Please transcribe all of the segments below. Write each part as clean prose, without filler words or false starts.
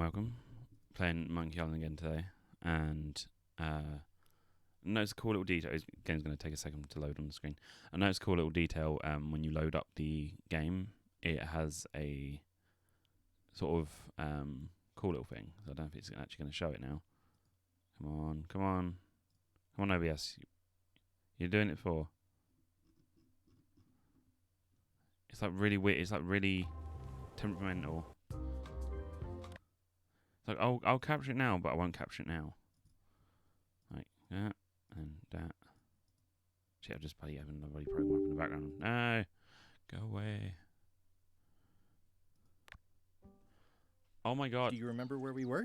welcome. Playing Monkey Island again today, and notice a cool little detail. This game's going to take a second to load on the screen. I notice a cool little detail. When you load up the game, it has a sort of cool little thing. So I don't know if it's actually going to show it now. Come on, OBS. You're doing it for. It's like really weird. It's like really temperamental. It's like I'll capture it now, but I won't capture it now. Like that and that. Shit, I've just bloody having a bloody program up in the background. No, go away. Oh my god. Do you remember where we were?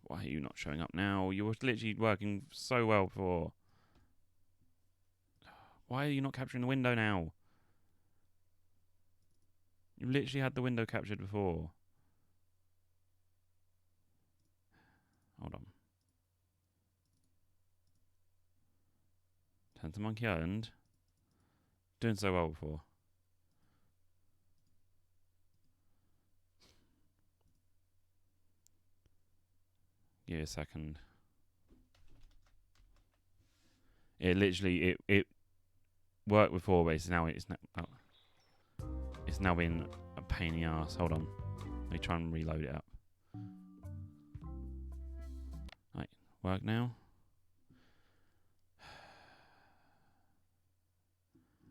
Why are you not showing up now? You were literally working so well before. Why are you not capturing the window now? You literally had the window captured before. Hold on. Turn to Monkey Island. Doing so well before. Give it a second. It literally it worked before, but it's now been a pain in the ass. Hold on. Let me try and reload it up. Right, work now.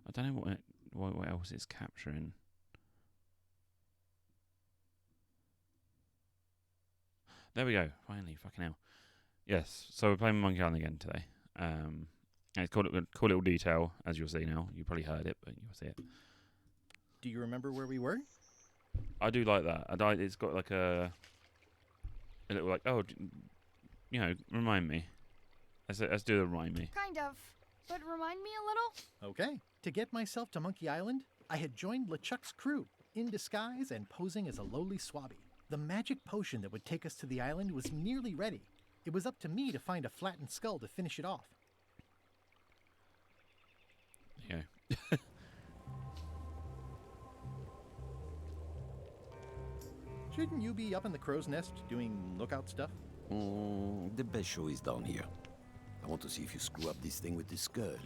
I don't know what else it's capturing. There we go. Finally, fucking hell. Yes, so we're playing Monkey Island again today. And it's cool little detail, as you'll see now. You probably heard it, but you'll see it. Do you remember where we were? I do like that. It's got like a little like, oh, you know, remind me. Let's do the remind me. Kind of. But remind me a little? Okay. To get myself to Monkey Island, I had joined LeChuck's crew, in disguise and posing as a lowly swabby. The magic potion that would take us to the island was nearly ready. It was up to me to find a flattened skull to finish it off. Yeah. Shouldn't you be up in the crow's nest doing lookout stuff? The best show is down here. I want to see if you screw up this thing with this girl.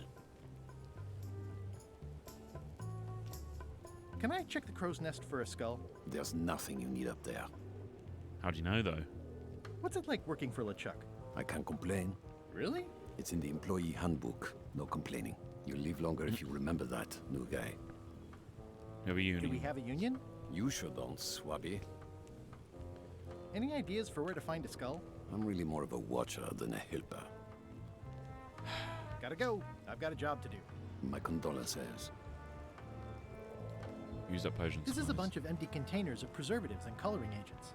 Can I check the crow's nest for a skull? There's nothing you need up there. How do you know, though? What's it like working for LeChuck? I can't complain. Really? It's in the employee handbook. No complaining. You'll live longer if you remember that, new guy. You have a uni. Do we have a union? You sure don't, Swabby. Any ideas for where to find a skull? I'm really more of a watcher than a helper. Gotta go. I've got a job to do. My condolences. Use up potions. This is a bunch of empty containers of preservatives and coloring agents.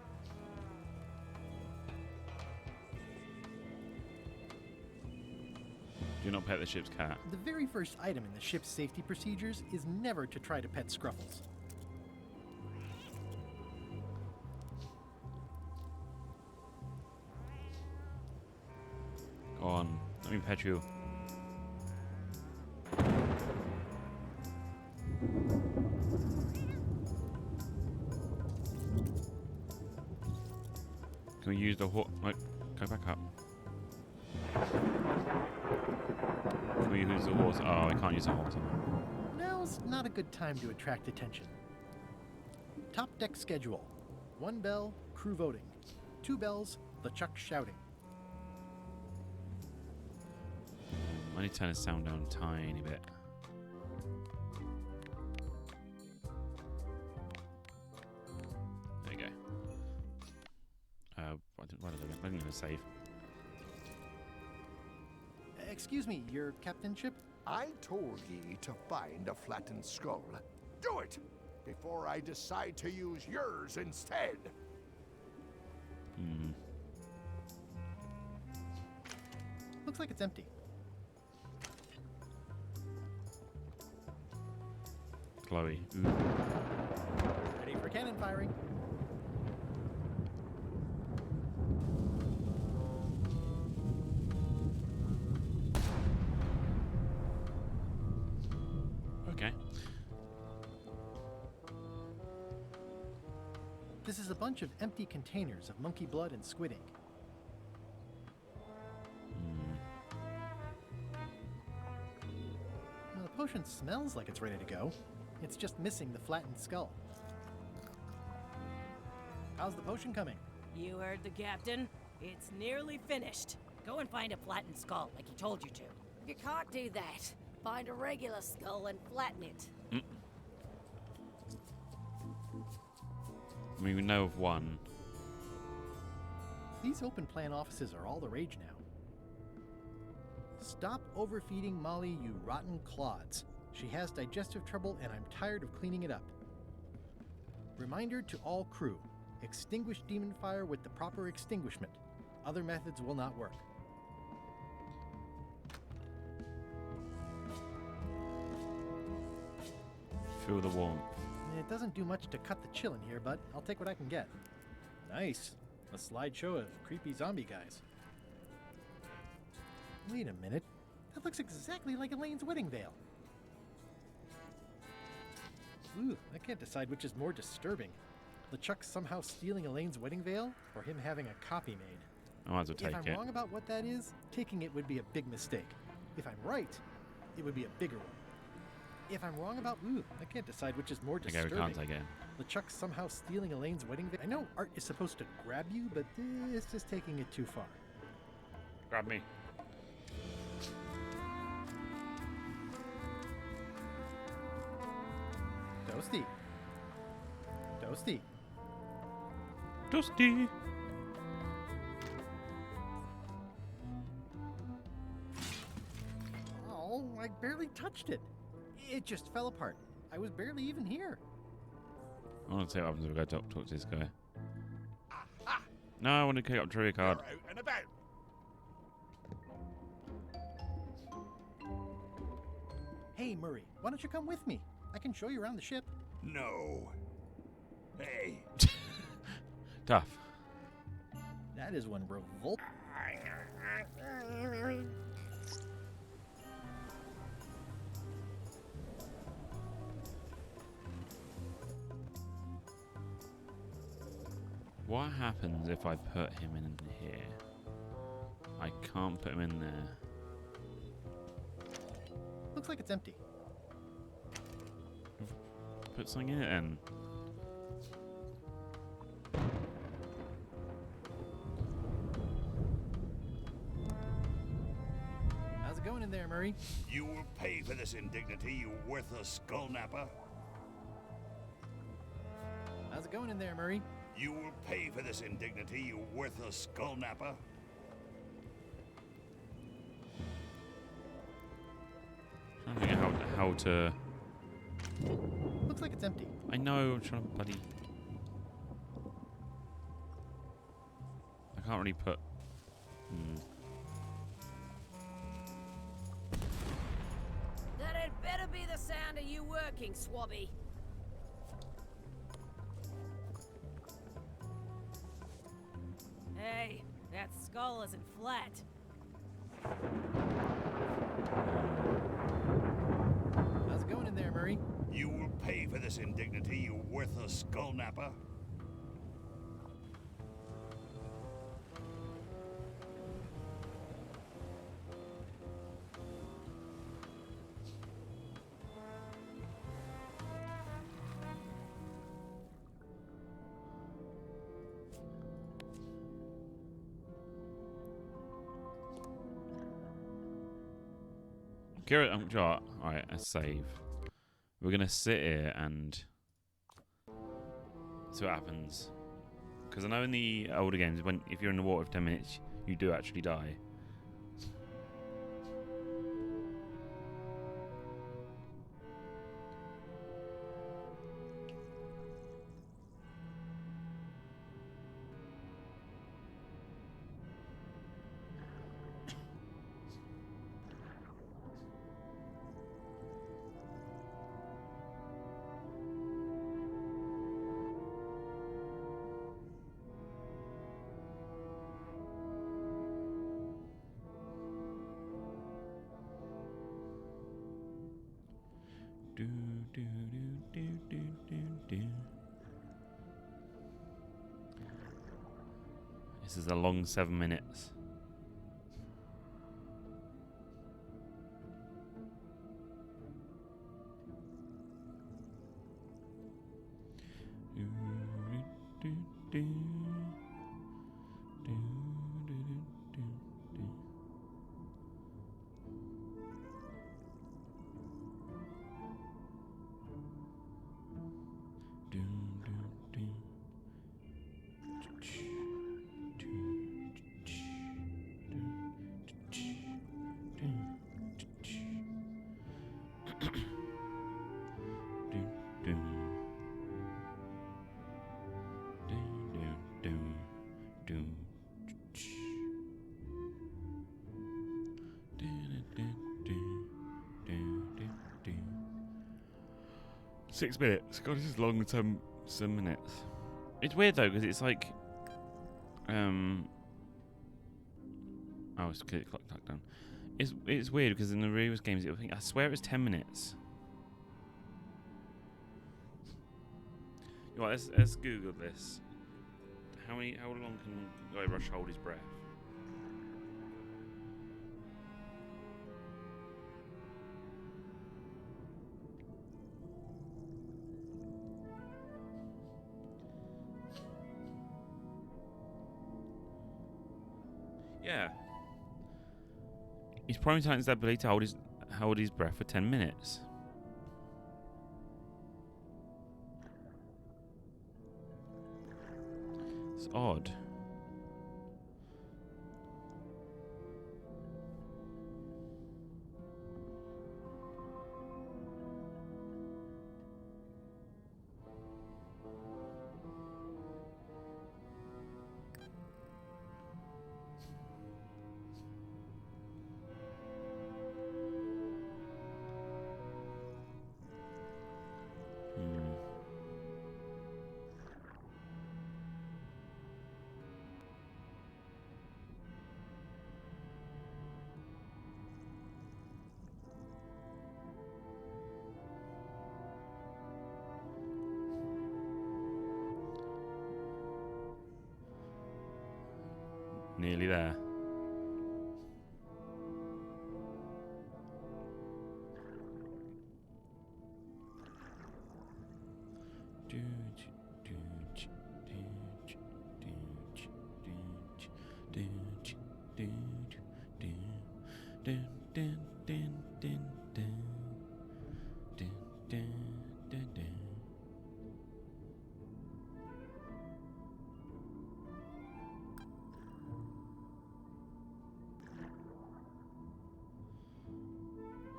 Do not pet the ship's cat. The very first item in the ship's safety procedures is never to try to pet Scruffles. Go on. Let me pet you. Can we use the horse? Wait, go back up. Can we use the horse? Oh, I can't use the horse. Now's not a good time to attract attention. Top deck schedule. 1 bell, crew voting. 2 bells, LeChuck shouting. I need to turn the sound down a tiny bit. There you go. Why did I didn't even save. Excuse me, your captainship? I told ye to find a flattened skull. Do it! Before I decide to use yours instead. Looks like it's empty. Chloe. Ooh. Ready for cannon firing. Okay. This is a bunch of empty containers of monkey blood and squid ink. Now, the potion smells like it's ready to go. It's just missing the flattened skull. How's the potion coming? You heard the captain. It's nearly finished. Go and find a flattened skull like he told you to. You can't do that. Find a regular skull and flatten it. I mean, we know of one. These open plan offices are all the rage now. Stop overfeeding Molly, you rotten clods. She has digestive trouble and I'm tired of cleaning it up. Reminder to all crew. Extinguish demon fire with the proper extinguishment. Other methods will not work. Feel the warmth. It doesn't do much to cut the chill in here, but I'll take what I can get. Nice. A slideshow of creepy zombie guys. Wait a minute. That looks exactly like Elaine's wedding veil. Ooh, I can't decide which is more disturbing. LeChuck somehow stealing Elaine's wedding veil, or him having a copy made. I might as well take If I'm it. wrong about what that is, taking it would be a big mistake. If I'm right, it would be a bigger one. If I'm wrong about I can't decide which is more Okay, disturbing. we can't take it. LeChuck somehow stealing Elaine's wedding veil. I know art is supposed to grab you, but it's just taking it too far. Grab me. Toasty. Toasty. Dusty. Oh, I barely touched it. It just fell apart. I was barely even here. I want to see what happens if I go talk to this guy. No, I want to pick up trivia card. You're out and about. Hey, Murray, why don't you come with me? I can show you around the ship. No. Hey. Tough. That is one revolt. What happens if I put him in here? I can't put him in there. Looks like it's empty. Put something in it then. How's it going in there, Murray? You will pay for this indignity, you worthless skullnapper. How's it going in there, Murray? You will pay for this indignity, you worthless skullnapper. I don't know how to. Looks like it's empty. I know. I'm trying to bloody. I can't really put. That had better be the sound of you working, Swabby. Hey, that skull isn't flat. How's it going in there, Murray? You will pay for this indignity, you worthless skullnapper. Garrett, alright, a save. We're gonna sit here and see what happens. Because I know in the older games, if you're in the water for 10 minutes, you do actually die. Do, do, do, do, do, do, do. This is a long 7 minutes. Six minutes. God, this is long. Some minutes. It's weird though because it's like, oh, it's clock down. It's weird because in the previous games, I swear it was 10 minutes. Right, let's Google this. How long can Guybrush hold his breath? Yeah. He's Prime Titan's ability to hold his breath for 10 minutes. It's odd. Nearly there.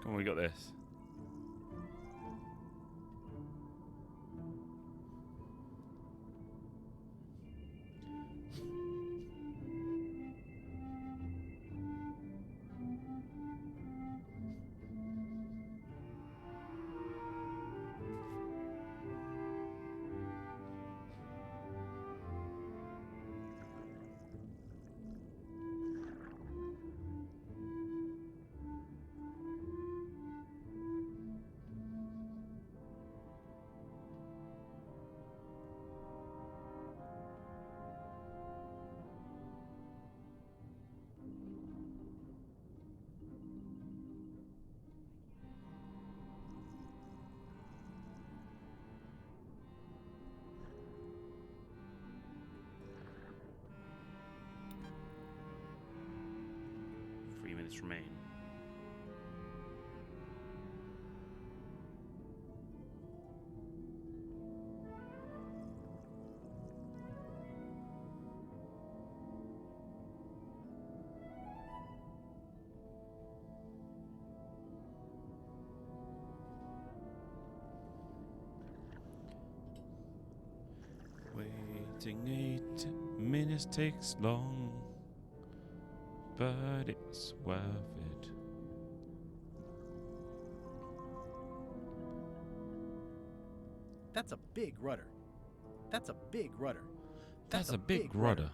Come on, we got this. Remain. Waiting 8 minutes takes long, but it's worth it. That's a big rudder. That's a big rudder. That's a big rudder.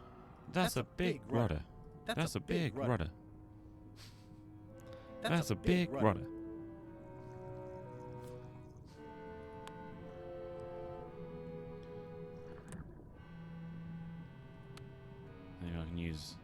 That's a big rudder. That's a big rudder. That's a big rudder. I can use.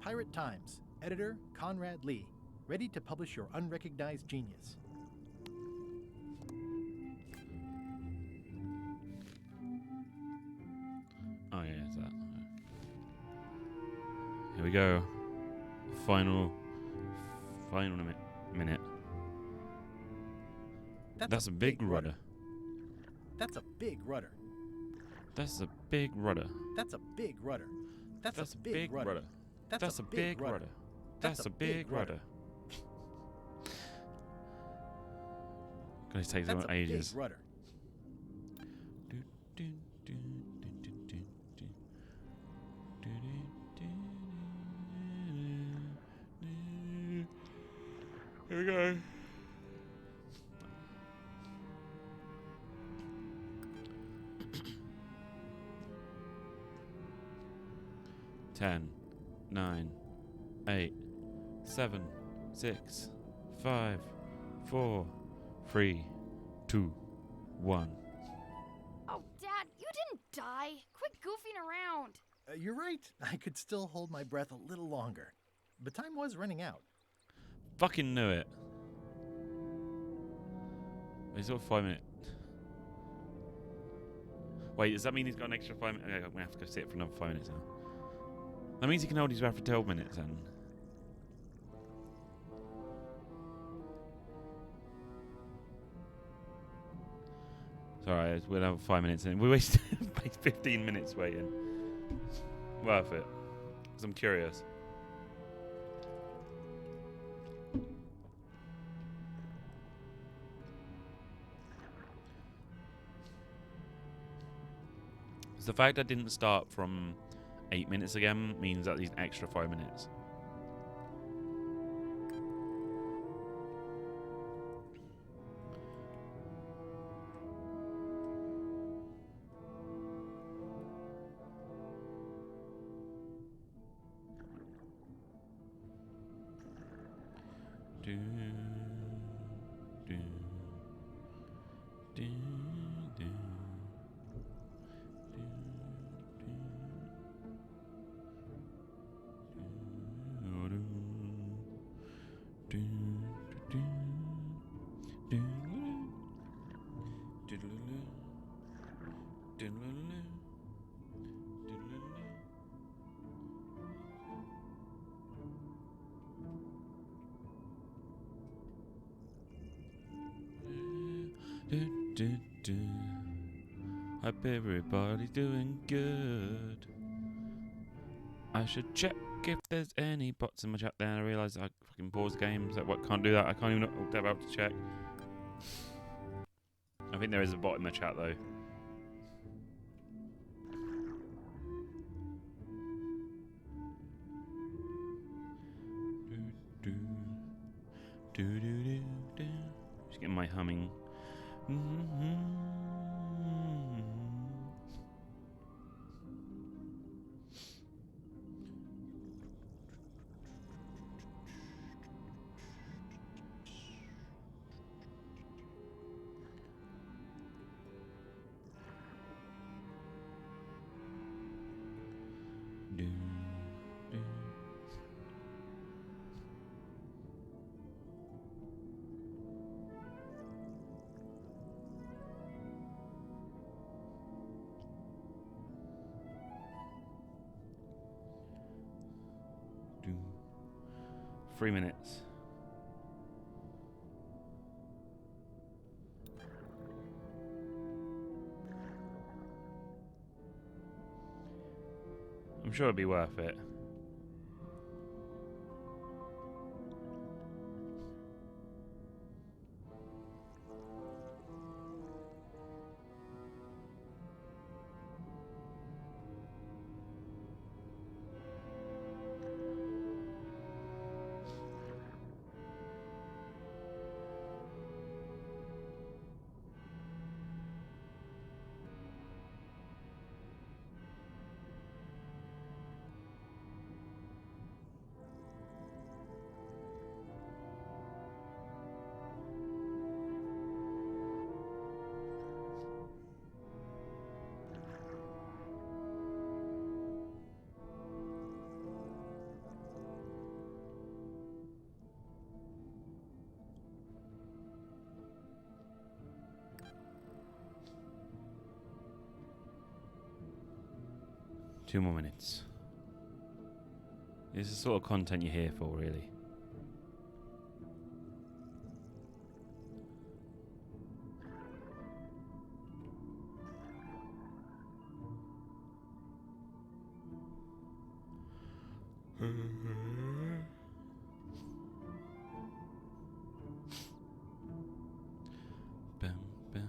Pirate Times, editor Conrad Lee, ready to publish your unrecognized genius. Oh yeah, it's that. Here we go. Final minute. That's a big rudder. That's a big rudder. That's a big rudder. That's a big rudder. That's a big rudder. That's a big rudder. That's a big rudder. Gonna take them ages. Big rudder. Here we go. Ten, 9, 8, 7, 6, 5, 4, 3, 2, 1. Oh, Dad, you didn't die. Quit goofing around. You're right. I could still hold my breath a little longer. But time was running out. Fucking knew it. He's got 5 minutes. Wait, does that mean he's got an extra 5 minutes? I'm gonna have to go sit for another 5 minutes now. That means he can hold his breath for 12 minutes then. It's alright, we'll have 5 minutes in. We wasted 15 minutes waiting. Worth it. Because I'm curious. So the fact I didn't start from 8 minutes again means that these extra 5 minutes. Do, do, do, do. Hope everybody's doing good. I should check if there's any bots in my chat. Then I realise I fucking paused games. Like, what? Can't do that. I can't even about to check. I think there is a bot in the chat though. Just getting my humming. do. 3 minutes. sure it'd be worth it. Two more minutes. This is the sort of content you're here for, really. Bum, bum.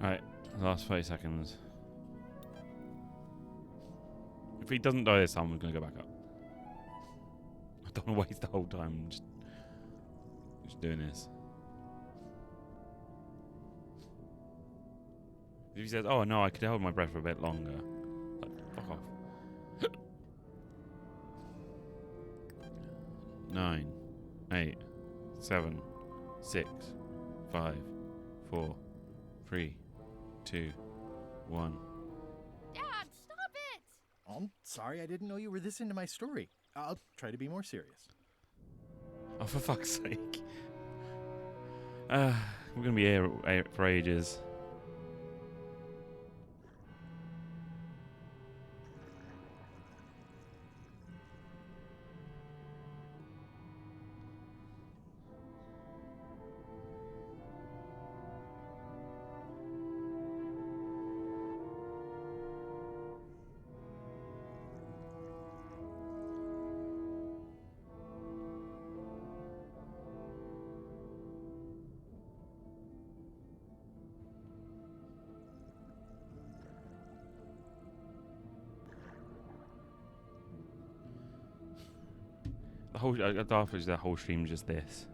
Alright, last 30 seconds. If he doesn't die this time, I'm going to go back up. I don't want to waste the whole time just doing this. If he says, oh no, I could hold my breath for a bit longer. Like, fuck off. 9, 8, 7, 6, 5, 4, 3, 2, 1. Dad, stop it! I'm sorry, I didn't know you were this into my story. I'll try to be more serious. Oh, for fuck's sake. We're going to be here for ages. The whole stream just this.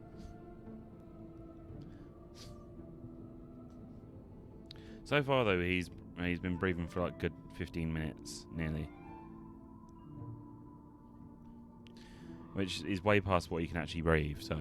So far though, he's been breathing for like good 15 minutes nearly, which is way past what you can actually breathe. So.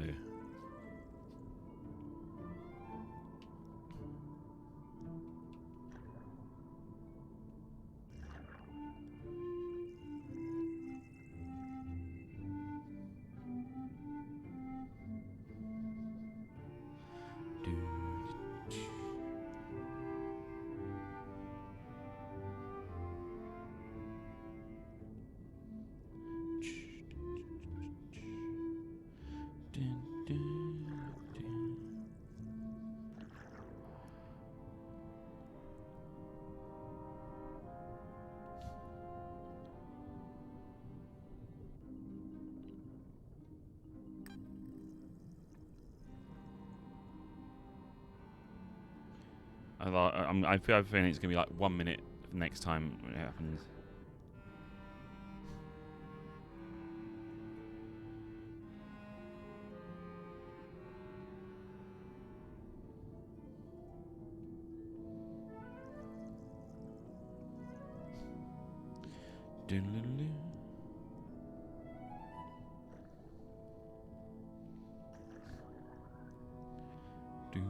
I feel it's going to be like 1 minute next time when it happens. Doodle-doo. Do.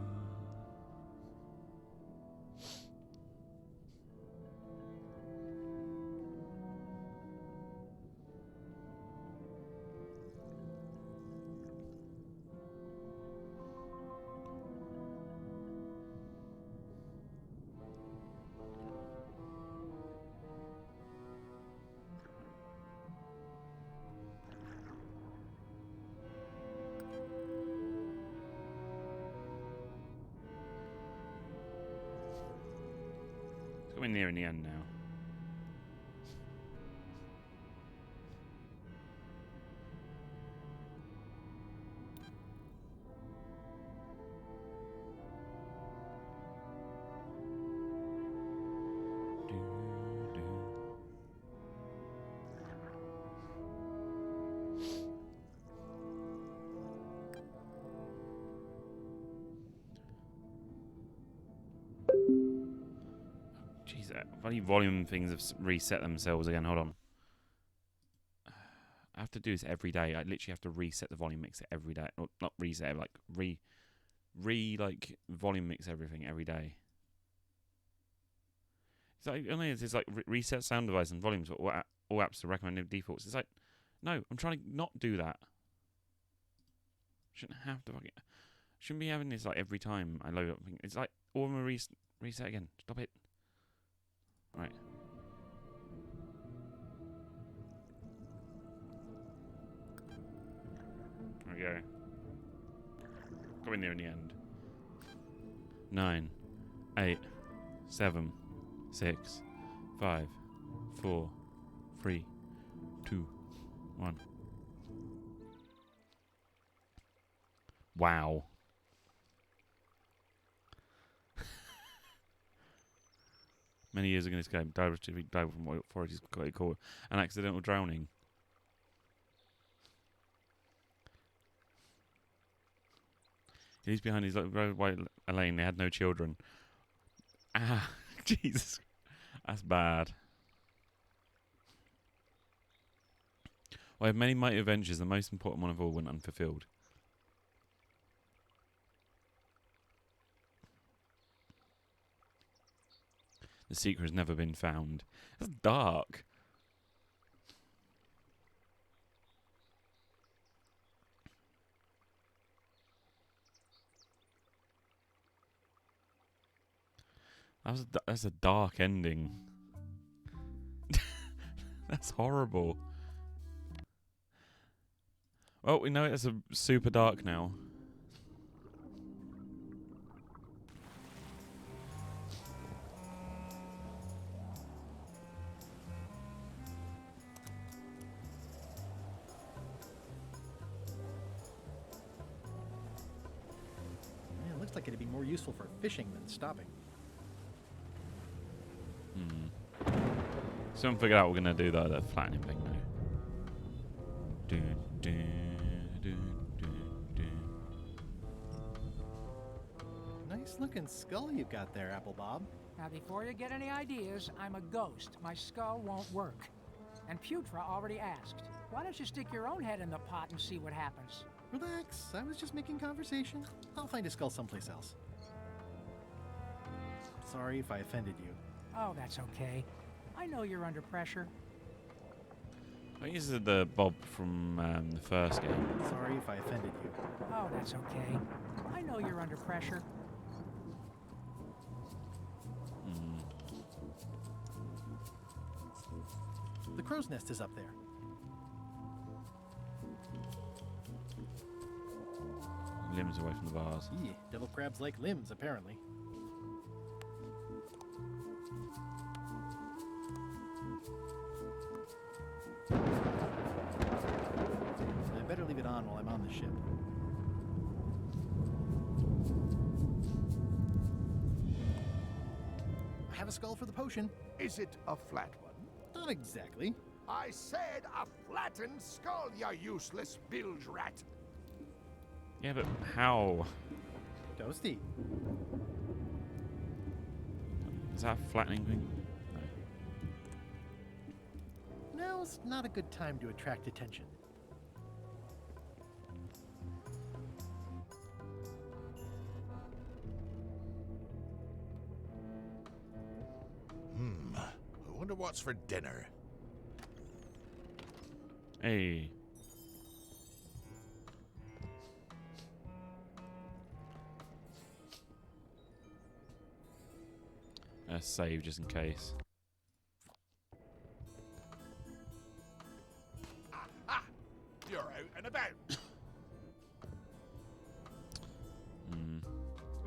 It's coming near in the end now. Jeez, funny volume things have reset themselves again. Hold on. I have to do this every day. I literally have to reset the volume mixer every day. Or not reset, like like volume mix everything every day. It's like only it's like reset sound device and volumes. All apps to recommended defaults. It's like, no, I'm trying to not do that. Shouldn't have to fucking. Shouldn't be having this like every time I load up. It's like, oh, I'm gonna reset again. Stop it. Right. There we go. Coming near in the end. 9, 8, 7, 6, 5, 4, 3, 2, 1. Wow. Many years ago in this game, died from what authorities call an accidental drowning. He leaves behind his white lane. They had no children. Ah, Jesus. That's bad. Well, I have many mighty adventures. The most important one of all went unfulfilled. The secret has never been found. That's dark. That's a dark ending. That's horrible. Well, we know it's a super dark now. Yeah, it looks like it'd be more useful for fishing than stopping. Someone figured out we're gonna do that flattening thing now. Nice looking skull you've got there, Apple Bob. Now, before you get any ideas, I'm a ghost. My skull won't work. And Putra already asked. Why don't you stick your own head in the pot and see what happens? Relax, I was just making conversation. I'll find a skull someplace else. Sorry if I offended you. Oh, that's okay. I know you're under pressure. I think this is the Bob from the first game. Sorry if I offended you. Oh, that's okay. I know you're under pressure. The crow's nest is up there. Limbs away from the bars. Yeah, devil crabs like limbs, apparently. I better leave it on while I'm on the ship. I have a skull for the potion. Is it a flat one? Not exactly. I said a flattened skull, you useless bilge rat. Yeah, but how? Toasty. Is that a flattening thing? Now's not a good time to attract attention. I wonder what's for dinner. Hey. Save just in case. Ah! You're out and about.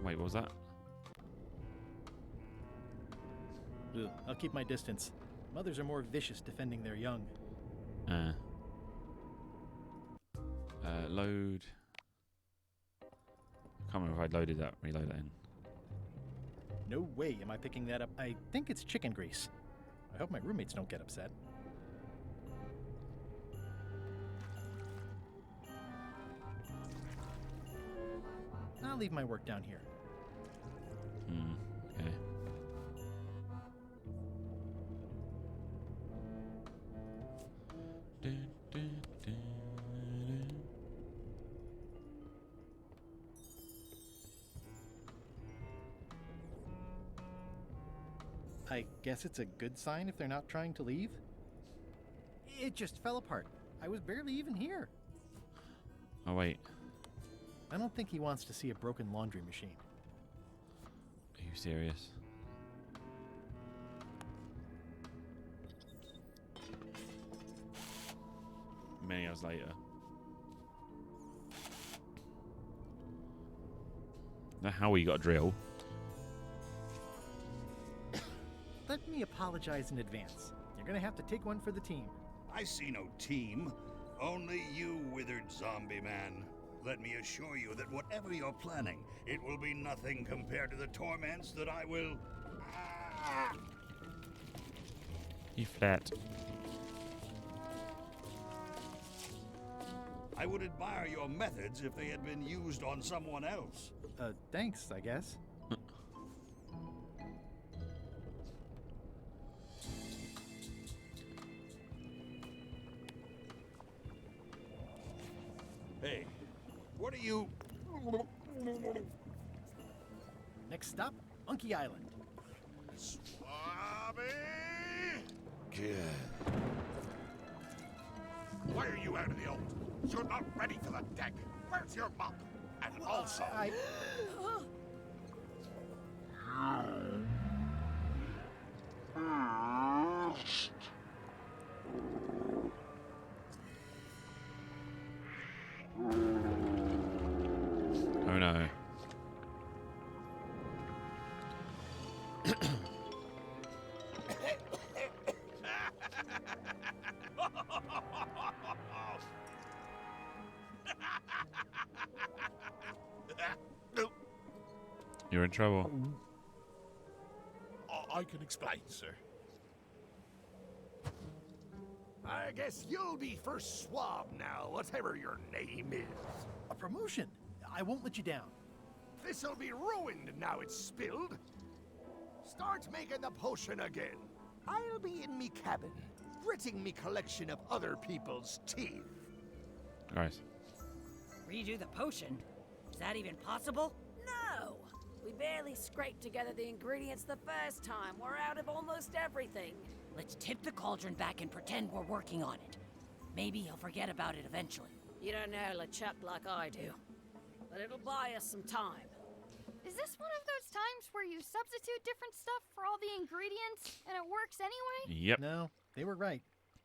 Wait, what was that? Ugh, I'll keep my distance. Mothers are more vicious defending their young. Load. I can't remember if I loaded that. Reload that in. No way am I picking that up. I think it's chicken grease. I hope my roommates don't get upset. I'll leave my work down here. Okay. I guess it's a good sign if they're not trying to leave. It just fell apart. I was barely even here. Oh wait. I don't think he wants to see a broken laundry machine. Are you serious? Many hours later. Now how you got a drill? Let me apologize in advance. You're gonna have to take one for the team. I see no team, only you, withered zombie man. Let me assure you that whatever you're planning, it will be nothing compared to the torments that I will... You flat. I would admire your methods if they had been used on someone else. Thanks, I guess. Hey, what are you... Next stop, Monkey Island. Swabby! Why are you out of the old? You're not ready for the deck. Where's your mop? And also... Oh no. You're in trouble. I can explain, sir. I guess you'll be first swab now, whatever your name is. A promotion. I won't let you down. This'll be ruined now it's spilled. Start making the potion again. I'll be in me cabin, gritting me collection of other people's teeth. Guys. Redo the potion? Is that even possible? No! We barely scraped together the ingredients the first time. We're out of almost everything. Let's tip the cauldron back and pretend we're working on it. Maybe he'll forget about it eventually. You don't know LeChuck like I do. But it'll buy us some time. Is this one of those times where you substitute different stuff for all the ingredients and it works anyway? Yep. No, they were right.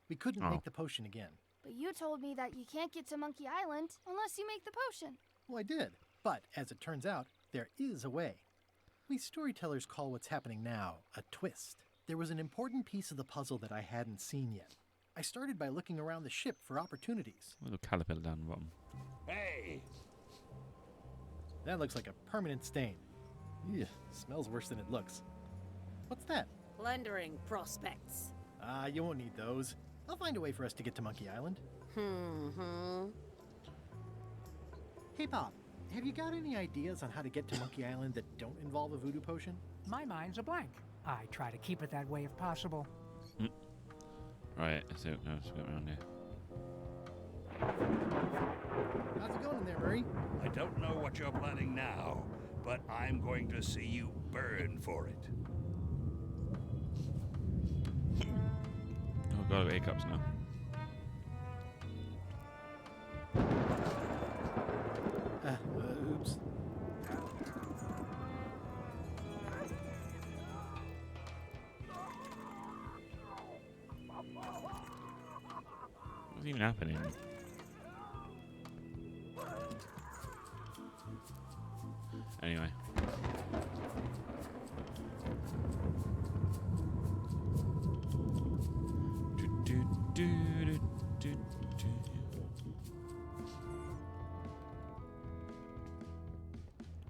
We couldn't make the potion again. But you told me that you can't get to Monkey Island unless you make the potion. Well, I did. But, as it turns out, there is a way. We storytellers call what's happening now a twist. There was an important piece of the puzzle that I hadn't seen yet. I started by looking around the ship for opportunities. A little caterpillar down the bottom. Hey! That looks like a permanent stain. Ew, smells worse than it looks. What's that? Plundering prospects. You won't need those. I'll find a way for us to get to Monkey Island. Hey, Bob, have you got any ideas on how to get to Monkey Island that don't involve a voodoo potion? My mind's a blank. I try to keep it that way if possible. Right, so let's go around here. How's it going in there, Murray? I don't know what you're planning now, but I'm going to see you burn for it. Oh god, I've got hiccups now. Oops. What's even happening? Anyway.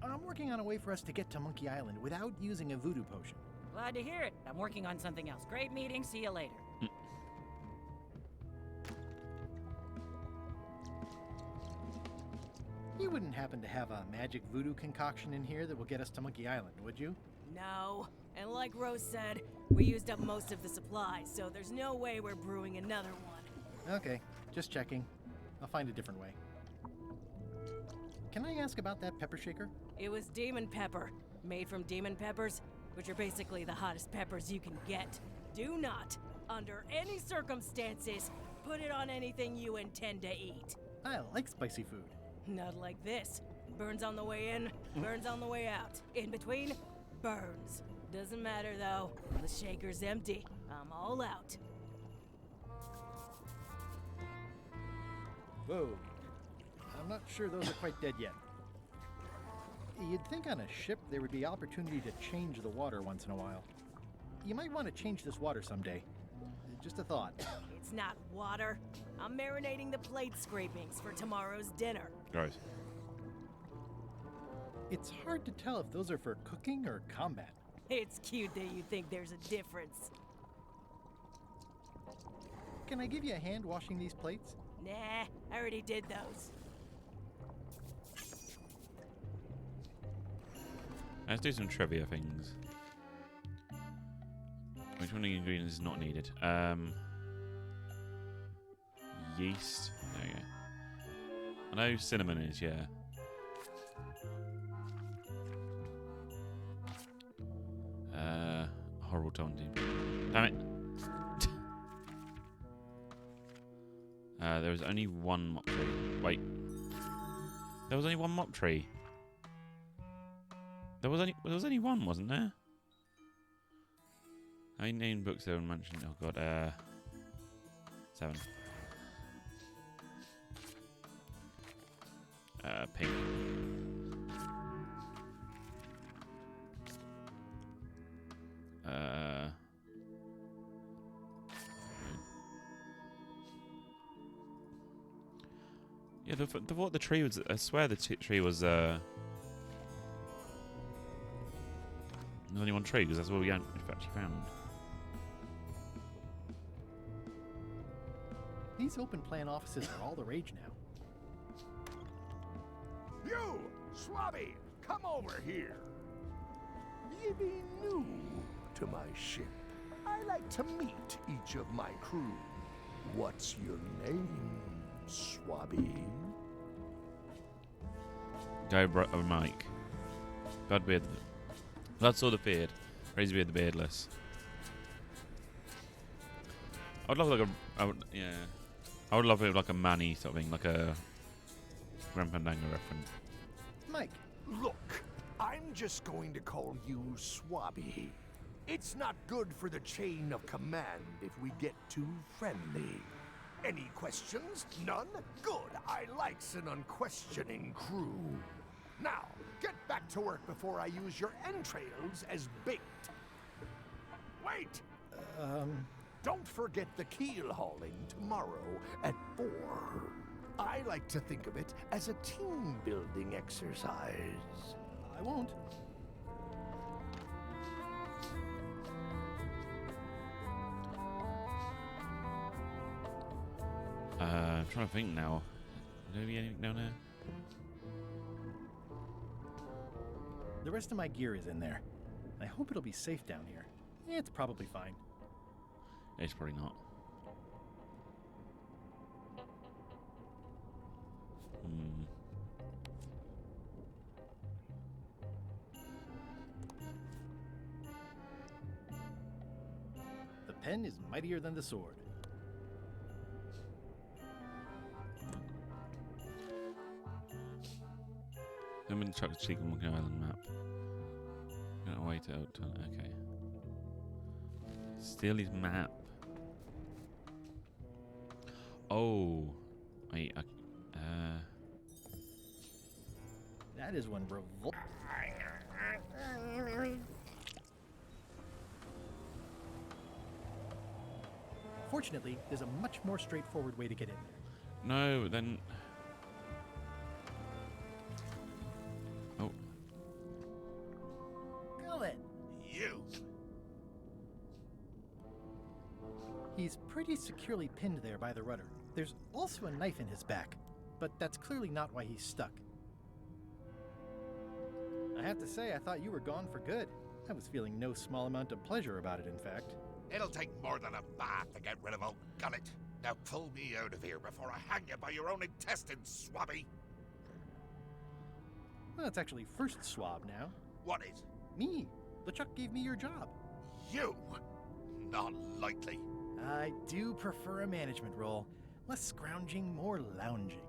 I'm working on a way for us to get to Monkey Island without using a voodoo potion. Glad to hear it. I'm working on something else. Great meeting. See you later. You wouldn't happen to have a magic voodoo concoction in here that will get us to Monkey Island, would you? No. And like Rose said, we used up most of the supplies, so there's no way we're brewing another one. Okay, just checking. I'll find a different way. Can I ask about that pepper shaker? It was demon pepper, made from demon peppers, which are basically the hottest peppers you can get. Do not, under any circumstances, put it on anything you intend to eat. I like spicy food. Not like this. Burns on the way in, burns on the way out. In between, burns. Doesn't matter though. The shaker's empty. I'm all out. Whoa. I'm not sure those are quite dead yet. You'd think on a ship there would be opportunity to change the water once in a while. You might want to change this water someday. Just a thought. It's not water. I'm marinating the plate scrapings for tomorrow's dinner. Gross. It's hard to tell if those are for cooking or combat. It's cute that you think there's a difference. Can I give you a hand washing these plates? Nah, I already did those. Let's do some trivia things. Which one of the ingredients is not needed? Yeast. There you go. I know cinnamon is, yeah. Horrible taunting. Damn it. There was only one mop tree. Wait. There was only one mop tree. There was only one, wasn't there? How many named books there were mentioned? Oh god, 7. Pink. Yeah, the tree was. I swear the tree was. There's only one tree because that's what we actually found. These open plan offices are all the rage now. You, Swabby, come over here. Ye be new to my ship. I like to meet each of my crew. What's your name, Swabby? Go, Mike. God beard. Blood saw the beard. Raise beard the beardless. I would love like yeah. I would love it like a Manny sort of thing, like a Grand Fandango reference. Mike. Look, I'm just going to call you Swabby. It's not good for the chain of command if we get too friendly. Any questions? None? Good. I likes an unquestioning crew. Now, get back to work before I use your entrails as bait. Wait! Don't forget the keel hauling tomorrow at 4. I like to think of it as a team-building exercise. I won't. I'm trying to think now. Is there anything down there? The rest of my gear is in there. I hope it'll be safe down here. It's probably fine. It's probably not. pen is mightier than the sword. I'm in Chuck's Cheek on Monkey Island map. Gonna wait out. Okay. Steal his map. Oh. Wait. That is one revolt. Fortunately, there's a much more straightforward way to get in there. No, but then. Oh. Gullet! You! He's pretty securely pinned there by the rudder. There's also a knife in his back, but that's clearly not why he's stuck. I have to say, I thought you were gone for good. I was feeling no small amount of pleasure about it, in fact. It'll take more than a bath to get rid of old Gullet. Now pull me out of here before I hang you by your own intestines, Swabby. Well, it's actually first swab now. What is? Me. LeChuck gave me your job. You? Not likely. I do prefer a management role. Less scrounging, more lounging.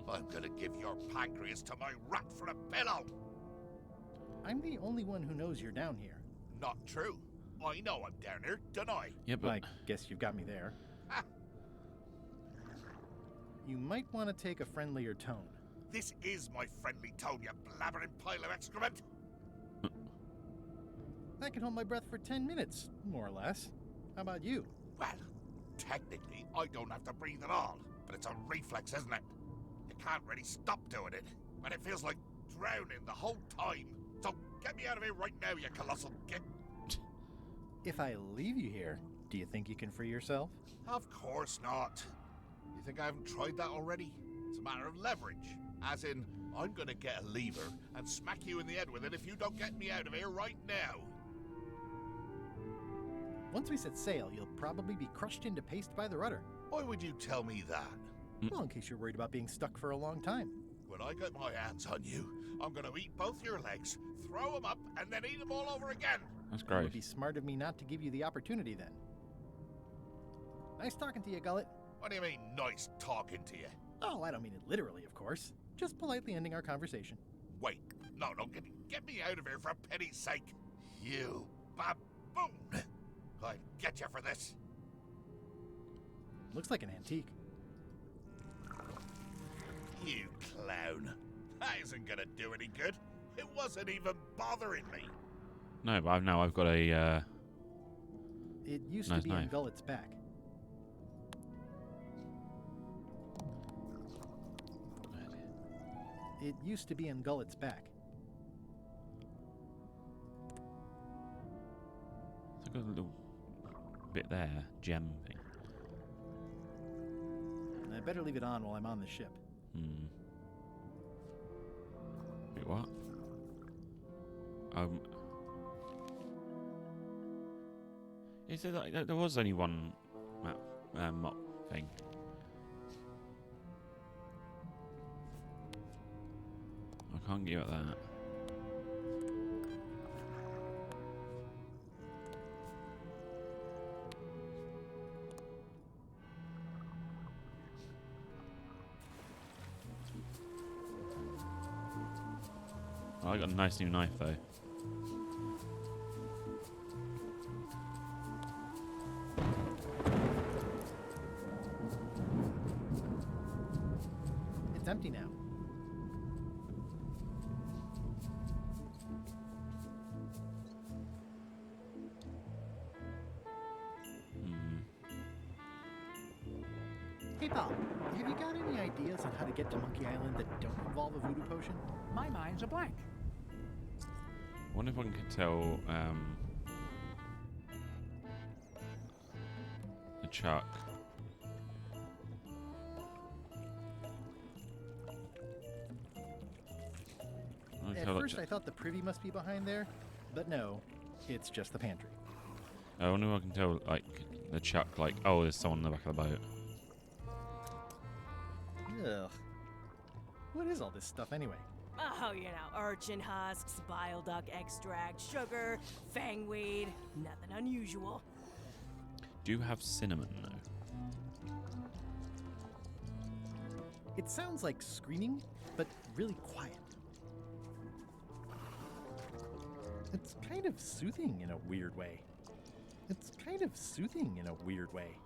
I'm gonna give your pancreas to my rat for a pillow. I'm the only one who knows you're down here. Not true. I know I'm down here, don't I? Yeah, but I guess you've got me there. You might want to take a friendlier tone. This is my friendly tone, you blabbering pile of excrement. I can hold my breath for 10 minutes, more or less. How about you? Well, technically, I don't have to breathe at all, but it's a reflex, isn't it? You can't really stop doing it, and it feels like drowning the whole time. So get me out of here right now, you colossal git. If I leave you here, do you think you can free yourself? Of course not. You think I haven't tried that already? It's a matter of leverage. As in, I'm gonna get a lever and smack you in the head with it if you don't get me out of here right now. Once we set sail, you'll probably be crushed into paste by the rudder. Why would you tell me that? Well, in case you're worried about being stuck for a long time. When I get my hands on you, I'm gonna eat both your legs, throw them up, and then eat them all over again. that's It great. would be smart of me not to give you the opportunity then. Nice talking to you, Gullet. What do you mean, nice talking to you? Oh, I don't mean it literally, of course. Just politely ending our conversation. Wait, no, get me out of here for pity's sake. You baboon! I'll get you for this. Looks like an antique. You clown. That isn't gonna do any good. It wasn't even bothering me. No, but I've got a. It used Nice to be on knife. Gullet's back. It used to be on Gullet's back. It's got a little bit there, gem thing. I better leave it on while I'm on the ship. Wait, what? Is there like, there was only one mop thing. I can't get at that. Oh, I got a nice new knife though. It's empty now. Hey, pal, have you got any ideas on how to get to Monkey Island that don't involve a voodoo potion? My mind's a blank. I wonder if I can tell the Chuck. At first I thought the privy must be behind there, but no, it's just the pantry. I wonder if I can tell like the Chuck like, oh, there's someone in the back of the boat. Ugh. What is all this stuff anyway? Oh, you know, urchin husks, bile duck extract, sugar, fangweed. Nothing unusual. do have cinnamon, though. It sounds like screaming, but really quiet. It's kind of soothing in a weird way. It's kind of soothing in a weird way.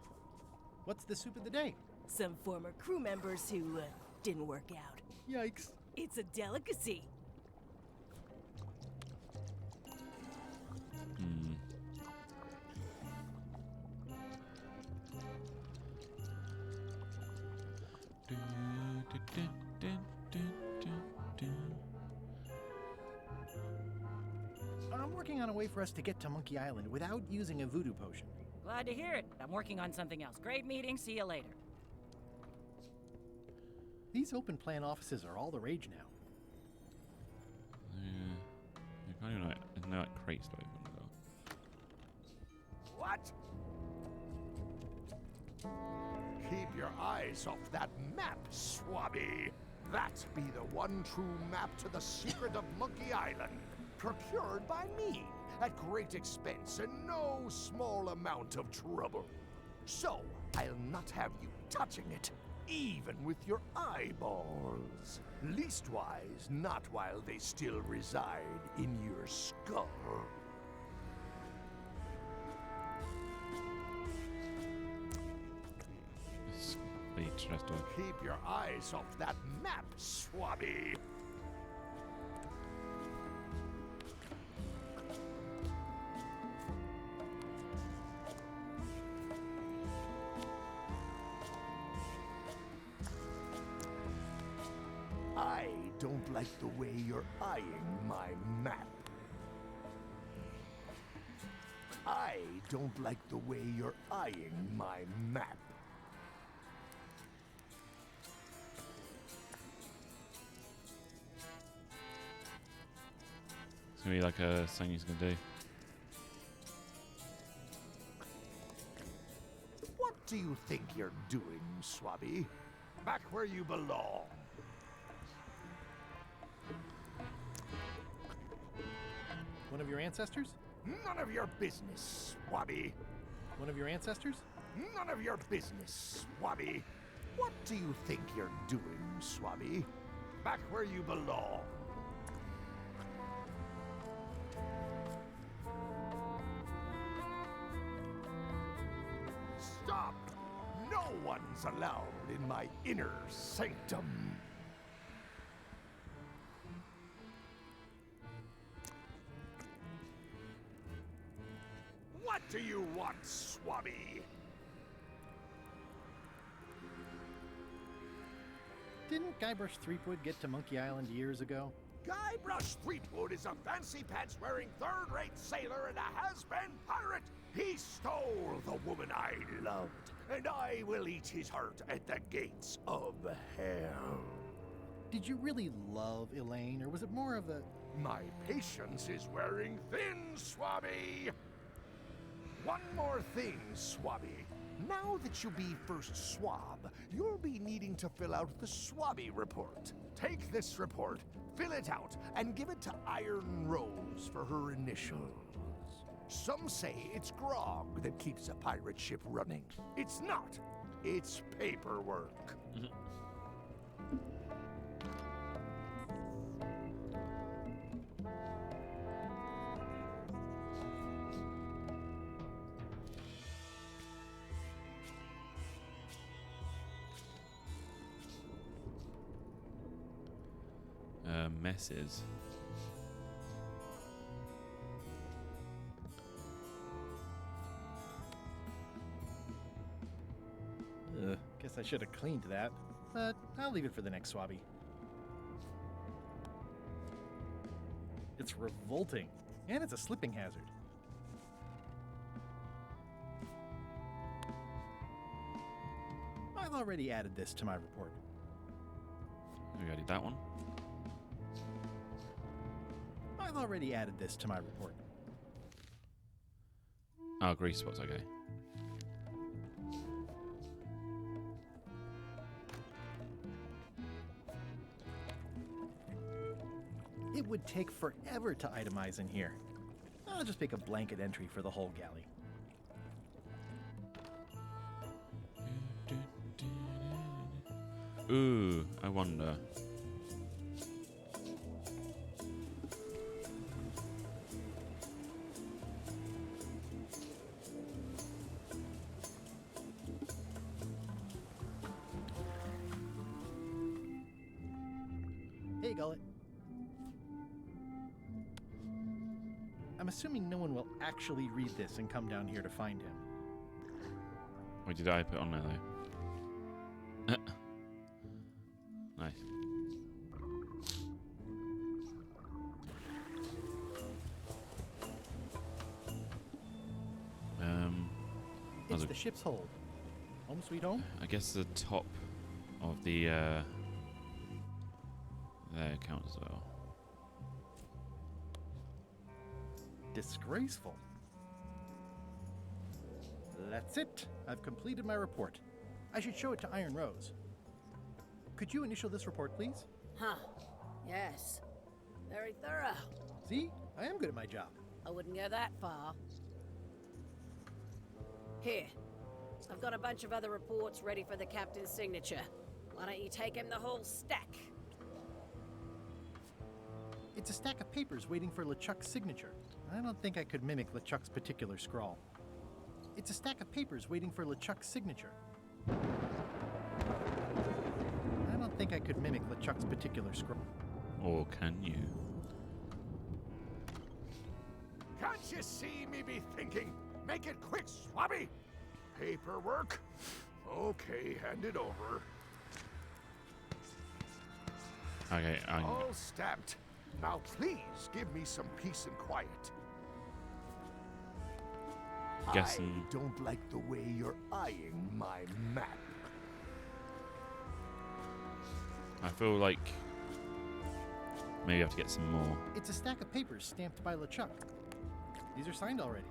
What's the soup of the day? Some former crew members who didn't work out. Yikes. It's a delicacy. Hmm. I'm working on a way for us to get to Monkey Island without using a voodoo potion. Glad to hear it. I'm working on something else. Great meeting. See you later. These open plan offices are all the rage now. Yeah. You can't even there's no like crates to open as well. What? Keep your eyes off that map, Swabby. That be the one true map to the secret of Monkey Island. Procured by me at great expense and no small amount of trouble. So, I'll not have you touching it, even with your eyeballs. Leastwise, not while they still reside in your skull. Stressed out. Keep your eyes off that map, Swabby. I don't like the way you're eyeing my map. I don't like the way you're eyeing my map. It's gonna be like a thing he's gonna do. What do you think you're doing, Swabby? Back where you belong. One of your ancestors? None of your business, Swabby. One of your ancestors? None of your business, Swabby. What do you think you're doing, Swabby? Back where you belong. Stop! No one's allowed in my inner sanctum. What do you want, Swabby? Didn't Guybrush Threepwood get to Monkey Island years ago? Guybrush Threepwood is a fancy pants wearing third-rate sailor and a has-been pirate. He stole the woman I loved, and I will eat his heart at the gates of hell. Did you really love Elaine, or was it more of a... My patience is wearing thin, Swabby. One more thing, Swabby. Now that you be first swab, you'll be needing to fill out the Swabby report. Take this report, fill it out, and give it to Iron Rose for her initials. Some say it's grog that keeps a pirate ship running. It's not. It's paperwork. Messes. Guess I should have cleaned that, but I'll leave it for the next Swabby. It's revolting, and it's a slipping hazard. I've already added this to my report. We already did that one. I've already added this to my report. Oh, grease spots, okay. It would take forever to itemize in here. I'll just make a blanket entry for the whole galley. Ooh, I wonder. Hey, Gullet. I'm assuming no one will actually read this and come down here to find him. What did I put on there though? Nice. It's the ship's hold. Home sweet home? I guess the top of the there counts as well. Disgraceful. That's it. I've completed my report. I should show it to Iron Rose. Could you initial this report, please? Huh. Yes. Very thorough. See? I am good at my job. I wouldn't go that far. Here. I've got a bunch of other reports ready for the captain's signature. Why don't you take him the whole stack? It's a stack of papers waiting for LeChuck's signature. I don't think I could mimic LeChuck's particular scrawl. It's a stack of papers waiting for LeChuck's signature. I don't think I could mimic LeChuck's particular scroll. Or can you? Can't you see me be thinking? Make it quick, Swabby! Paperwork? Okay, hand it over. Okay, All stamped. Now please give me some peace and quiet. Guessing. I don't like the way you're eyeing my map. I feel like maybe I have to get some more. It's a stack of papers stamped by LeChuck. These are signed already.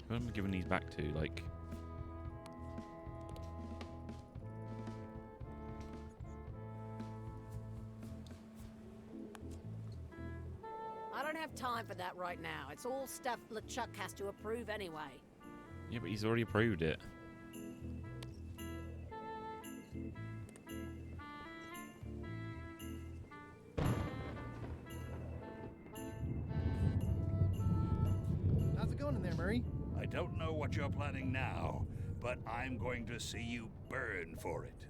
Who am I giving these back to? Like, I don't have time for that right now. It's all stuff LeChuck has to approve anyway. yeah, but he's already approved it. How's it going in there, Murray? I don't know what you're planning now, but I'm going to see you burn for it.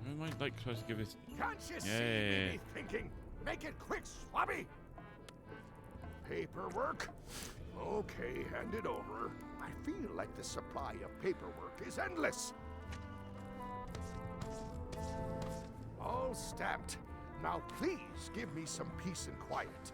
Who am I like supposed to give this? Can't you see Yeah. me be thinking? Make it quick, Swabby! Paperwork? Okay, hand it over. I feel like the supply of paperwork is endless. All stamped. Now please give me some peace and quiet.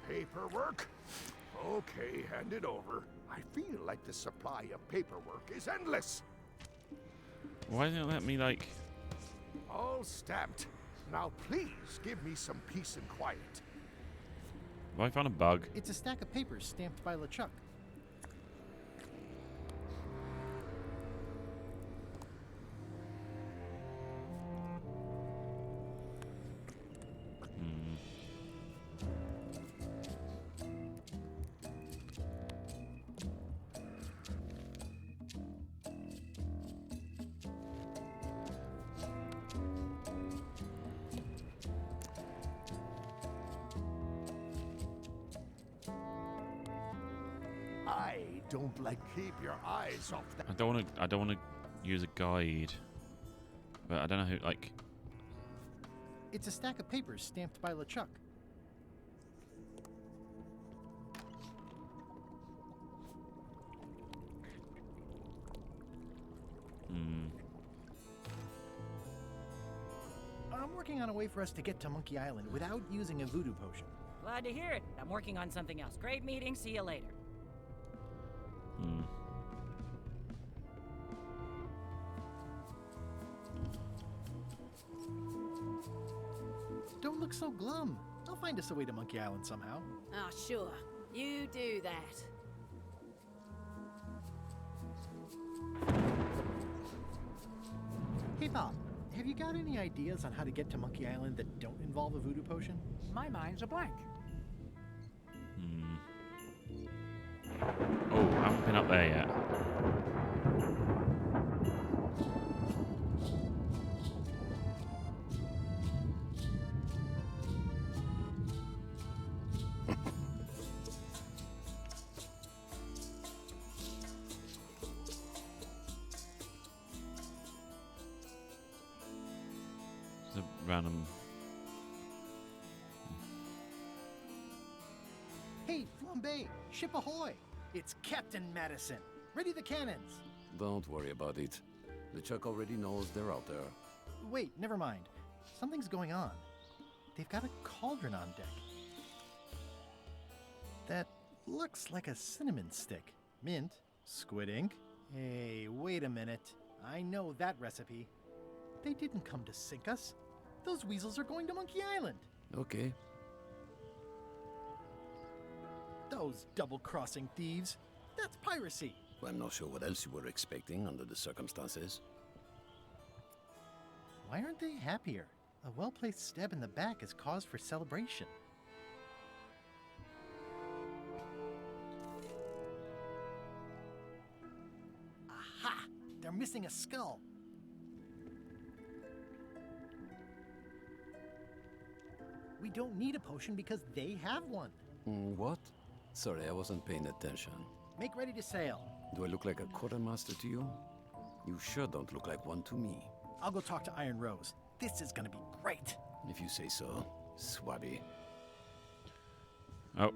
Paperwork? Okay, hand it over. I feel like the supply of paperwork is endless. Why didn't it let me like? All stamped. Now please give me some peace and quiet. Have I found a bug? It's a stack of papers stamped by LeChuck. I don't like keep your eyes off that. I don't want to use a guide, but I don't know who like. It's a stack of papers stamped by LeChuck. I'm working on a way for us to get to Monkey Island without using a voodoo potion. Glad to hear it. I'm working on something else. Great meeting. See you later. Don't look so glum. I'll find us a way to Monkey Island somehow. Ah, sure. You do that. thought. Have you got any ideas on how to get to Monkey Island that don't involve a voodoo potion? My mind's a blank. Oh, I haven't been up there yet. It's a random. Hey, Flambe! Ship ahoy! It's Captain Madison! Ready the cannons! Don't worry about it. LeChuck already knows they're out there. Wait, never mind. Something's going on. They've got a cauldron on deck. That looks like a cinnamon stick. Mint, squid ink. Hey, wait a minute. I know that recipe. They didn't come to sink us. Those weasels are going to Monkey Island. Okay. Those double-crossing thieves. That's piracy. Well, I'm not sure what else you were expecting under the circumstances. Why aren't they happier? A well-placed stab in the back is cause for celebration. Aha! They're missing a skull. We don't need a potion because they have one. What? Sorry, I wasn't paying attention. Make ready to sail. Do I look like a quartermaster to you? You sure don't look like one to me. I'll go talk to Iron Rose. This is gonna be great. If you say so, Swabby. Oh.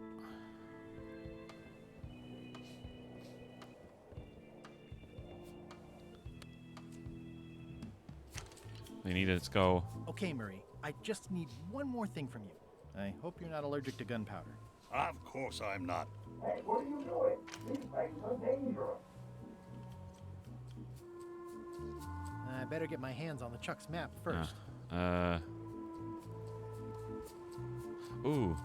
They needed a skull. Okay, Murray. I just need one more thing from you. I hope you're not allergic to gunpowder. Of course I'm not. Hey, what are you doing? These things are dangerous. I better get my hands on the Chuck's map first. Ooh.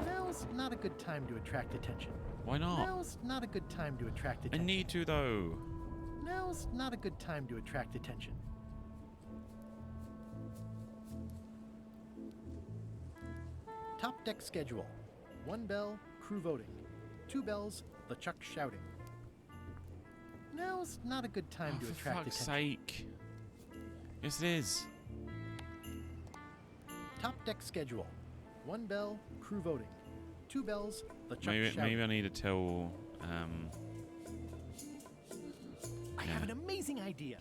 Now's not a good time to attract attention. Why not? Now's not a good time to attract I attention. need to, though. Now's not a good time to attract attention. Top deck schedule. 1 bell, crew voting. 2 bells, LeChuck shouting. Now's not a good time to For attract fuck's attention. sake. Yes, it is. Top deck schedule. 1 bell, crew voting. 2 bells, LeChuck Maybe shouting. I need to tell. I have an amazing idea.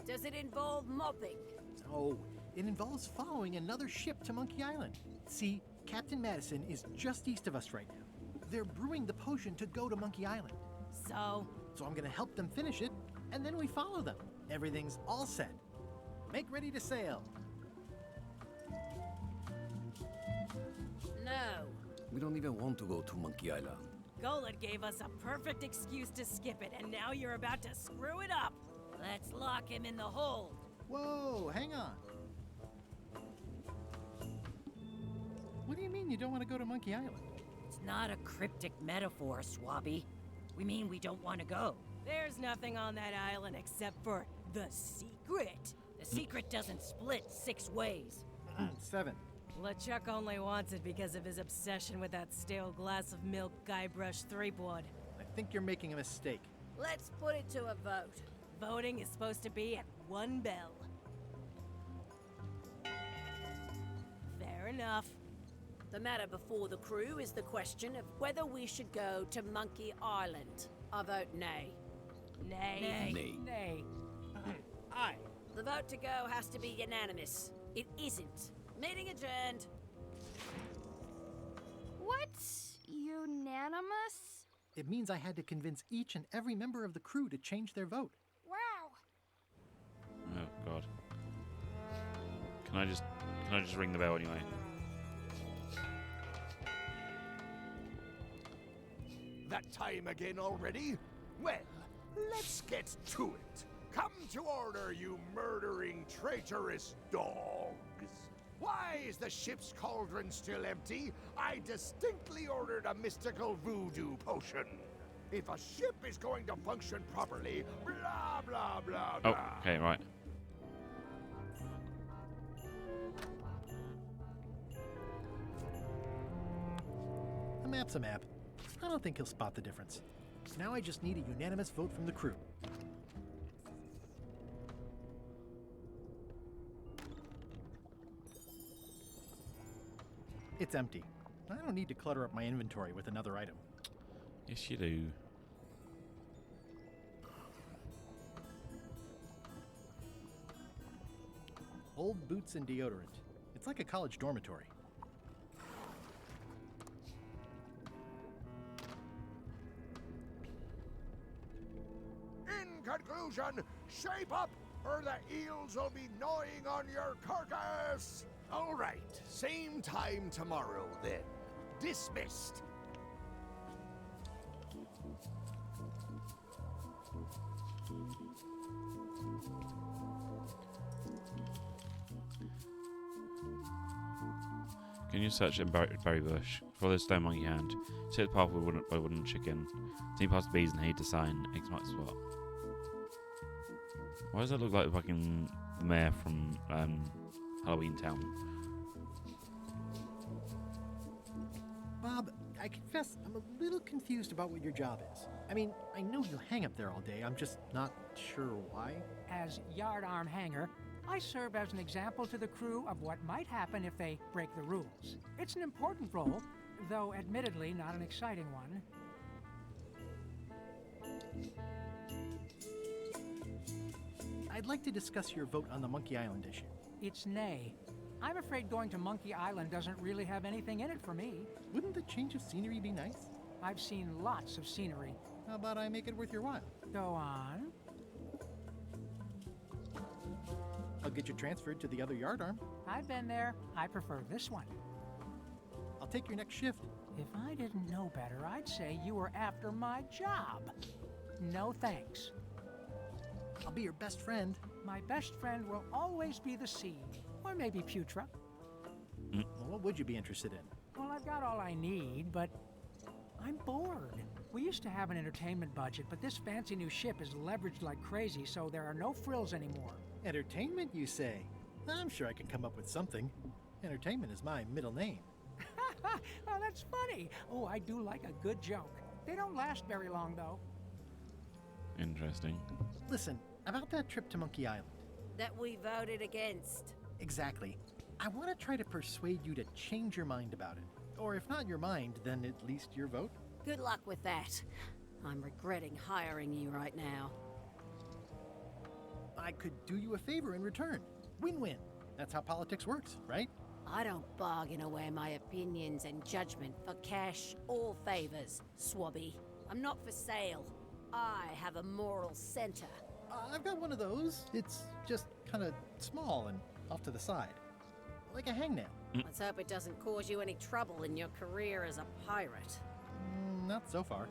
Does it involve mobbing? Oh, it involves following another ship to Monkey Island. See, Captain Madison is just east of us right now. They're brewing the potion to go to Monkey Island. So, So I'm gonna help them finish it, and then we follow them. Everything's all set. Make ready to sail. no. We don't even want to go to Monkey Island. Golan gave us a perfect excuse to skip it, and now you're about to screw it up. Let's lock him in the hold. Whoa, hang on. What do you mean you don't want to go to Monkey Island? It's not a cryptic metaphor, Swabby. We mean we don't want to go. There's nothing on that island except for the secret. The secret doesn't split 6 ways. 7. LeChuck only wants it because of his obsession with that stale glass of milk Guybrush Threepwood. I think you're making a mistake. Let's put it to a vote. Voting is supposed to be at 1 bell. Fair enough. The matter before the crew is the question of whether we should go to Monkey Island. I vote nay. Nay. Nay. Nay. Aye. The vote to go has to be unanimous. It isn't. Meeting adjourned. What's unanimous? It means I had to convince each and every member of the crew to change their vote. Wow. Oh God. Can I just ring the bell anyway? That time again already? Well, let's get to it. Come to order, you murdering, traitorous dogs. Why is the ship's cauldron still empty? I distinctly ordered a mystical voodoo potion. If a ship is going to function properly, blah, blah, blah, Oh, blah. okay, right. A map's a map. I don't think he'll spot the difference. Now I just need a unanimous vote from the crew. It's empty. I don't need to clutter up my inventory with another item. Yes, you do. Old boots and deodorant. It's like a college dormitory. In conclusion, shape up, or the eels will be gnawing on your carcass. All right, same time tomorrow then. Dismissed. Can you search in berry bush? Follow the stone monkey hand. See the path by wooden chicken. See past the bees and heed the sign. X marks the spot. Why does that look like fucking the mayor from Halloween Town? Bob, I confess I'm a little confused about what your job is. I mean, I know you hang up there all day. I'm just not sure why. As yardarm hanger, I serve as an example to the crew of what might happen if they break the rules. It's an important role, though admittedly not an exciting one. I'd like to discuss your vote on the Monkey Island issue. It's nay. I'm afraid going to Monkey Island doesn't really have anything in it for me. Wouldn't the change of scenery be nice? I've seen lots of scenery. How about I make it worth your while? Go on. I'll get you transferred to the other yardarm. I've been there. I prefer this one. I'll take your next shift. If I didn't know better, I'd say you were after my job. No thanks. I'll be your best friend. My best friend will always be the sea, or maybe Putra. Well, what would you be interested in? Well, I've got all I need, but I'm bored. We used to have an entertainment budget, but this fancy new ship is leveraged like crazy, so there are no frills anymore. Entertainment, you say? I'm sure I can come up with something. Entertainment is my middle name. Oh, that's funny. Oh, I do like a good joke. They don't last very long, though. Interesting. Listen, about that trip to Monkey Island. That we voted against. Exactly. I want to try to persuade you to change your mind about it. Or if not your mind, then at least your vote. Good luck with that. I'm regretting hiring you right now. I could do you a favor in return. Win-win. That's how politics works, right? I don't bargain away my opinions and judgment for cash or favors, Swabby. I'm not for sale. I have a moral center. I've got one of those. It's just kind of small and off to the side. Like a hangnail. Let's hope it doesn't cause you any trouble in your career as a pirate. Not so far.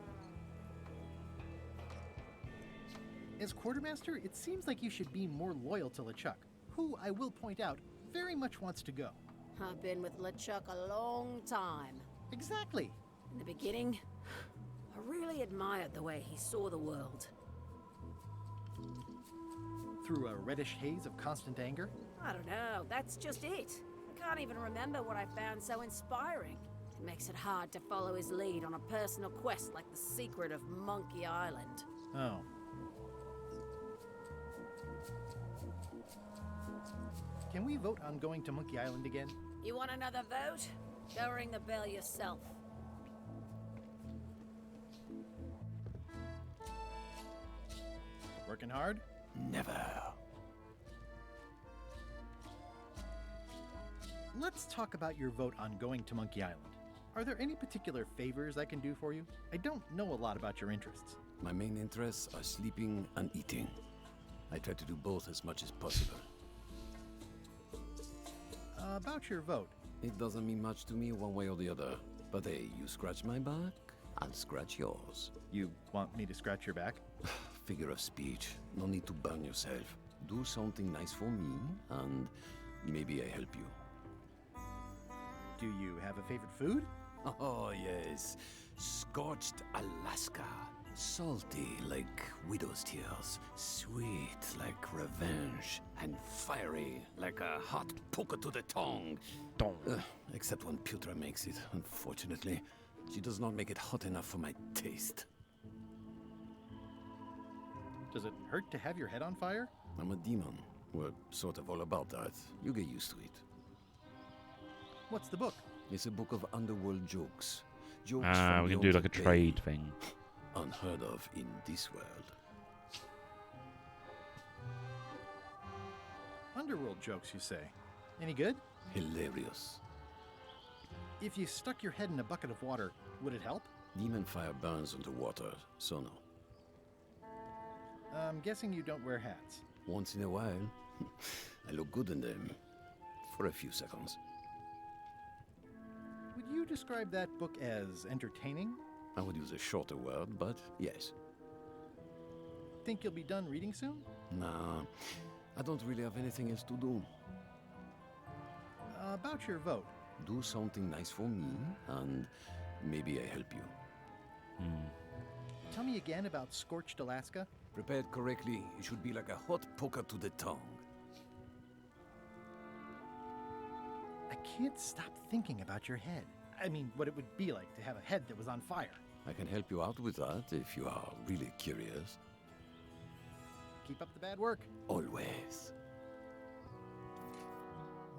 As quartermaster, it seems like you should be more loyal to LeChuck, who, I will point out, very much wants to go. I've been with LeChuck a long time. Exactly. In the beginning, I really admired the way he saw the world. Through a reddish haze of constant anger? I don't know, that's just it. I can't even remember what I found so inspiring. It makes it hard to follow his lead on a personal quest like the secret of Monkey Island. Oh. Can we vote on going to Monkey Island again? You want another vote? Go ring the bell yourself. Working hard? Never. Let's talk about your vote on going to Monkey Island. Are there any particular favors I can do for you? I don't know a lot about your interests. My main interests are sleeping and eating. I try to do both as much as possible. About your vote. It doesn't mean much to me one way or the other. But hey, you scratch my back, I'll scratch yours. You want me to scratch your back? Figure of speech. No need to burn yourself. Do something nice for me, and maybe I help you. Do you have a favorite food? Oh, yes. Scorched Alaska. Salty like widow's tears, sweet like revenge, and fiery like a hot poker to the tongue. Except when Putra makes it, unfortunately. She does not make it hot enough for my taste. Does it hurt to have your head on fire? I'm a demon. We're sort of all about that. You get used to it. What's the book? It's a book of underworld jokes. Jokes We from can the do old like a day. trade thing. Unheard of in this world. Underworld jokes, you say? Any good? Hilarious. If you stuck your head in a bucket of water, would it help? Demon fire burns underwater, so no. I'm guessing you don't wear hats. Once in a while, I look good in them. For a few seconds. Would you describe that book as entertaining? I would use a shorter word, but yes. Think you'll be done reading soon? Nah, I don't really have anything else to do. About your vote. Do something nice for me, and maybe I help you. Tell me again about Scorched Alaska. Prepared correctly, it should be like a hot poker to the tongue. I can't stop thinking about your head. I mean, what it would be like to have a head that was on fire. I can help you out with that if you are really curious. Keep up the bad work. Always.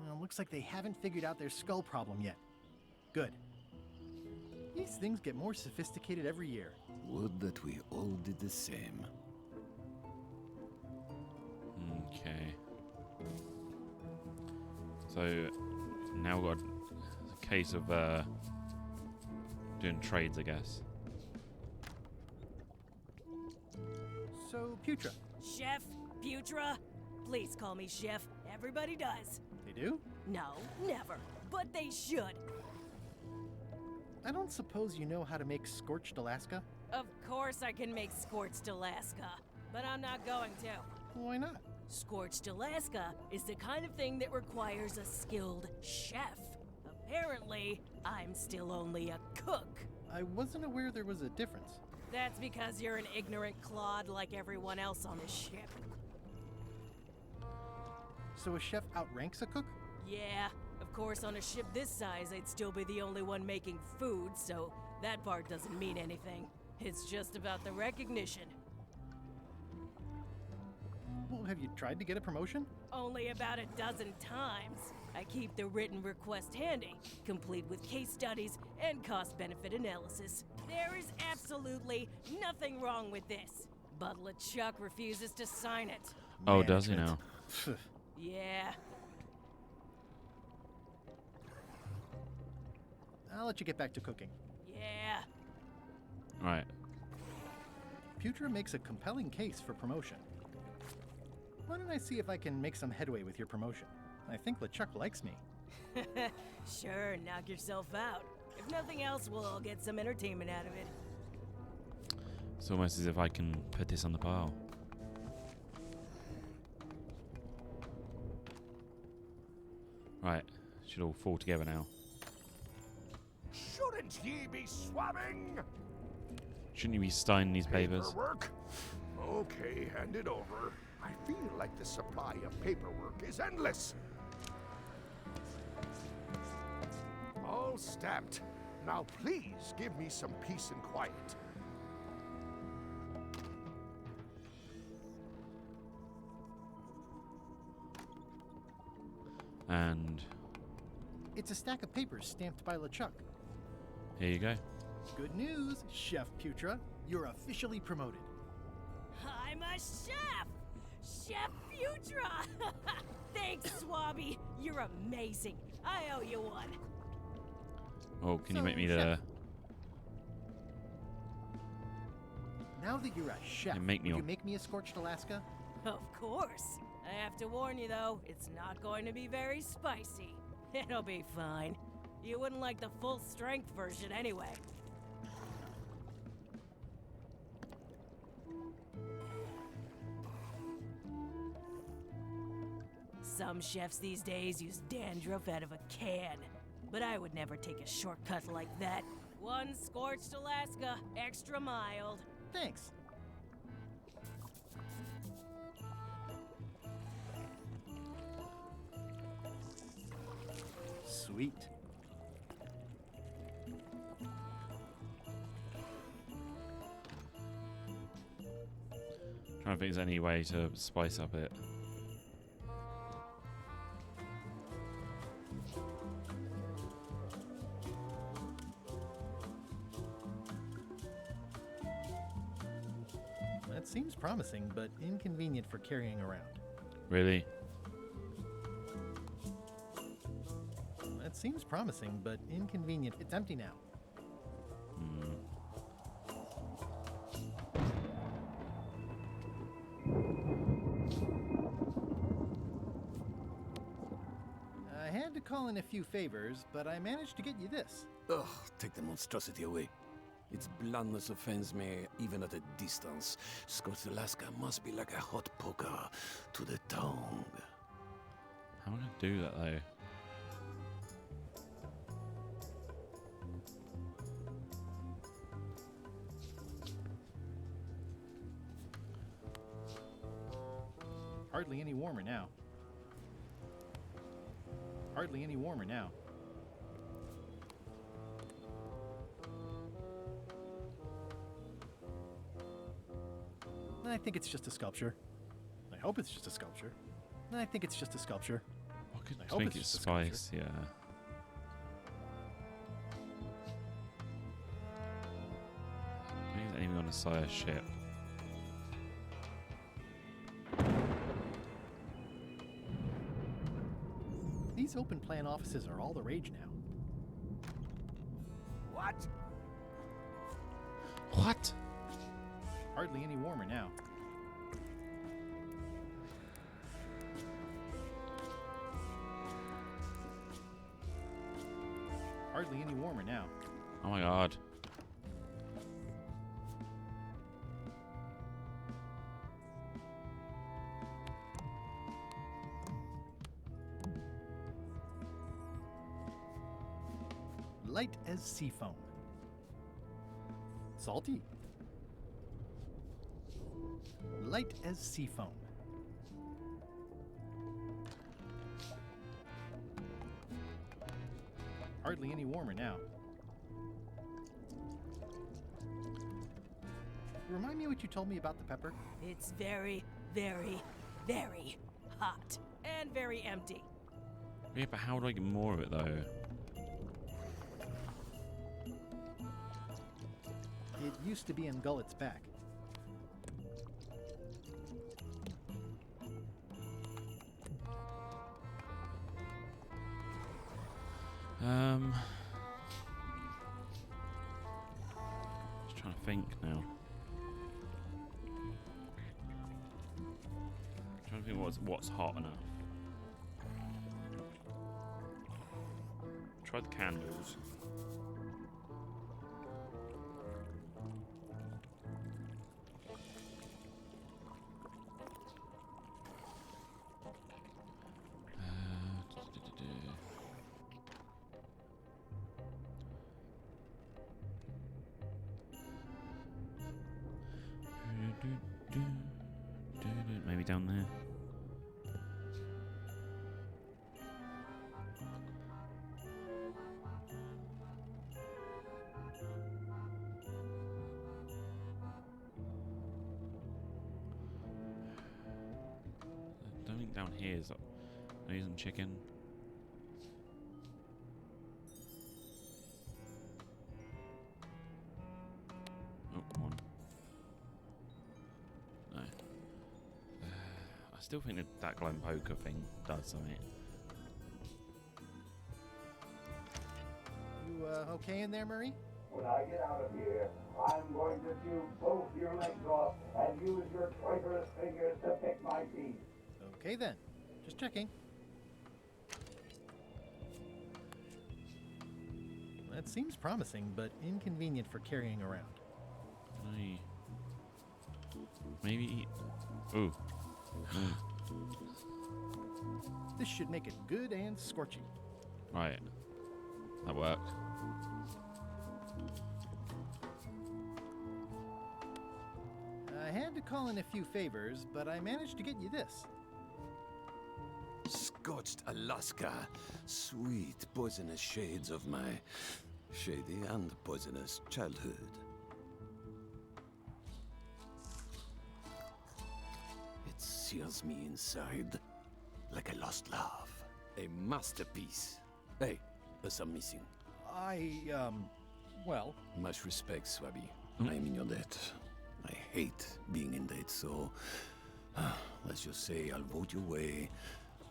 Well, looks like they haven't figured out their skull problem yet. Good. These things get more sophisticated every year. Would that we all did the same. Okay. So now we've got a case of doing trades, I guess. So, Putra. Chef, Putra, please call me Chef. Everybody does. They do? No, never. But they should. I don't suppose you know how to make Scorched Alaska? Of course I can make Scorched Alaska, but I'm not going to. Why not? Scorched Alaska is the kind of thing that requires a skilled chef. Apparently, I'm still only a cook. I wasn't aware there was a difference. That's because you're an ignorant clod like everyone else on this ship. So a chef outranks a cook? Yeah, of course on a ship this size I'd still be the only one making food, so that part doesn't mean anything. It's just about the recognition. Well, have you tried to get a promotion? Only about a dozen times. I keep the written request handy, complete with case studies and cost-benefit analysis. There is absolutely nothing wrong with this, but LeChuck refuses to sign it. Oh, does he now? Yeah. I'll let you get back to cooking. Yeah. Right. Putra makes a compelling case for promotion. Why don't I see if I can make some headway with your promotion? I think LeChuck likes me. Sure, knock yourself out. If nothing else, we'll all get some entertainment out of it. It's almost as if I can put this on the pile. Right. Should all fall together now. Shouldn't ye be swabbing? Shouldn't you be signing these papers? Paperwork? Okay, hand it over. I feel like the supply of paperwork is endless. All stamped. Now please give me some peace and quiet. And It's a stack of papers stamped by LeChuck. here you go. Good news, Chef Putra. You're officially promoted. I'm a chef! Chef Putra! Thanks, Swabby. You're amazing. I owe you one. Oh, can you So, make me chef. the... Now that you're a chef, Yeah, make me would you one. make me a Scorched Alaska? Of course. I have to warn you, though, it's not going to be very spicy. It'll be fine. You wouldn't like the full-strength version anyway. Some chefs these days use dandruff out of a can, but I would never take a shortcut like that. One Scorched Alaska, extra mild. Thanks. Sweet. Trying to think if there's any way to spice up it. That seems promising, but inconvenient for carrying around. Really? That seems promising, but inconvenient. It's empty now. Hmm. I had to call in a few favors, but I managed to get you this. Ugh, take the monstrosity away. Its bluntness offends me, even at a distance. Scorched Alaska must be like a hot poker to the tongue. How am I going to do that, though? Hardly any warmer now. Hardly any warmer now. I think it's just a sculpture. I hope it's just a sculpture. I think it's just a sculpture. I could I hope think it's it's just a sculpture. spice, yeah. Maybe it's aiming on a Sire ship. These open plan offices are all the rage now. What? What? Hardly any warmer now. Hardly any warmer now. Oh my god. Light as sea foam. Salty. Light as sea foam. Hardly any warmer now. Remind me what you told me about the pepper? It's very, very, very hot. And very empty. Yeah, but how do I get more of it, though? It used to be in Gullet's back. Just trying to think now. Trying to think what's hot enough. Try the candles. Maybe down there. I don't think down here is. Maybe some chicken. Oh, come on. No. I still think that glowing poker thing does something. You okay in there, Murray? When I get out of here, I'm going to chew both your legs off and use your traitorous fingers to pick my teeth. Okay then. Just checking. That seems promising, but inconvenient for carrying around. Can I maybe eat? Ooh. This should make it good and scorchy. Right. That worked. I had to call in a few favors, but I managed to get you this. Scorched Alaska. Sweet poisonous shades of my shady and poisonous childhood. It sears me inside like a lost love. A masterpiece. Hey, there's some missing. Well... Much respect, Swabby. I am in your debt. I hate being in debt, so... let's just say I'll vote your way.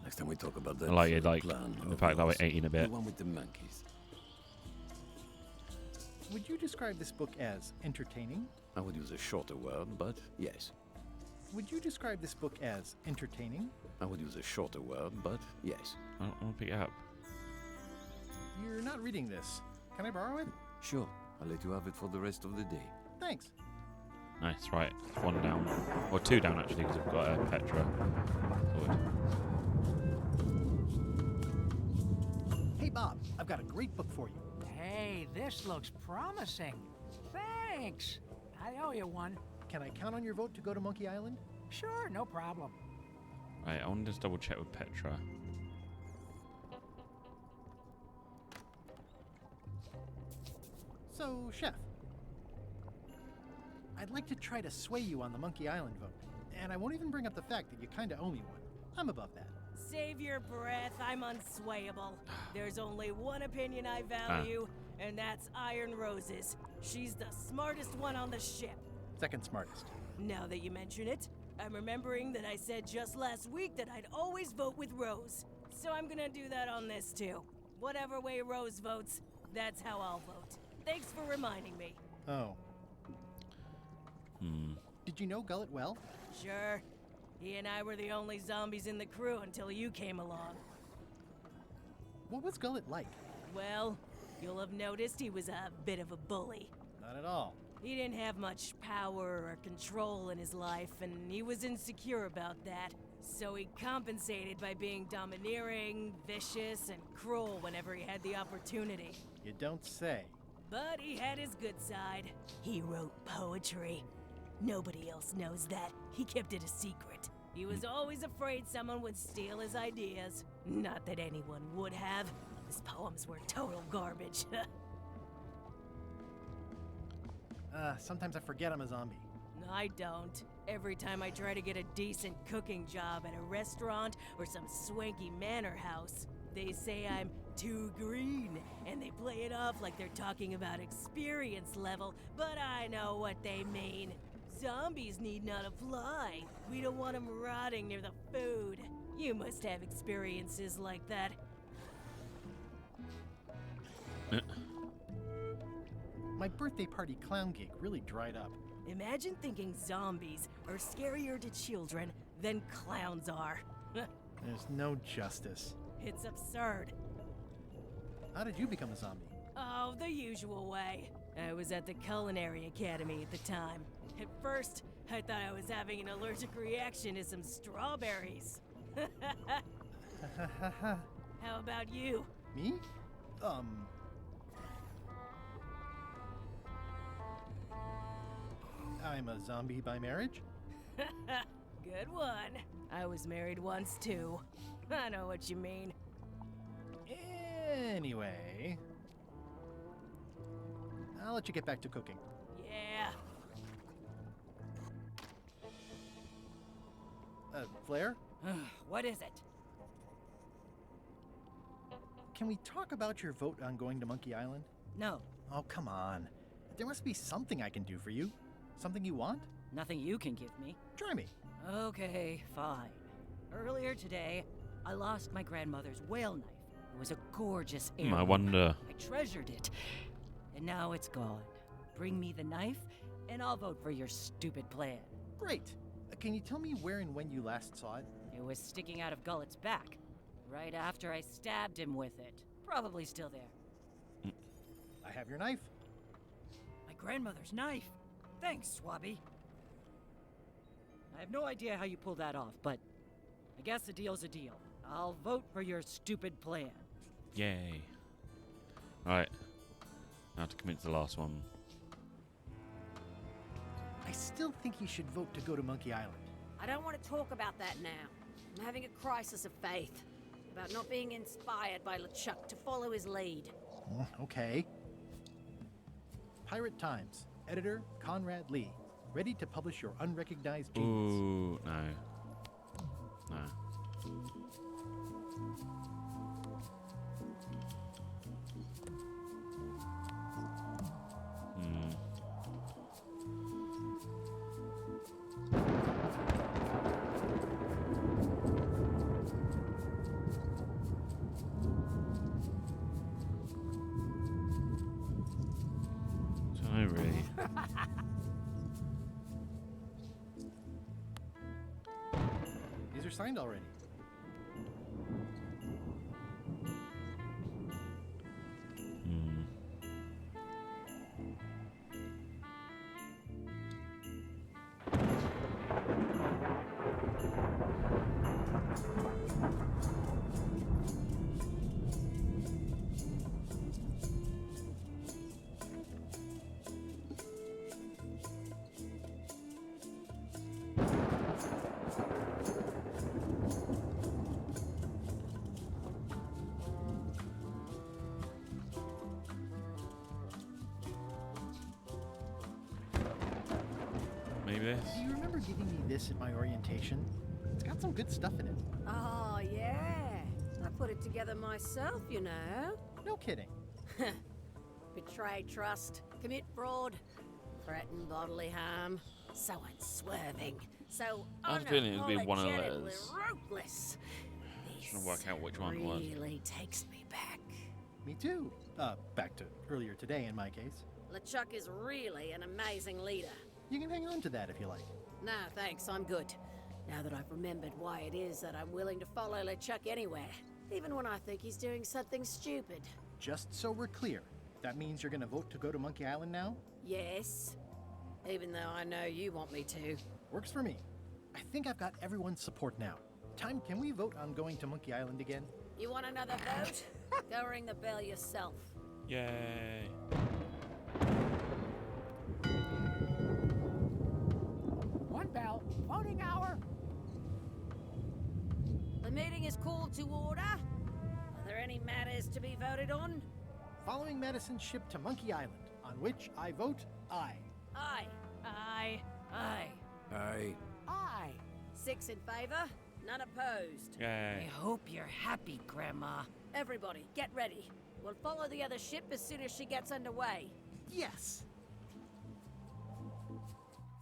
Next time we talk about that, I like it, like plan the fact that we're 18 a bit. The one with the monkeys. Would you describe this book as entertaining? I would use a shorter word, but yes. Would you describe this book as entertaining? I would use a shorter word, but yes. I'll pick it up. You're not reading this. Can I borrow it? Sure. I'll let you have it for the rest of the day. Thanks. Nice, right. It's 1 down. Or 2 down, actually, because we've got a Petra sorted. Hey, Bob, I've got a great book for you. Hey, this looks promising. Thanks. I owe you one. Can I count on your vote to go to Monkey Island? Sure, no problem. Right, I want to just double check with Petra. So, Chef, I'd like to try to sway you on the Monkey Island vote. And I won't even bring up the fact that you kinda owe me one. I'm above that. Save your breath, I'm unswayable. There's only one opinion I value, and that's Iron Rose's. She's the smartest one on the ship. Second smartest. Now that you mention it, I'm remembering that I said just last week that I'd always vote with Rose. So I'm gonna do that on this too. Whatever way Rose votes, that's how I'll vote. Thanks for reminding me. Oh. Did you know Gullet well? Sure. He and I were the only zombies in the crew until you came along. What was Gullet like? Well, you'll have noticed he was a bit of a bully. Not at all. He didn't have much power or control in his life, and he was insecure about that. So he compensated by being domineering, vicious, and cruel whenever he had the opportunity. You don't say. But he had his good side. He wrote poetry. Nobody else knows that. He kept it a secret. He was always afraid someone would steal his ideas. Not that anyone would have. His poems were total garbage. Sometimes I forget I'm a zombie. I don't. Every time I try to get a decent cooking job at a restaurant or some swanky manor house, they say I'm too green, and they play it off like they're talking about experience level, but I know what they mean. Zombies need not apply. We don't want them rotting near the food. You must have experiences like that. My birthday party clown gig really dried up. Imagine thinking zombies are scarier to children than clowns are. There's no justice. It's absurd. How did you become a zombie? Oh, the usual way. I was at the Culinary Academy at the time. At first, I thought I was having an allergic reaction to some strawberries. How about you? Me? I'm a zombie by marriage? Good one. I was married once too. I know what you mean. Anyway, I'll let you get back to cooking. Yeah. Flair? What is it? Can we talk about your vote on going to Monkey Island? No. Oh, come on. There must be something I can do for you. Something you want? Nothing you can give me. Try me. Okay, fine. Earlier today, I lost my grandmother's whale knife. It was a gorgeous heirloom. I wonder. I treasured it. And now it's gone. Bring me the knife, and I'll vote for your stupid plan. Great. Can you tell me where and when you last saw it? It was sticking out of Gullet's back, right after I stabbed him with it. Probably still there. I have your knife. My grandmother's knife. Thanks, Swabby. I have no idea how you pulled that off, but I guess a deal's a deal. I'll vote for your stupid plan. Yay. Alright. Now to commit to the last one. I I still think he should vote to go to Monkey Island. I don't want to talk about that now. I'm having a crisis of faith about not being inspired by LeChuck to follow his lead. Okay. Pirate Times, editor Conrad Lee, ready to publish your unrecognized genius. Ooh, no. No. Don't know, really. These are signed already. Maybe this? Do you remember giving me this at my orientation? It's got some good stuff in it. Oh, yeah. I put it together myself, you know. No kidding. Betray trust, commit fraud, threaten bodily harm. So unswerving, so I have a feeling it would be one of unapologetically those. ruthless. Trying to work out which one it was. Really takes me back. Me too. Back to earlier today in my case. LeChuck is really an amazing leader. You can hang on to that if you like. Nah, thanks, I'm good. Now that I've remembered why it is that I'm willing to follow LeChuck anywhere, even when I think he's doing something stupid. Just so we're clear, that means you're gonna vote to go to Monkey Island now? Yes, even though I know you want me to. Works for me. I think I've got everyone's support now. Time, can we vote on going to Monkey Island again? You want another vote? Go ring the bell yourself. Yay. One bell, voting hour. The meeting is called to order. Are there any matters to be voted on? Following Madison's ship to Monkey Island, on which I vote aye. Aye. Aye. Aye. Aye. 6 in favor, none opposed. I Yay. hope you're happy, Grandma. Everybody, get ready. We'll follow the other ship as soon as she gets underway. Yes!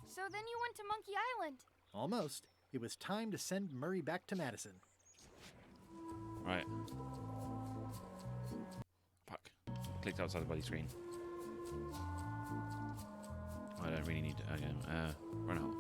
So then you went to Monkey Island. Almost. It was time to send Murray back to Madison. Right. Fuck. Clicked outside the bloody screen. I don't really need to. Okay. Run out.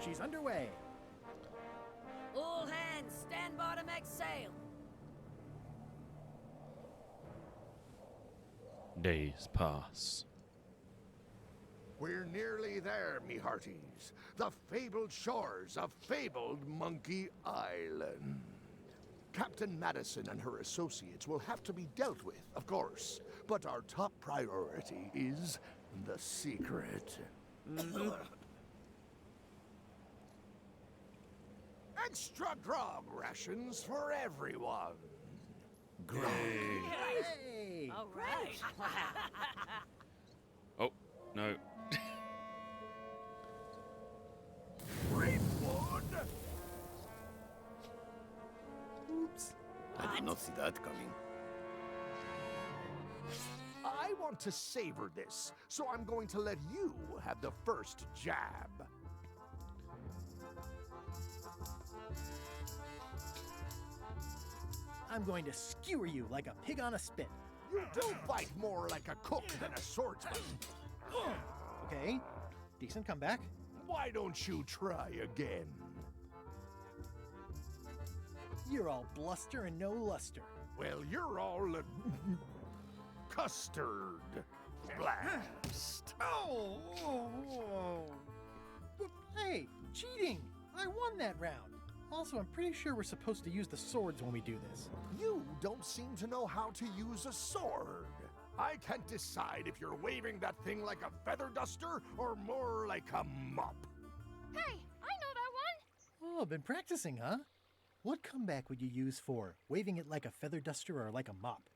She's underway. All hands, stand by to make sail. Days pass. We're nearly there, me hearties. The fabled shores of fabled Monkey Island. Captain Madison and her associates will have to be dealt with, of course. But our top priority is the secret. Extra grog rations for everyone. Hey! All right. Oh, no. Rainwood! Oops. I did not see that coming. I want to savor this, so I'm going to let you have the first jab. I'm going to skewer you like a pig on a spit. You do fight more like a cook than a swordsman. Okay, decent comeback. Why don't you try again? You're all bluster and no luster. Well, you're all custard. Blast. Hey, cheating! I won that round. Also, I'm pretty sure we're supposed to use the swords when we do this. You don't seem to know how to use a sword. I can't decide if you're waving that thing like a feather duster or more like a mop. Hey, I know that one! Oh, been practicing, huh? What comeback would you use for waving it like a feather duster or like a mop?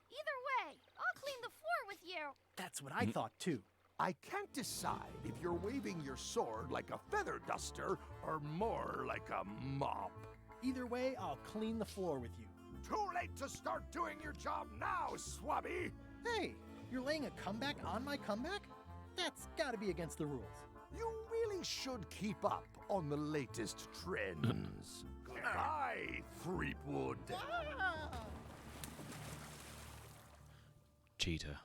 Either way, I'll clean the floor with you. That's what I thought, too. I can't decide if you're waving your sword like a feather duster or more like a mop. Either way, I'll clean the floor with you. Too late to start doing your job now, Swabby! Hey, you're laying a comeback on my comeback? That's gotta be against the rules. You really should keep up on the latest trends. Goodbye, Threepwood. Cheater.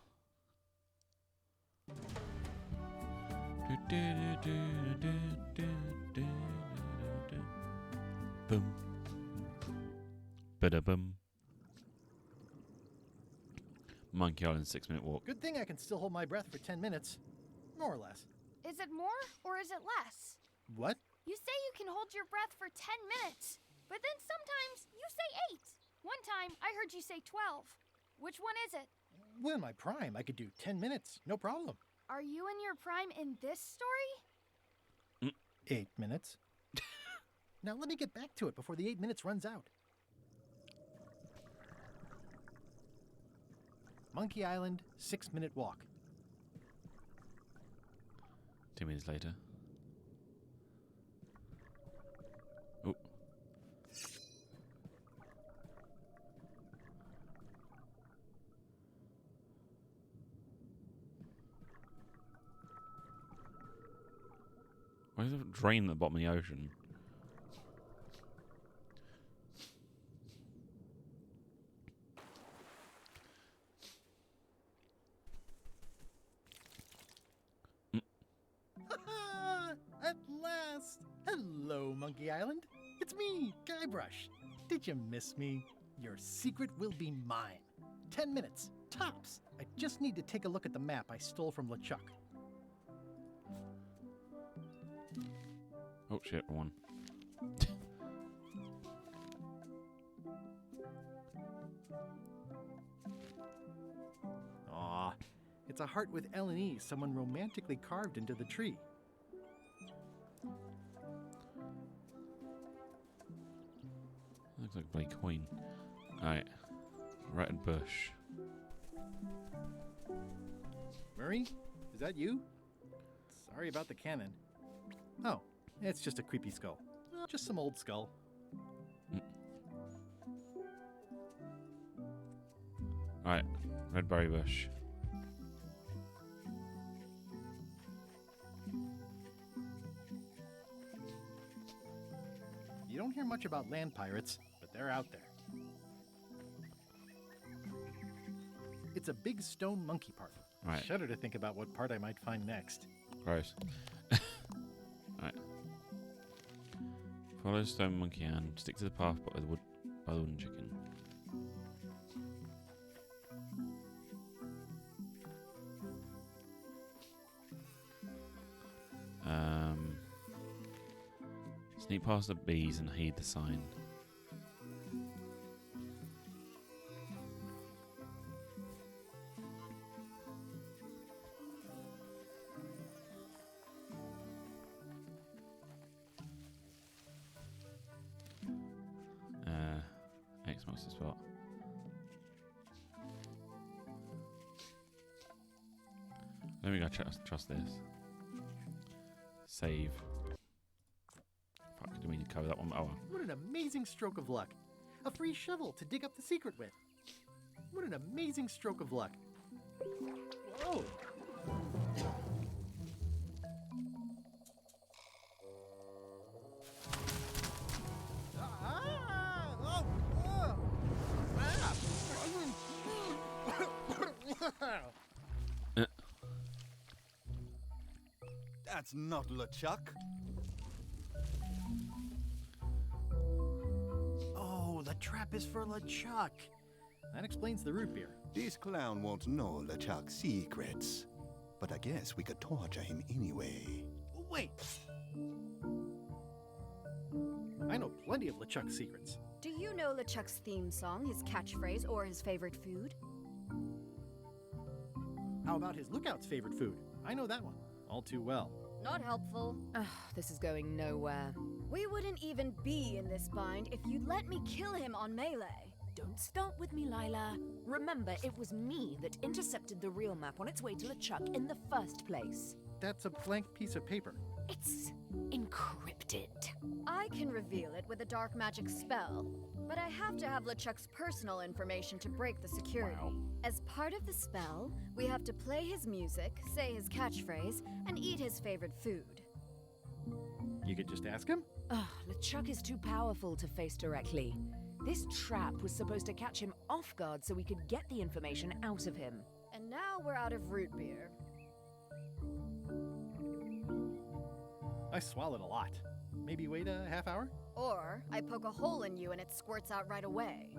Boom. Bada-boom. Monkey Island 6-minute walk. Good thing I can still hold my breath for 10 minutes. More or less. Is it more or is it less? What? You say you can hold your breath for 10 minutes, but then sometimes you say 8. One time I heard you say 12. Which one is it? Well, in my prime, I could do 10 minutes, no problem. Are you in your prime in this story? 8 minutes. Now let me get back to it before the 8 minutes runs out. Monkey Island, 6-minute walk. 2 minutes later. Oh. Why is it drain at the bottom of the ocean? At last! Hello, Monkey Island. It's me, Guybrush. Did you miss me? Your secret will be mine. 10 minutes, tops. I just need to take a look at the map I stole from LeChuck. Oh shit, one. Aw, it's a heart with L and E someone romantically carved into the tree. Looks like a bloody coin. Alright. Ratted bush. Murray, is that you? Sorry about the cannon. Oh, it's just a creepy skull. Just some old skull. Alright. Red berry bush. You don't hear much about land pirates, but they're out there. It's a big stone monkey part. Right. Shudder to think about what part I might find next. Gross. Alright. Follow the stone monkey hand. Stick to the path by the wooden chicken. Sneak past the bees and heed the sign. X marks the spot. Let me go trust this. Save. Fuck, do we need to cover that one? Oh well. What an amazing stroke of luck. A free shovel to dig up the secret with. What an amazing stroke of luck. Whoa! That's not LeChuck. Oh, trap is for LeChuck. That explains the root beer. This clown won't know LeChuck's secrets. But I guess we could torture him anyway. Wait! I know plenty of LeChuck's secrets. Do you know LeChuck's theme song, his catchphrase, or his favorite food? How about his lookout's favorite food? I know that one all too well. Not helpful. This is going nowhere. We wouldn't even be in this bind if you'd let me kill him on melee. Don't start with me, Lila. Remember, it was me that intercepted the real map on its way to LeChuck in the first place. That's a blank piece of paper. It's encrypted. I can reveal it with a dark magic spell, but I have to have LeChuck's personal information to break the security. Wow. As part of the spell, we have to play his music, say his catchphrase, and eat his favorite food. You could just ask him? LeChuck is too powerful to face directly. This trap was supposed to catch him off guard so we could get the information out of him. And now we're out of root beer. I swallowed a lot. Maybe wait a half hour? Or I poke a hole in you and it squirts out right away.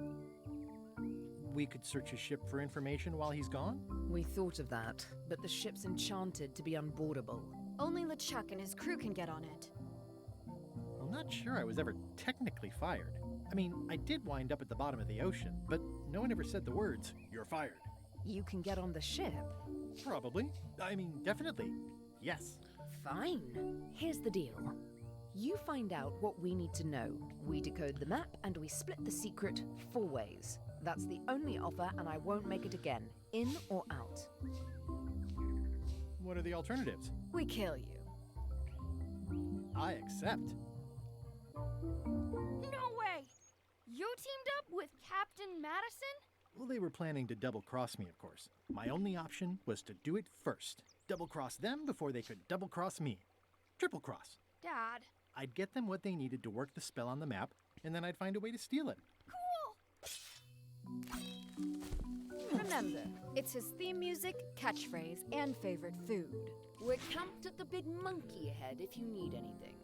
We could search his ship for information while he's gone? We thought of that, but the ship's enchanted to be unboardable. Only LeChuck and his crew can get on it. I'm not sure I was ever technically fired. I mean, I did wind up at the bottom of the ocean, but no one ever said the words, "You're fired." You can get on the ship. Probably. I mean, definitely. Yes. Fine. Here's the deal. You find out what we need to know. We decode the map, and we split the secret 4 ways. That's the only offer, and I won't make it again. In or out. What are the alternatives? We kill you. I accept. No way! You teamed up with Captain Madison? Well, they were planning to double-cross me, of course. My only option was to do it first. Double-cross them before they could double-cross me. Triple-cross. Dad. I'd get them what they needed to work the spell on the map, and then I'd find a way to steal it. Cool! Remember, it's his theme music, catchphrase, and favorite food. We're camped at the big monkey head if you need anything.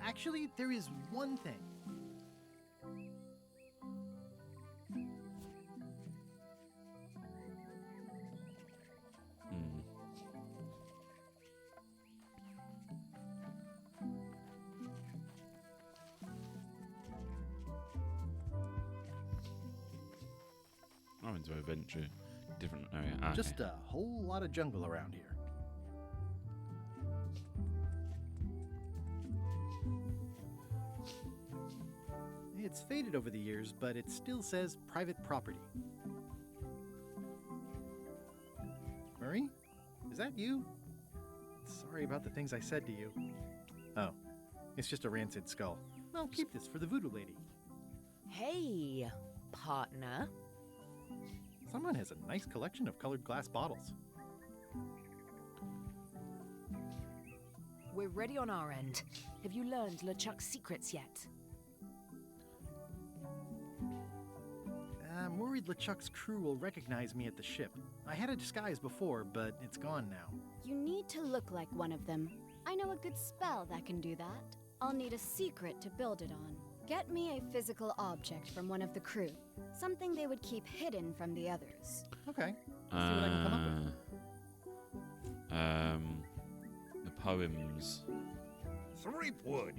Actually, there is one thing. I'm into adventure. Different area. Ah, Just okay. a whole lot of jungle around here. It's faded over the years, but it still says private property. Murray? Is that you? Sorry about the things I said to you. Oh, it's just a rancid skull. Well, keep this for the voodoo lady. Hey, partner. Someone has a nice collection of colored glass bottles. We're ready on our end. Have you learned LeChuck's secrets yet? I'm worried LeChuck's crew will recognize me at the ship. I had a disguise before, but it's gone now. You need to look like one of them. I know a good spell that can do that. I'll need a secret to build it on. Get me a physical object from one of the crew. Something they would keep hidden from the others. Okay. Let's see what I can come up with. The poems. Threepwood,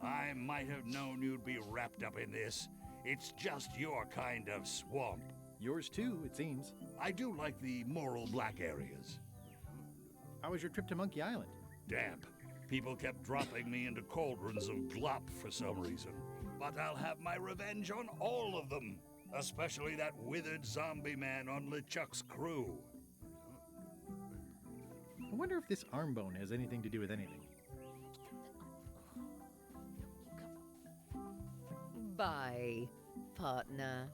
I might have known you'd be wrapped up in this. It's just your kind of swamp. Yours too, it seems. I do like the moral black areas. How was your trip to Monkey Island? Damp. People kept dropping me into cauldrons of glop for some reason. But I'll have my revenge on all of them, especially that withered zombie man on LeChuck's crew. I wonder if this arm bone has anything to do with anything. Bye, partner.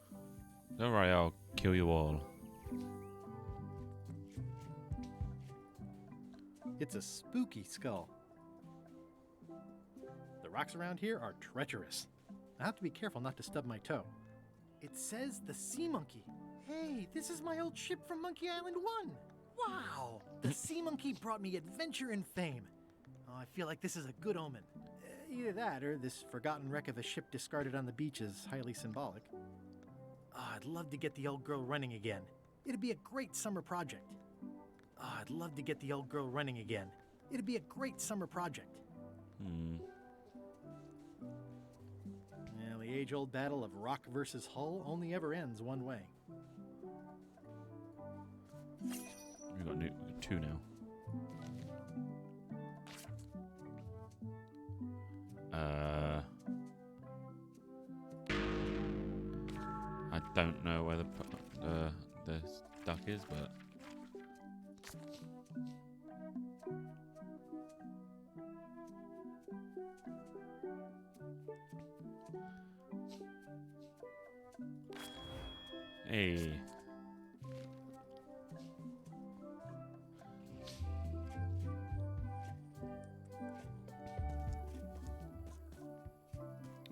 Don't worry, I'll kill you all. It's a spooky skull. The rocks around here are treacherous. I have to be careful not to stub my toe. It says the Sea Monkey. Hey, this is my old ship from Monkey Island 1. Wow! The Sea Monkey brought me adventure and fame. Oh, I feel like this is a good omen. Either that or this forgotten wreck of a ship discarded on the beach is highly symbolic. Oh, I'd love to get the old girl running again. It'd be a great summer project. Oh, I'd love to get the old girl running again. It'd be a great summer project. Well, the age-old battle of rock versus hull only ever ends one way. We've got 2 now. I don't know where the duck is, but hey.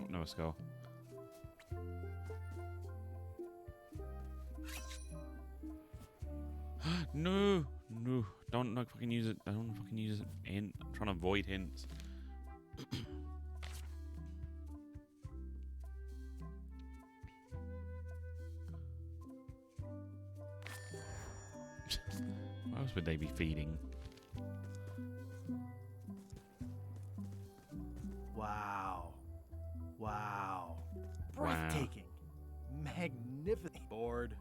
Oh, no skull. No, don't fucking use it. Don't fucking use it. I'm trying to avoid hints. What else would they be feeding? Wow. Breathtaking. Magnificent. Bored.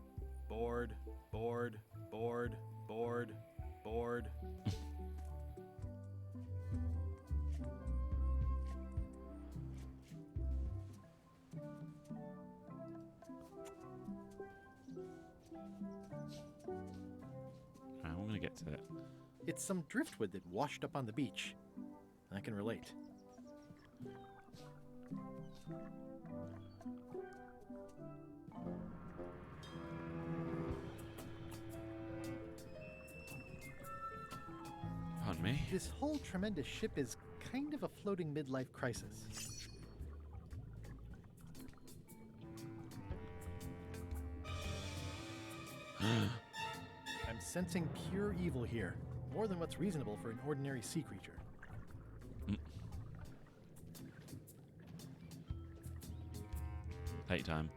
I'm gonna get to it. It's some driftwood that washed up on the beach. I can relate. Pardon me. This whole tremendous ship is kind of a floating midlife crisis. I'm sensing pure evil here, more than what's reasonable for an ordinary sea creature. Take time.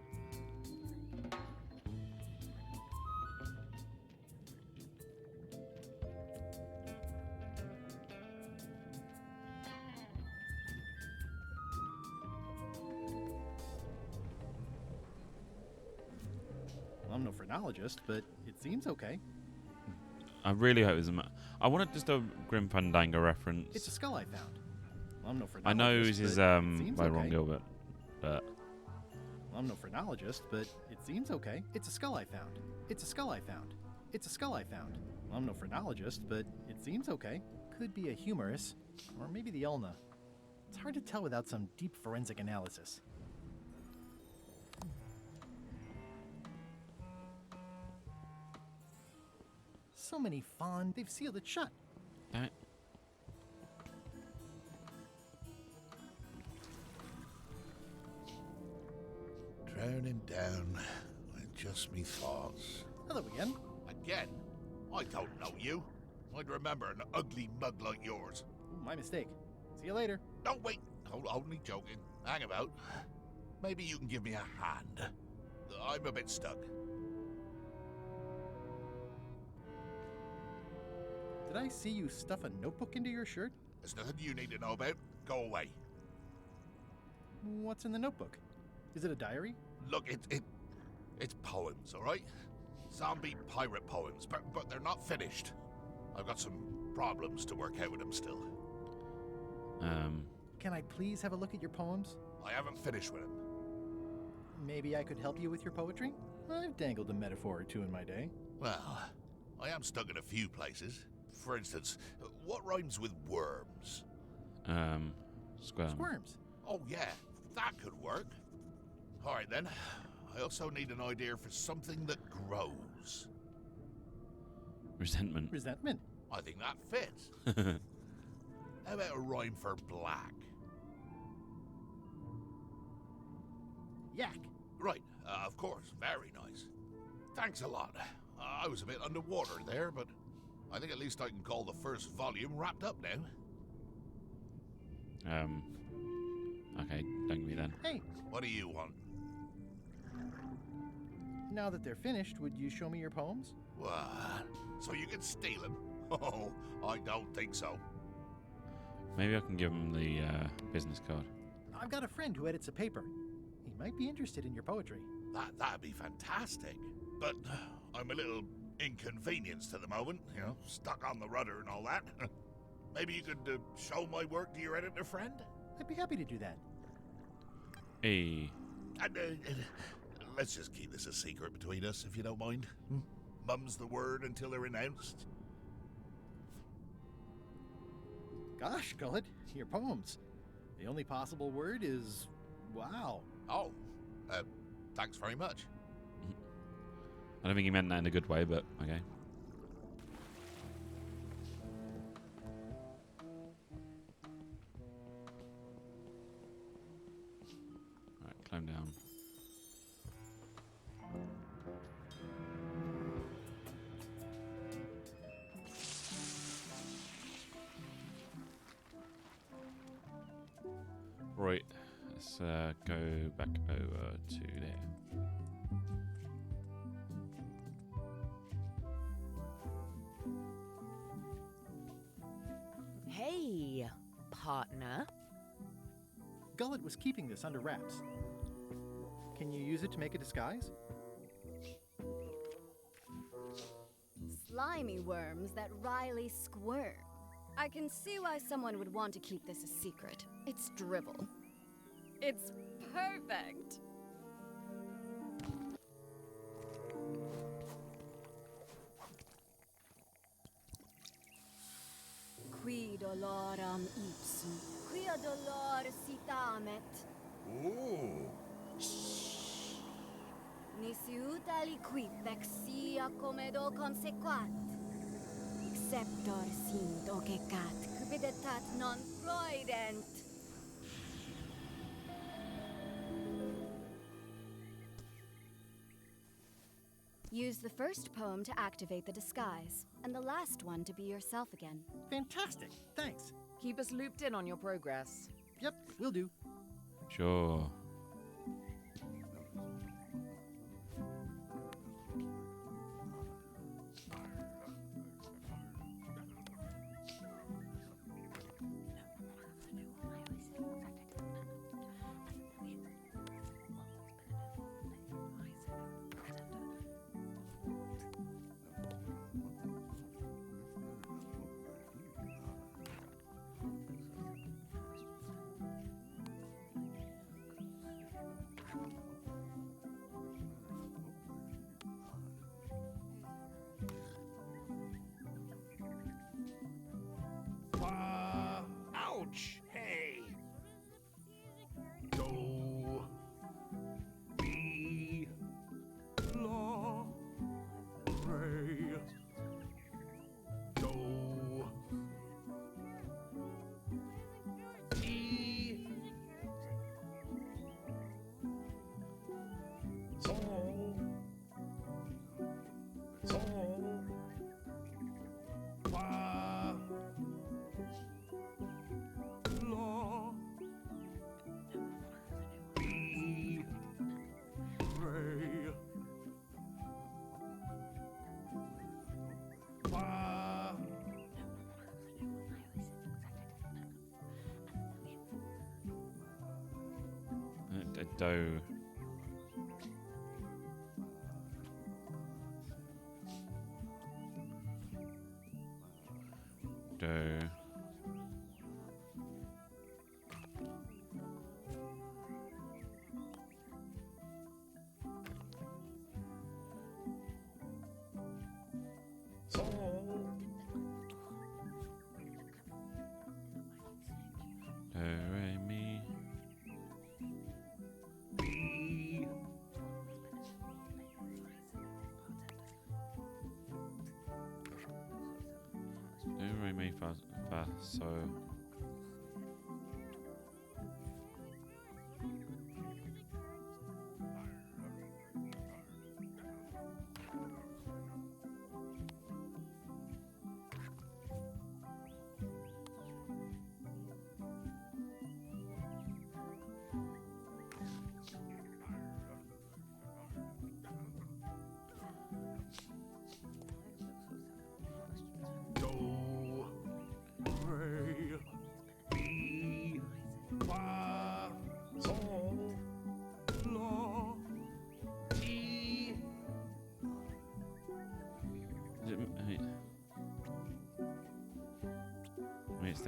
I'm no phrenologist, but it seems okay. I really hope it's I wanted just a Grim Fandango reference. It's a skull I found. I'm no phrenologist. I know this is by Ron okay. Gilbert, but I'm no phrenologist, but it seems okay. It's a skull I found. It's a skull I found. It's a skull I found. I'm no phrenologist, but it seems okay. Could be a humerus, or maybe the ulna. It's hard to tell without some deep forensic analysis. So many fawn, they've sealed it shut. damn it. Drowning down with just me thoughts. Hello again. Again? I don't know you. I'd remember an ugly mug like yours. Ooh, my mistake. See you later. No, wait. Only joking. Hang about. Maybe you can give me a hand. I'm a bit stuck. Did I see you stuff a notebook into your shirt? There's nothing you need to know about. Go away. What's in the notebook? Is it a diary? Look, it's poems, all right? Zombie pirate poems, but they're not finished. I've got some problems to work out with them still. Can I please have a look at your poems? I haven't finished with them. Maybe I could help you with your poetry? I've dangled a metaphor or two in my day. Well, I am stuck in a few places. For instance, what rhymes with worms? Squirm. Squirms. Oh yeah, that could work. All right then. I also need an idea for something that grows. Resentment. Resentment. I think that fits. How about a rhyme for black? Yak. Right, of course. Very nice. Thanks a lot. I was a bit underwater there, but I think at least I can call the first volume wrapped up now. Okay, don't give me then. Hey. What do you want? Now that they're finished, would you show me your poems? What? So you can steal them? Oh, I don't think so. Maybe I can give him the business card. I've got a friend who edits a paper. He might be interested in your poetry. That'd be fantastic. But I'm a little inconvenienced at the moment, you know, stuck on the rudder and all that. Maybe you could show my work to your editor friend? I'd be happy to do that. Hey. And, let's just keep this a secret between us, if you don't mind. Mum's the word until they're announced. Gosh, Gullet, your poems. The only possible word is wow. Oh, thanks very much. I don't think he meant that in a good way, but okay. Alright, climb down. Right, let's go back over to there. Hey, partner. Gullet was keeping this under wraps. Can you use it to make a disguise? Slimy worms that wryly squirm. I can see why someone would want to keep this a secret. It's drivel. It's perfect. Qui doloram ipsum, quia dolor sitamet. Ooh. Nisi utali quip vexia comedo consequat. Exceptor sint ocecat, cupiditat non proident. Use the first poem to activate the disguise, and the last one to be yourself again. Fantastic, thanks. Keep us looped in on your progress. Yep, will do. Sure. Ouch! Hey! Do, mi, la, re, do, mi, sol, sol, fa, la, mi, re, fa. Do. Do. Sol, Do, re, mi. mi, Do, re, mi, fa, so.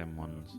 them ones.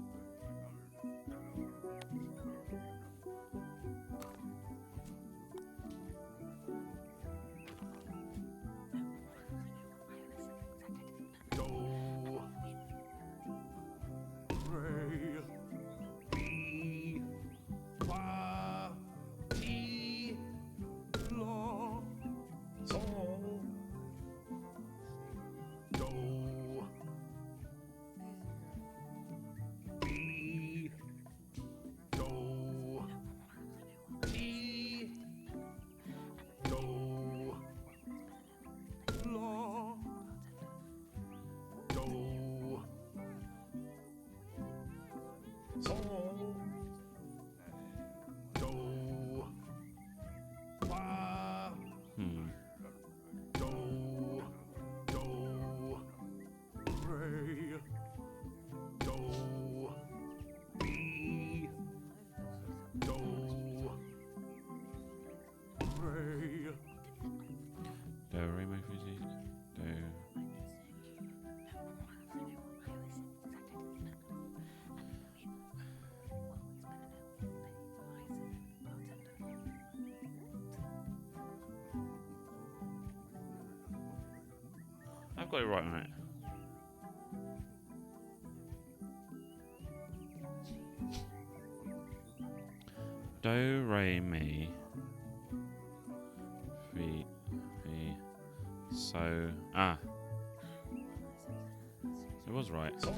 I've got it right on it. Do, re, mi. Fi, so. Ah. It was right. So.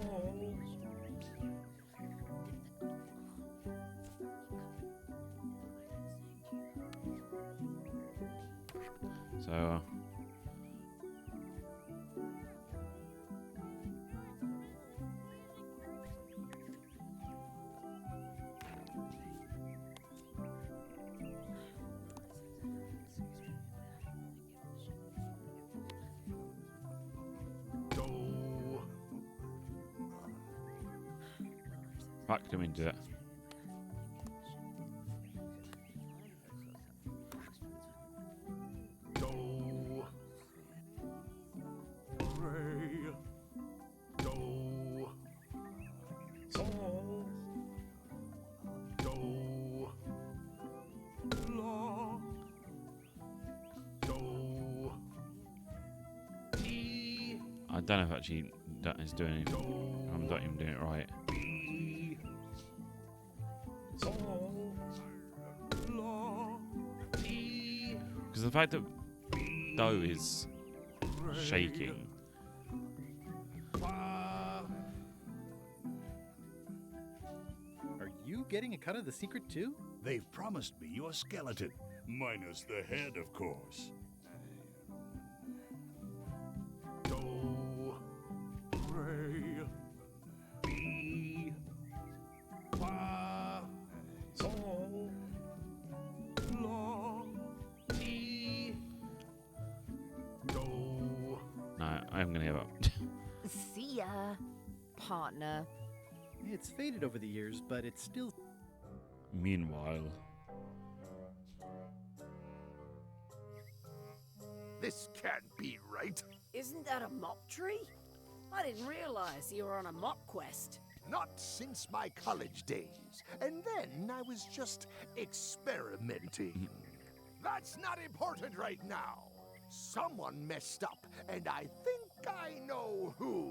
Fuck, didn't mean to do that. I don't know if actually that is doing anything. I'm not even doing it right. Because the fact that dough is shaking. Are you getting a cut of the secret too? They've promised me your skeleton, minus the head, of course. I'm gonna give up. See ya, partner. It's faded over the years, but it's still... Meanwhile. This can't be right. Isn't that a mop tree? I didn't realize you were on a mop quest. Not since my college days. And then I was just experimenting. That's not important right now. Someone messed up, and I think I know who.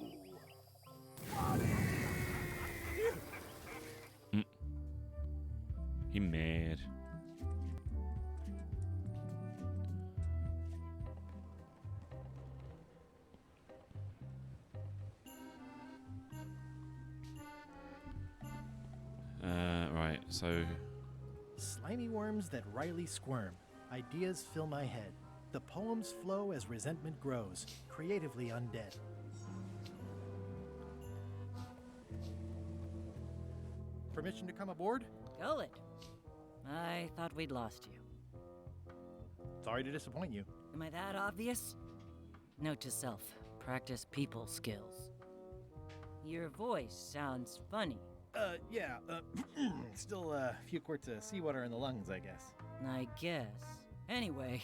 He mad. Right, so... Slimy worms that wryly squirm. Ideas fill my head. The poems flow as resentment grows, creatively undead. Permission to come aboard? Gullid. I thought we'd lost you. Sorry to disappoint you. Am I that obvious? Note to self, practice people skills. Your voice sounds funny. Yeah, still a few quarts of seawater in the lungs, I guess. I guess. Anyway,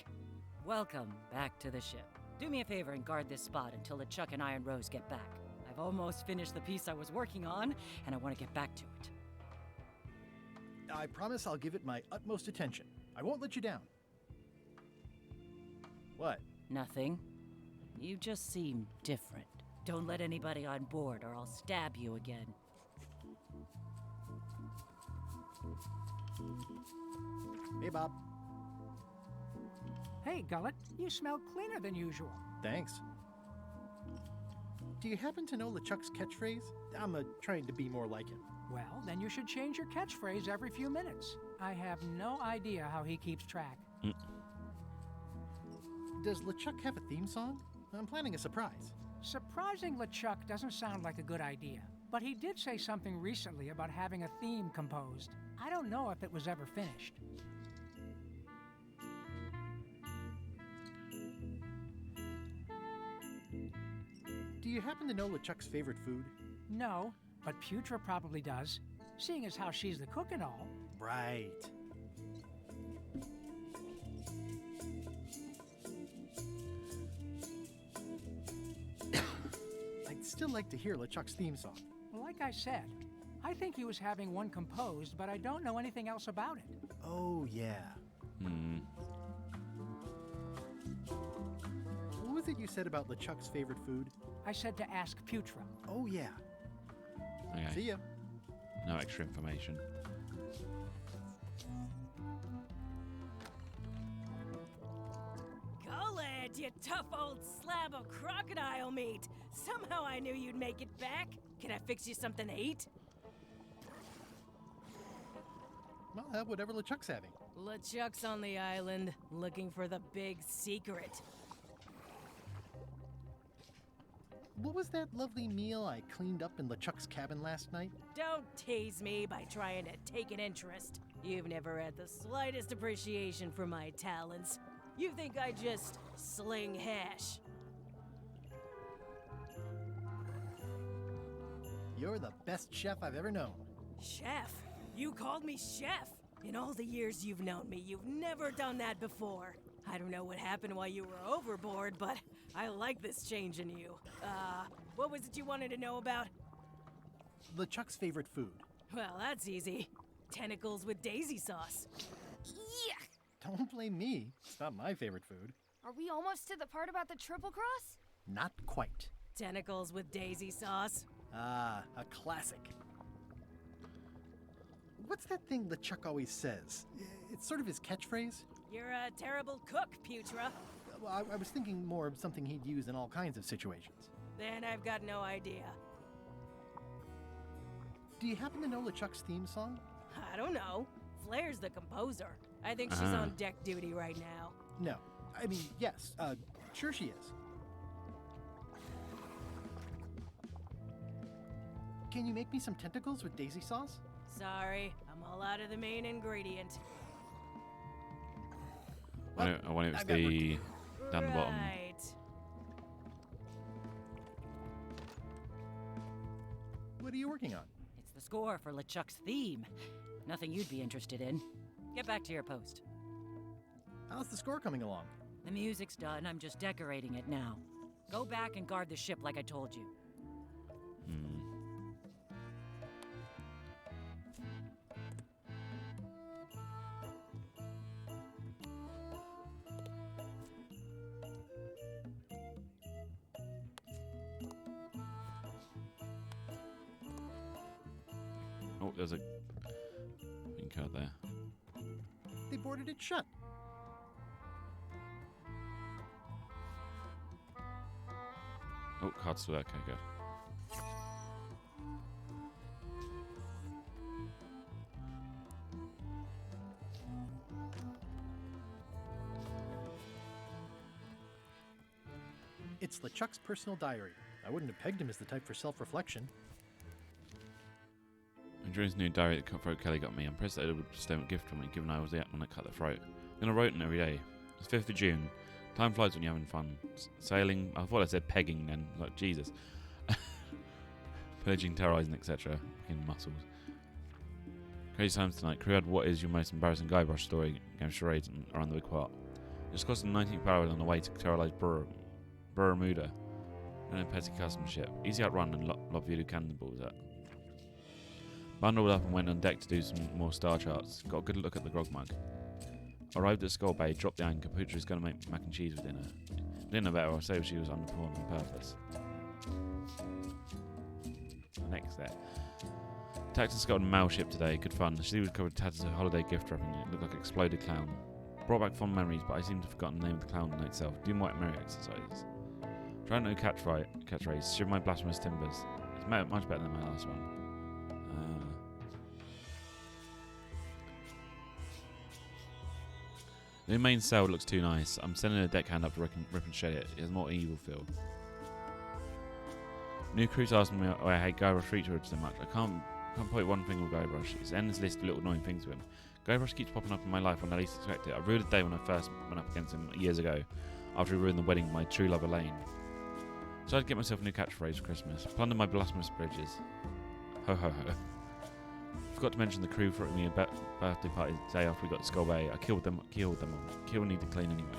welcome back to the ship. Do me a favor and guard this spot until LeChuck and Iron Rose get back. I've I've almost finished the piece I was working on, and I want to get back to it. I promise I'll give it my utmost attention. I won't let you down. What? Nothing. You just seem different. Don't let anybody on board or I'll stab you again. Hey, Bob. Hey, Gullet, you smell cleaner than usual. Thanks. Do you happen to know LeChuck's catchphrase? I'm trying to be more like him. Well, then you should change your catchphrase every few minutes. I have no idea how he keeps track. Does LeChuck have a theme song? I'm planning a surprise. Surprising LeChuck doesn't sound like a good idea, but he did say something recently about having a theme composed. I don't know if it was ever finished. Do you happen to know LeChuck's favorite food? No, but Putra probably does, seeing as how she's the cook and all. Right. I'd still like to hear LeChuck's theme song. Well, like I said, I think he was having one composed, but I don't know anything else about it. Oh, yeah. What was it you said about LeChuck's favorite food? I said to ask Putra. Oh, yeah. Okay. See ya. No extra information. Gullet, you tough old slab of crocodile meat. Somehow I knew you'd make it back. Can I fix you something to eat? Well, have whatever LeChuck's having. LeChuck's on the island, looking for the big secret. What was that lovely meal I cleaned up in LeChuck's cabin last night? Don't tease me by trying to take an interest. You've never had the slightest appreciation for my talents. You think I just sling hash. You're the best chef I've ever known. Chef? You called me chef? In all the years you've known me, you've never done that before. I don't know what happened while you were overboard, but I like this change in you. What was it you wanted to know about? LeChuck's favorite food. Well, that's easy. Tentacles with daisy sauce. Yeah. Don't blame me. It's not my favorite food. Are we almost to the part about the triple cross? Not quite. Tentacles with daisy sauce. Ah, a classic. What's that thing LeChuck always says? It's sort of his catchphrase. You're a terrible cook, Putra. Well, I was thinking more of something he'd use in all kinds of situations. Then I've got no idea. Do you happen to know LeChuck's theme song? I don't know. Flair's the composer. I think she's on deck duty right now. No. I mean, yes. Sure she is. Can you make me some tentacles with daisy sauce? Sorry, I'm all out of the main ingredient. I want it was the down the bottom. Right. What are you working on? It's the score for LeChuck's theme. Nothing you'd be interested in. Get back to your post. How's the score coming along? The music's done. I'm just decorating it now. Go back and guard the ship like I told you. Oh, there's a green card there. They boarded it shut. Oh, card's still there. Okay, good. It's LeChuck's personal diary. I wouldn't have pegged him as the type for self-reflection. During his new diary that Cutthroat Kelly got me, I'm impressed that it would bestow a gift for me, given I was the one that cut the throat. Then I wrote it every day. It's 5th of June. Time flies when you're having fun. Sailing, I thought I said pegging then. Like, Jesus. Purging, terrorizing, etc. Fucking muscles. Crazy times tonight. Crew had what is your most embarrassing Guybrush story, game charades and around the big part. Just cost the 19th parallel on the way to terrorize Bermuda. And a petty custom ship. Easy outrun and lot voodoo cannonballs at. Bundled up and went on deck to do some more star charts. Got a good look at the grog mug. Arrived at Skull Bay, dropped the anchor. Poocher was going to make mac and cheese for dinner. Didn't know better, I'll say she was underperforming on purpose. Next there. Taxis got on a mail ship today, good fun. The sea was covered with tatters of holiday gift wrapping it. Looked like an exploded clown. Brought back fond memories, but I seem to have forgotten the name of the clown note itself. Doing white Mary exercises. Trying no catchphrase. Shiver my blasphemous timbers. It's much better than my last one. The main sail looks too nice. I'm sending a deckhand up to rip and shed it. It has more evil feel. New crew's asking me why I hate Guybrush Threepwood so much. I can't point one finger with Guybrush. It's an endless list of little annoying things with him. Guybrush keeps popping up in my life when I least expect it. I ruined the day when I first went up against him years ago, after he ruined the wedding of my true love Elaine. So I'd get myself a new catchphrase for Christmas. Plunder my blasphemous bridges. Ho ho ho. Forgot to mention the crew threw me a birthday party the day after we got to Skull Bay. I killed them all. Kill need to clean anyway.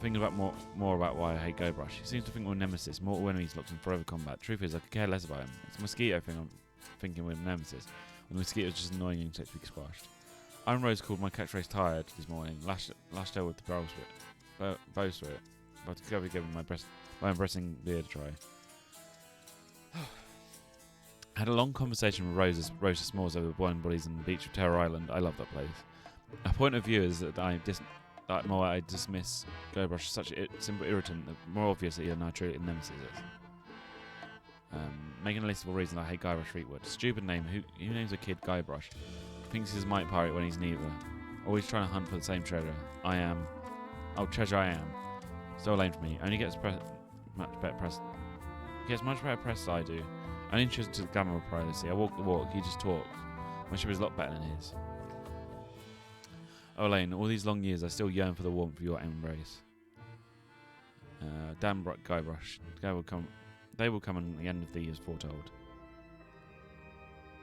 Thinking about more about why I hate Guybrush. He seems to think we're nemesis, mortal enemies locked in forever combat. Truth is, I could care less about him. It's a mosquito thing I'm thinking we're nemesis. When the mosquito's just annoying and takes to be squashed. Iron Rose called my catchphrase tired this morning. Lashed her with the bowstring, but to go given my embracing beard to try. I had a long conversation with Rosa S'mores over the boiling bodies on the beach of Terror Island. I love that place. A point of view is that I dismiss Guybrush as such a simple irritant, the more obvious that he and I truly nemesis is. Making a list of all reasons I hate Guybrush Threepwood. Stupid name. Who names a kid Guybrush? Thinks he's a mighty pirate when he's neither. Always trying to hunt for the same treasure. Treasure I am. So lame for me. Only gets much better press. Gets much better press than I do. I'm interested to the glamour of privacy. I walk the walk, he just talks. My ship is a lot better than his. Oh, Elaine, all these long years I still yearn for the warmth of your embrace. Damn Guybrush. They will come at the end of the years foretold.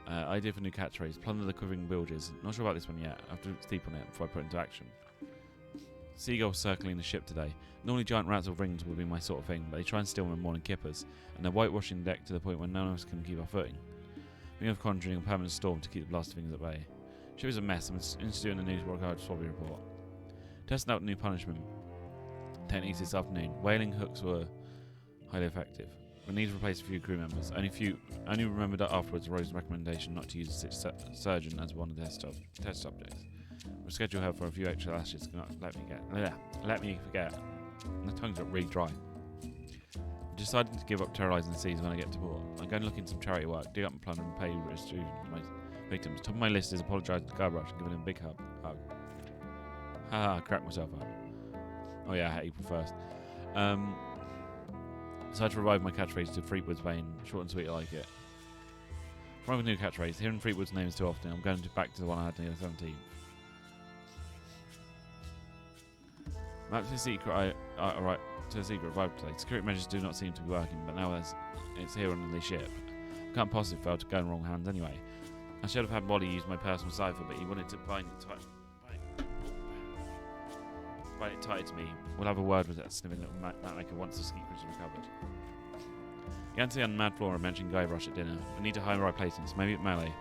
Idea for new catchphrase. Plunder the quivering bilges. Not sure about this one yet. I have to sleep on it before I put it into action. Seagulls circling the ship today. Normally giant rats or rings would be my sort of thing, but they try and steal my morning kippers, and they're whitewashing the deck to the point where none of us can keep our footing. We have conjuring a permanent storm to keep the blast things at bay. Ship is a mess. I'm instituting a news workout Swabby report. Testing out new punishment techniques this afternoon. Whaling hooks were highly effective. We need to replace a few crew members. Only remembered afterwards Rose's recommendation not to use the surgeon as one of the test subjects. We'll schedule her for a few extra lashes. Let me forget. My tongue's got really dry. I decided to give up terrorising the seas when I get to port. I'm going to look into some charity work, dig up and plunder and pay restitution to my victims. Top of my list is apologising to Guybrush and giving him a big hug. Haha, cracked myself up. Oh yeah, April 1st. Decided to revive my catchphrase to Threepwood's vein. Short and sweet, I like it. From a new catchphrase, hearing Threepwood's names too often, I'm going back to the one I had near the 17th. Map to the secret, to the secret revived today. Security measures do not seem to be working, but now it's here on the ship. I can't possibly fail to go in wrong hands anyway. I should have had Molly use my personal cipher, but he wanted to bind it tight to me. We'll have a word with that sniveling little matmaker once the secrets are recovered. Yancy on the mad floor mentioned Guybrush at dinner. I need to hire right placements, maybe at Melee.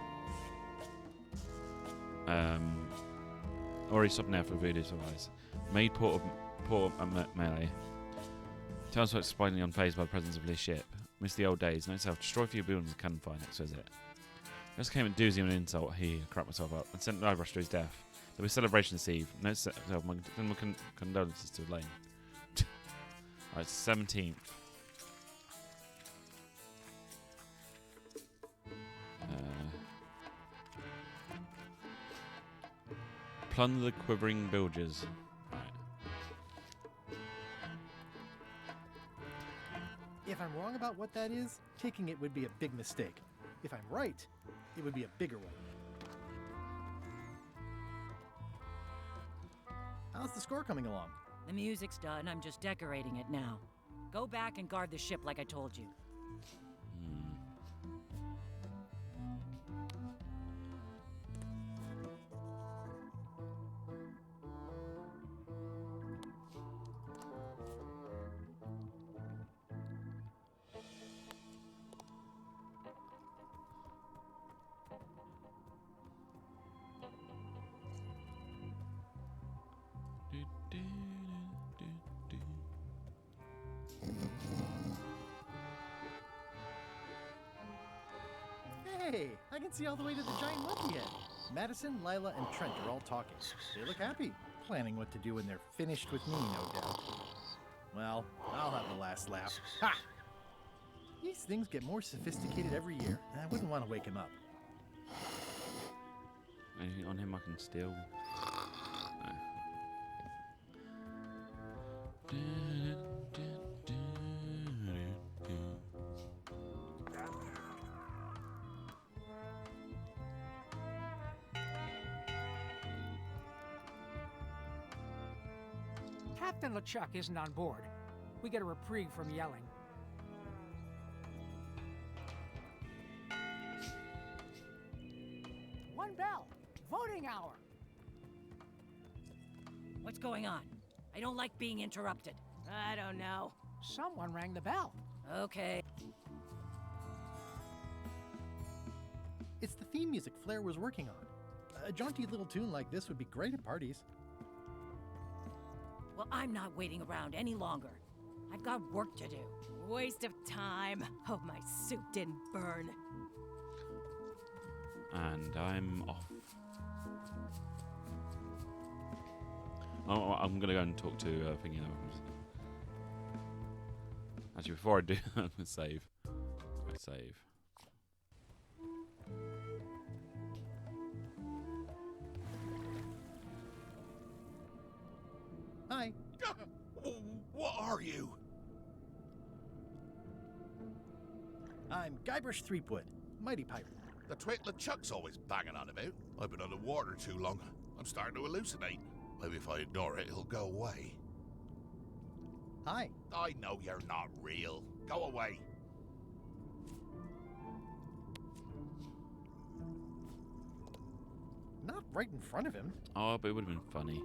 Already stopping there for voodoo supplies. Made port at Melee. Towns were surprisingly unfazed by the presence of this ship. Miss the old days. Note self. Destroy a few buildings with cannon fire next visit. Just came at doozy and an insult. I cracked myself up and sent Guybrush to his death. There was celebration this eve. Note self. My condolences to Elaine. Alright, 17th. Plunder the quivering bilges. Right. If I'm wrong about what that is, taking it would be a big mistake. If I'm right, it would be a bigger one. How's the score coming along? The music's done. I'm just decorating it now. Go back and guard the ship like I told you. Hey, I can see all the way to the giant monkey head. Madison, Lila, and Trent are all talking. They look happy, planning what to do when they're finished with me, no doubt. Well, I'll have the last laugh. Ha! These things get more sophisticated every year, and I wouldn't want to wake him up. Anything on him I can steal? Captain LeChuck isn't on board. We get a reprieve from yelling. One bell. Voting hour. What's going on? I don't like being interrupted. I don't know. Someone rang the bell. Okay. It's the theme music Flair was working on. A jaunty little tune like this would be great at parties. Well, I'm not waiting around any longer. I've got work to do. Waste of time. Hope my suit didn't burn. And I'm off. Oh, I'm gonna go and talk to Thingy. Actually, before I do, I'm gonna save. I save. Hi. What are you? I'm Guybrush Threepwood, mighty pirate. The twit LeChuck's always banging on about. I've been under water too long. I'm starting to hallucinate. Maybe if I ignore it, it'll go away. Hi. I know you're not real. Go away. Not right in front of him. Oh, but it would have been funny.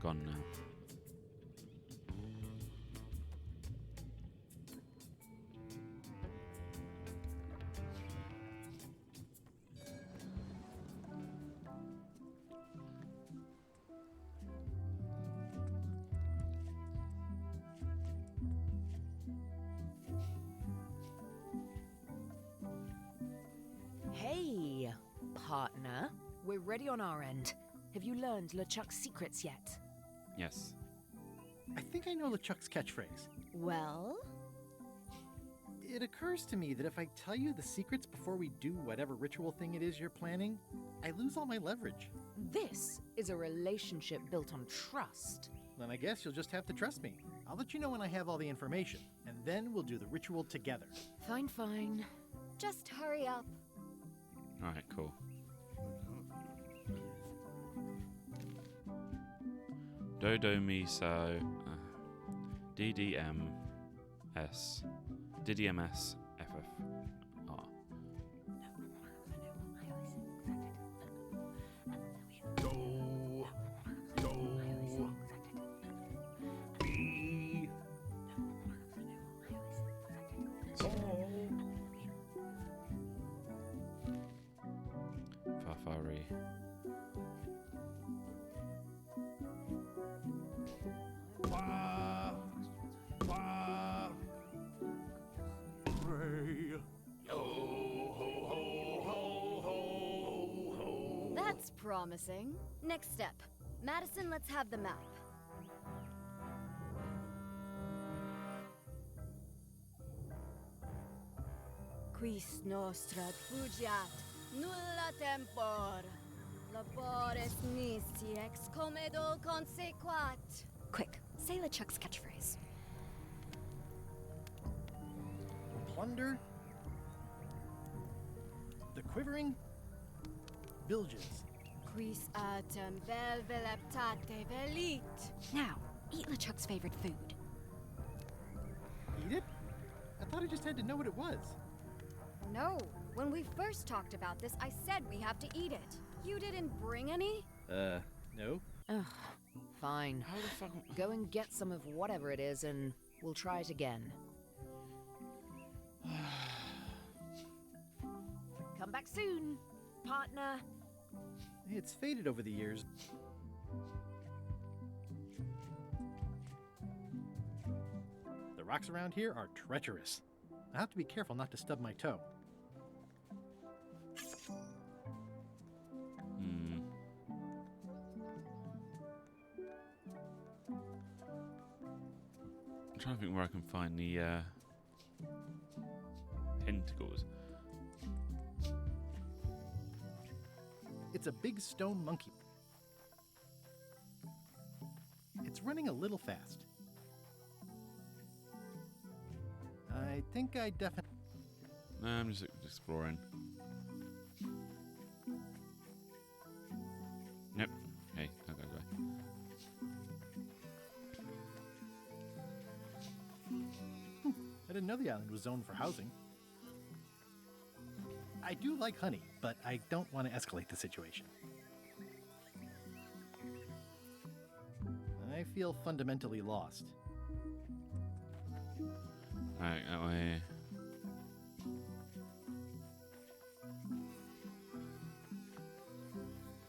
Gone now. Hey, partner. We're ready on our end. Have you learned LeChuck's secrets yet? Yes. I think I know LeChuck's catchphrase. Well? It occurs to me that if I tell you the secrets before we do whatever ritual thing it is you're planning, I lose all my leverage. This is a relationship built on trust. Then I guess you'll just have to trust me. I'll let you know when I have all the information, and then we'll do the ritual together. Fine, fine. Just hurry up. Alright, cool. Dodo Miso DDMS DDMS FF R. Fafari. That's promising. Next step. Madison, let's have the map. Quis nostra fugiat, nulla tempor. Labores nisi ex comedo consequat. Quick, say LeChuck's catchphrase. Plunder. The quivering. Bilges. Quis autem vel veleptate velit. Now, eat LeChuck's favorite food. Eat it? I thought I just had to know what it was. No, when we first talked about this, I said we have to eat it. You didn't bring any? No. Ugh, Fine. How the fuck? Go and get some of whatever it is, and we'll try it again. Come back soon, partner. It's faded over the years. The rocks around here are treacherous. I have to be careful not to stub my toe. I'm trying to think where I can find the tentacles. It's a big stone monkey. It's running a little fast. I think I definitely... No, I'm just exploring. Nope. Okay, I'll go. I didn't know the island was zoned for housing. I do like honey, but I don't want to escalate the situation. I feel fundamentally lost. Alright, that way.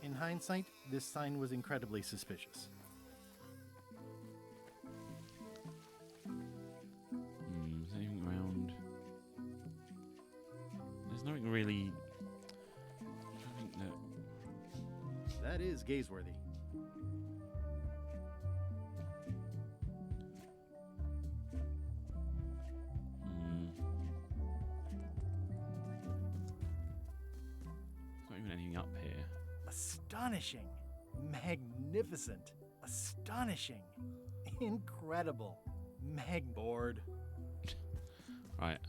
In hindsight, this sign was incredibly suspicious. Is there anything around? There's nothing really. I think that. That is gazeworthy. There's not even anything up here. Astonishing. Magnificent. Astonishing. Incredible. Bored. Right.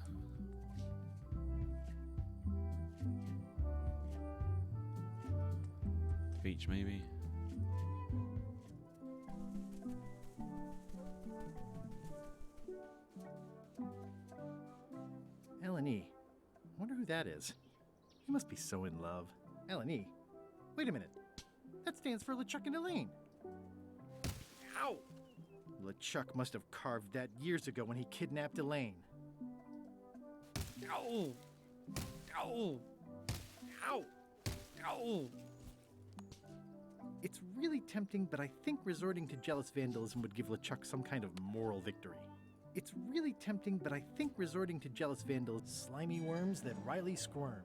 Beach, maybe. L&E. Wonder who that is. He must be so in love. L&E. Wait a minute. That stands for LeChuck and Elaine. Ow! LeChuck must have carved that years ago when he kidnapped Elaine. Ow! Ow! Ow! Ow! It's really tempting, but I think resorting to jealous vandalism would give LeChuck some kind of moral victory. It's really tempting, but I think resorting to jealous vandalism... Slimy worms that wryly squirm.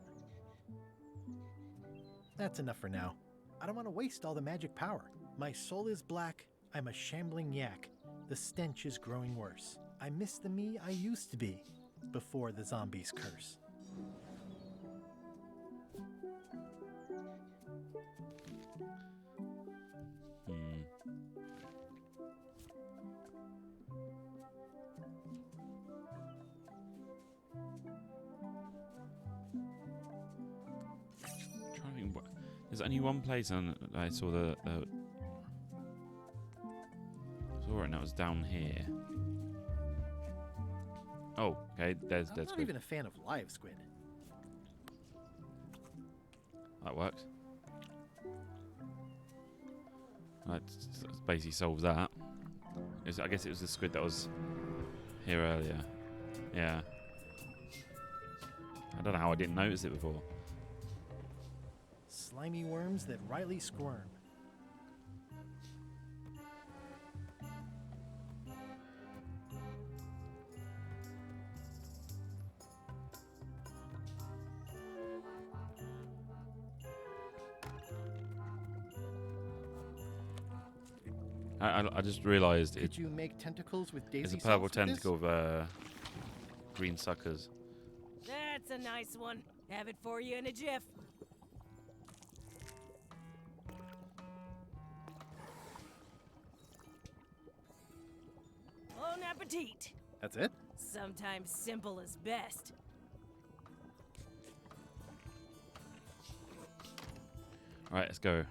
That's enough for now. I don't want to waste all the magic power. My soul is black. I'm a shambling yak. The stench is growing worse. I miss the me I used to be before the zombies curse. There's only one place and I saw the saw it and that was down here. Oh, okay, there's I'm not squid. even a fan of live squid. That works. That basically solves that. I guess it was the squid that was here earlier. Yeah. I don't know how I didn't notice it before. Slimy worms that wryly squirm. I just realised Could you make tentacles with daisy it's a purple sauce with this? tentacle of green suckers. That's a nice one. Have it for you in a jiff. Bon appetit. That's it? Sometimes simple is best. Alright, let's go.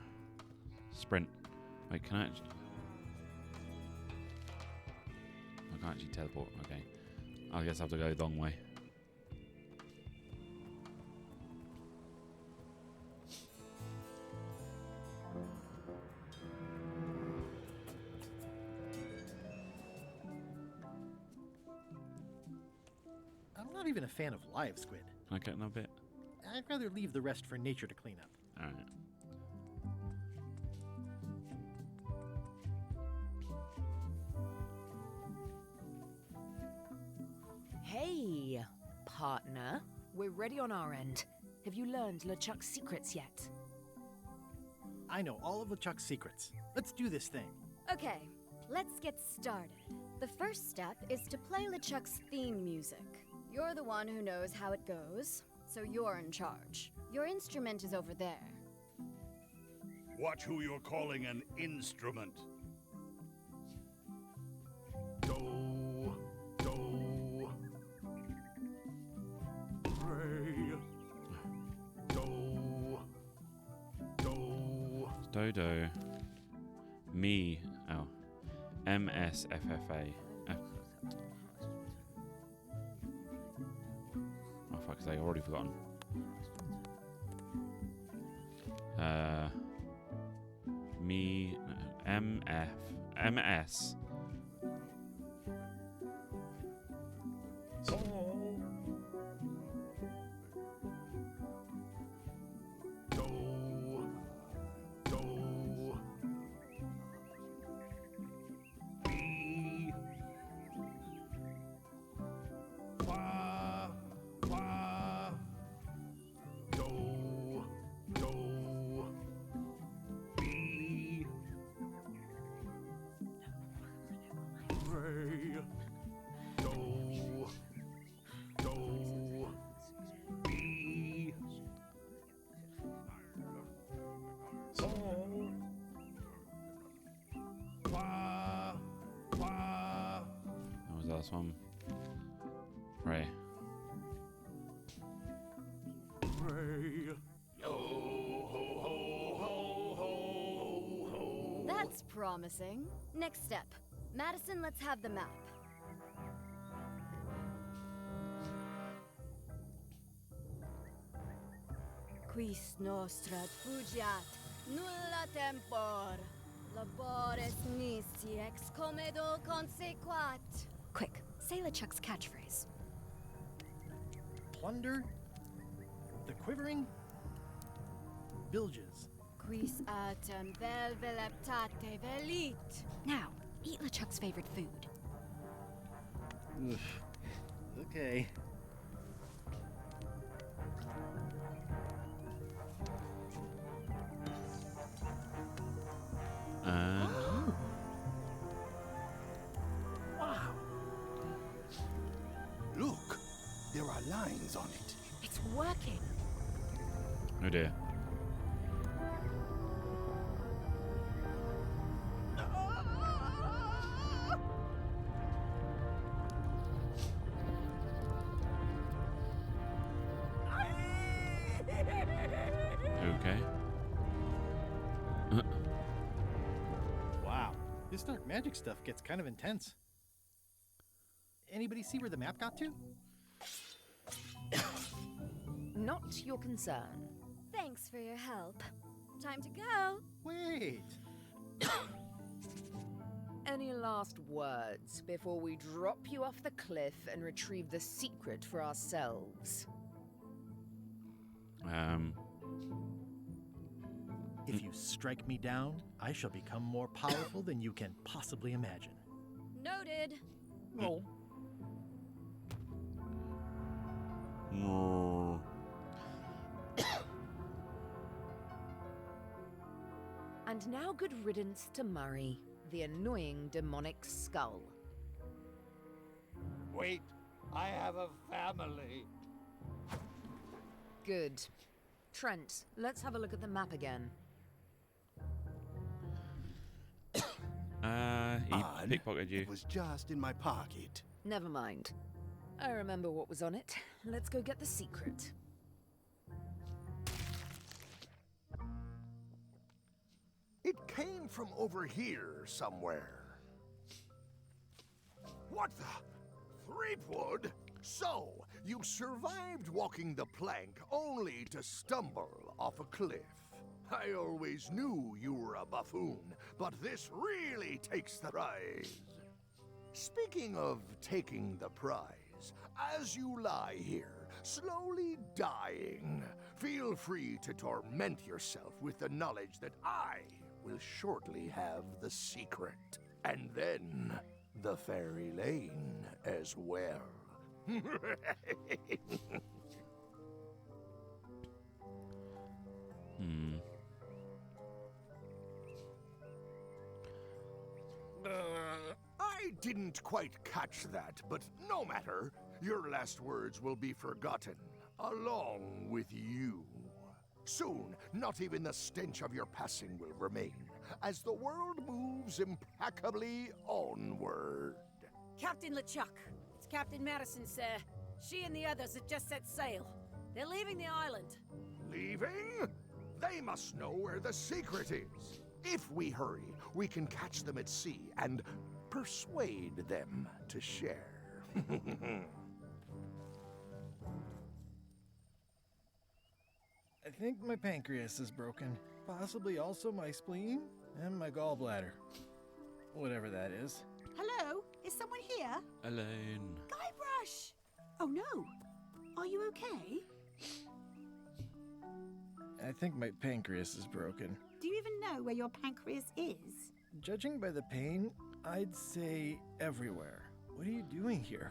Sprint. Wait, can I actually... I can't actually teleport. Okay. I guess I have to go the long way. not even a fan of live squid. Can I get another bit? I'd rather leave the rest for nature to clean up. Alright. Hey, partner. We're ready on our end. Have you learned LeChuck's secrets yet? I know all of LeChuck's secrets. Let's do this thing. Okay, let's get started. The first step is to play LeChuck's theme music. You're the one who knows how it goes, so you're in charge. Your instrument is over there. Watch who you're calling an instrument. Do, do, re, do, do. Dodo. Me. Oh. MSFFA. Oh, fuck, I've already forgotten. Me. MF. MS. Last one. Ray. That's promising. Next step. Madison, let's have the map. Quis nostra fugiat, nulla tempor. Labores nisi ex comedo consequat. Quick, say LeChuck's catchphrase. Plunder, the quivering, bilges. Quis autem vel veleptate velit. Now, eat LeChuck's favorite food. Okay. Wow. Look, there are lines on it. It's working. Oh dear. Okay. Wow. This dark magic stuff gets kind of intense. Anybody see where the map got to? Not your concern. Thanks for your help. Time to go. Wait. Any last words before we drop you off the cliff and retrieve the secret for ourselves? If you strike me down, I shall become more powerful than you can possibly imagine. Noted. Roll. No. And now good riddance to Murray, the annoying demonic skull. Wait, I have a family. Good. Trent, let's have a look at the map again. He pickpocketed you. It was just in my pocket. Never mind. I remember what was on it. Let's go get the secret. It came from over here somewhere. What the? Threepwood? So, you survived walking the plank only to stumble off a cliff. I always knew you were a buffoon, but this really takes the prize. Speaking of taking the prize, as you lie here, slowly dying, feel free to torment yourself with the knowledge that I will shortly have the secret. And then the fairy lane as well. I didn't quite catch that, but no matter. Your last words will be forgotten, along with you. Soon, not even the stench of your passing will remain, as the world moves impeccably onward. Captain LeChuck, it's Captain Madison, sir. She and the others have just set sail. They're leaving the island. Leaving? They must know where the secret is. If we hurry, we can catch them at sea and persuade them to share. I think my pancreas is broken. Possibly also my spleen and my gallbladder. Whatever that is. Hello? Is someone here? Elaine. Guybrush! Oh no. Are you okay? I think my pancreas is broken. Do you even know where your pancreas is? Judging by the pain, I'd say everywhere. What are you doing here?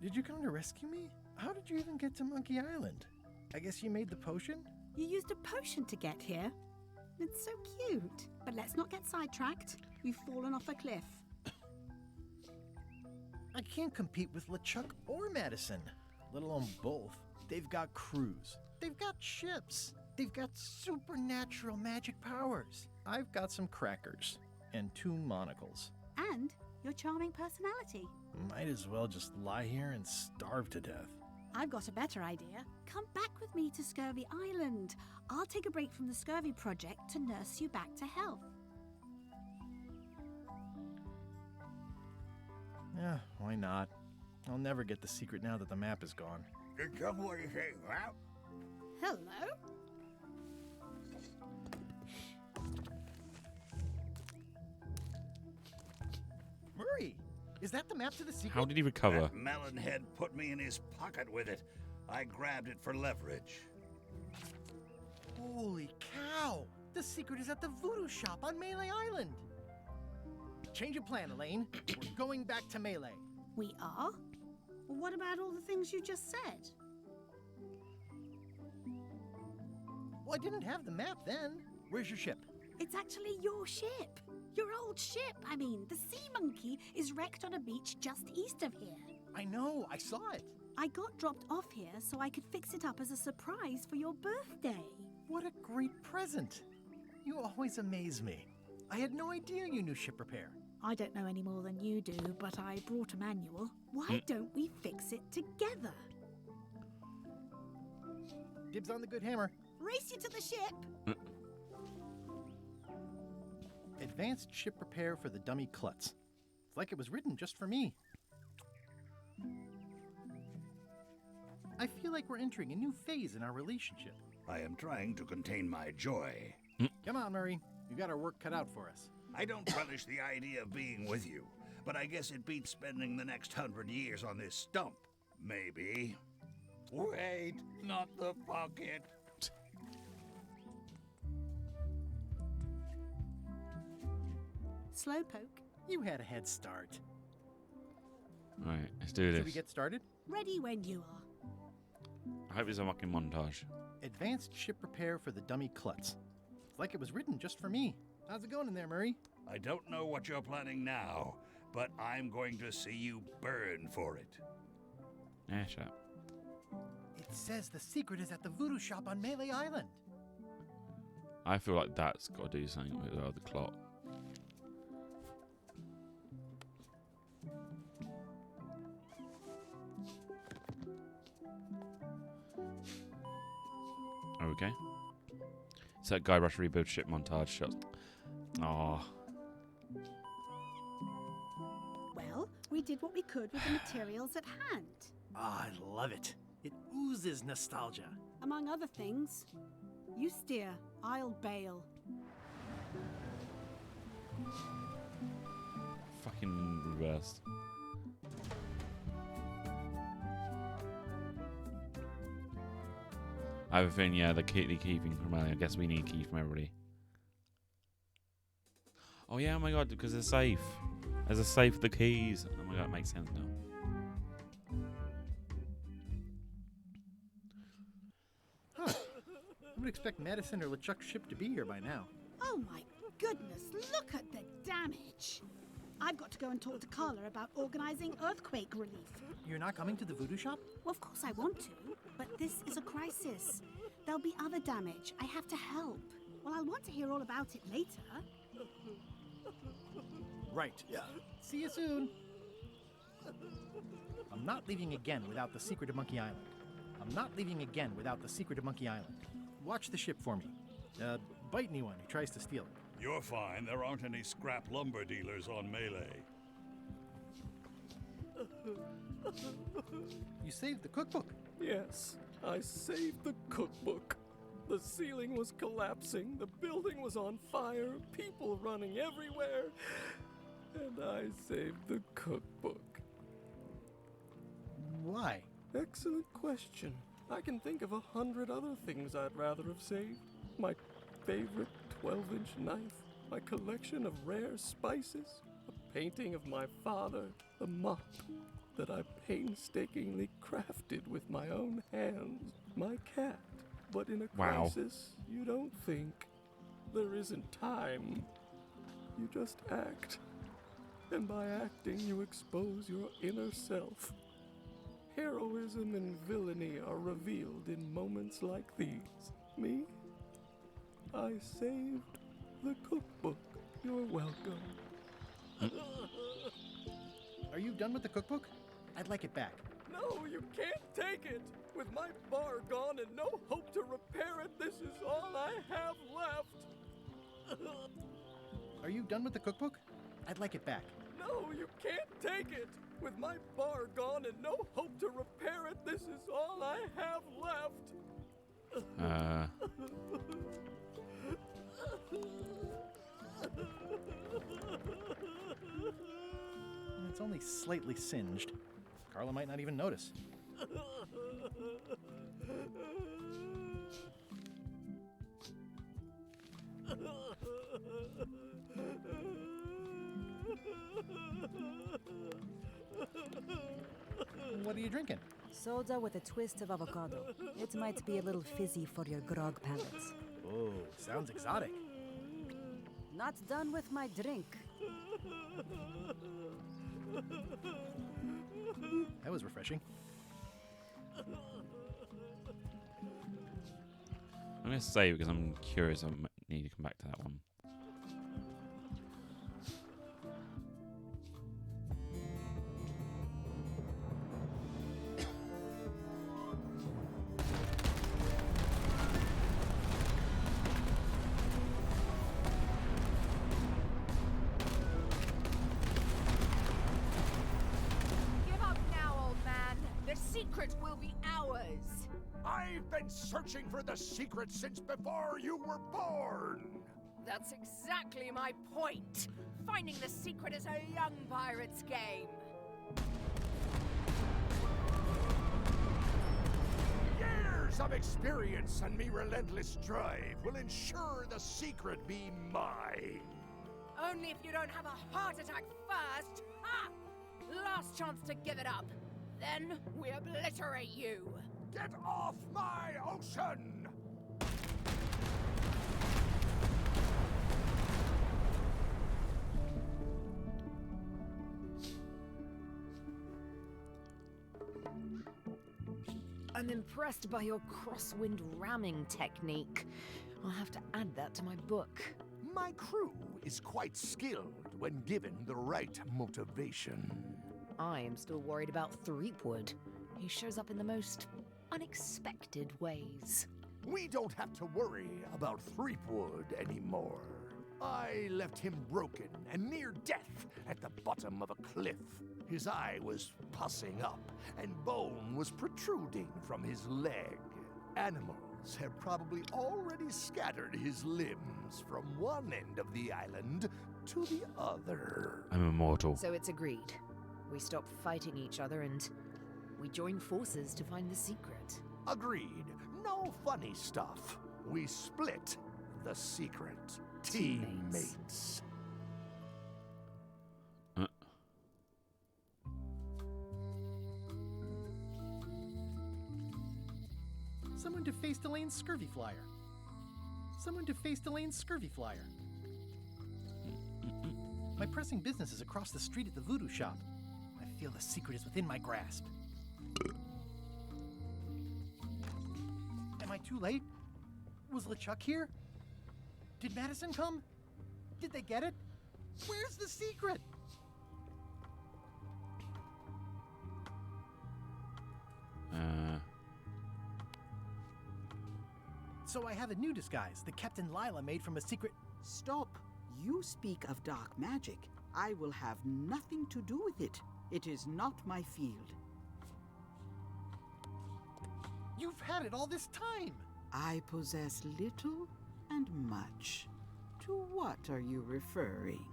Did you come to rescue me? How did you even get to Monkey Island? I guess you made the potion? You used a potion to get here. It's so cute. But let's not get sidetracked. You've fallen off a cliff. I can't compete with LeChuck or Madison, let alone both. They've got crews. They've got ships. They've got supernatural magic powers. I've got some crackers and 2 monocles. And your charming personality. Might as well just lie here and starve to death. I've got a better idea. Come back with me to Scurvy Island. I'll take a break from the Scurvy Project to nurse you back to health. Yeah, why not? I'll never get the secret now that the map is gone. Tell me what you say, Ralph. Hello? Murray, is that the map to the secret? How did he recover? That melonhead put me in his pocket with it. I grabbed it for leverage. Holy cow! The secret is at the voodoo shop on Melee Island. Change of plan, Elaine. We're going back to Melee. We are? Well, what about all the things you just said? Well, I didn't have the map then. Where's your ship? It's actually your ship. Your old ship, I mean. The Sea Monkey is wrecked on a beach just east of here. I know, I saw it. I got dropped off here so I could fix it up as a surprise for your birthday. What a great present. You always amaze me. I had no idea you knew ship repair. I don't know any more than you do, but I brought a manual. Why don't we fix it together? Dibs on the good hammer. Race you to the ship! Advanced ship repair for the dummy klutz. It's like it was written just for me. I feel like we're entering a new phase in our relationship. I am trying to contain my joy. Come on, Murray. You've got our work cut out for us. I don't relish the idea of being with you, but I guess it beats spending the next 100 years on this stump. Maybe. Wait, not the pocket. Slowpoke. You had a head start. Alright, let's do this. Should we get started? Ready when you are. I hope it's a fucking montage. Advanced ship repair for the dummy klutz. It's like it was written just for me. How's it going in there, Murray? I don't know what you're planning now, but I'm going to see you burn for it. Yeah, shut up. It says the secret is at the voodoo shop on Melee Island. I feel like that's got to do something with the clock. Okay. It's that Guybrush rebuild ship montage shot. Oh. Well, we did what we could with the materials at hand. Ah, I love it. It oozes nostalgia. Among other things, you steer, I'll bail. Fucking reversed. I have a feeling, yeah, the key thing from earlier. I guess we need key from everybody. Oh yeah, oh my god, because there's a safe. There's a safe for the keys. Oh my god, it makes sense now. Huh. I would expect Madison or LeChuck's ship to be here by now. Oh my goodness, look at the damage. I've got to go and talk to Carla about organizing earthquake relief. You're not coming to the voodoo shop? Well, of course I want to, but this is a crisis. There'll be other damage. I have to help. Well, I'll want to hear all about it later. Right. Yeah. See you soon. I'm not leaving again without the secret of Monkey Island. I'm not leaving again without the secret of Monkey Island. Watch the ship for me. Bite anyone who tries to steal it. You're fine. There aren't any scrap lumber dealers on Melee. You saved the cookbook. Yes, I saved the cookbook. The ceiling was collapsing, the building was on fire, people running everywhere, and I saved the cookbook. Why? Excellent question. I can think of 100 other things I'd rather have saved. My favorite 12-inch knife, my collection of rare spices, a painting of my father, the mop that I painstakingly crafted with my own hands, my cat. But in a crisis, you don't think. There isn't time. You just act. And by acting, you expose your inner self. Heroism and villainy are revealed in moments like these. Me? I saved the cookbook. You're welcome. Are you done with the cookbook? I'd like it back. No, you can't take it! With my bar gone and no hope to repair it, this is all I have left! Are you done with the cookbook? I'd like it back. No, you can't take it! With my bar gone and no hope to repair it, this is all I have left! It's only slightly singed. Carla might not even notice. What are you drinking? Soda with a twist of avocado. It might be a little fizzy for your grog palates. Oh, sounds exotic. Not done with my drink. That was refreshing. I'm going to save because I'm curious. I need to come back to that one. Give up now, old man. The secret will be ours. I've been searching for the secret since before you were born! That's exactly my point. Finding the secret is a young pirate's game. Years of experience and me relentless drive will ensure the secret be mine. Only if you don't have a heart attack first. Ha! Last chance to give it up. Then we obliterate you. Get off my ocean! I'm impressed by your crosswind ramming technique. I'll have to add that to my book. My crew is quite skilled when given the right motivation. I am still worried about Threepwood. He shows up in the most unexpected ways. We don't have to worry about Threepwood anymore. I left him broken and near death at the bottom of a cliff. His eye was pussing up, and bone was protruding from his leg. Animals have probably already scattered his limbs from one end of the island to the other. I'm immortal. So it's agreed. We stop fighting each other and we join forces to find the secret. Agreed. No funny stuff. We split the secret. Teammates. Someone defaced Elaine's scurvy flyer. Someone defaced Elaine's scurvy flyer. My pressing business is across the street at the voodoo shop. I feel the secret is within my grasp. Am I too late? Was LeChuck here? Did Madison come? Did they get it? Where's the secret? So I have a new disguise that Captain Lila made from a secret... Stop. You speak of dark magic. I will have nothing to do with it. It is not my field. You've had it all this time! I possess little and much. To what are you referring?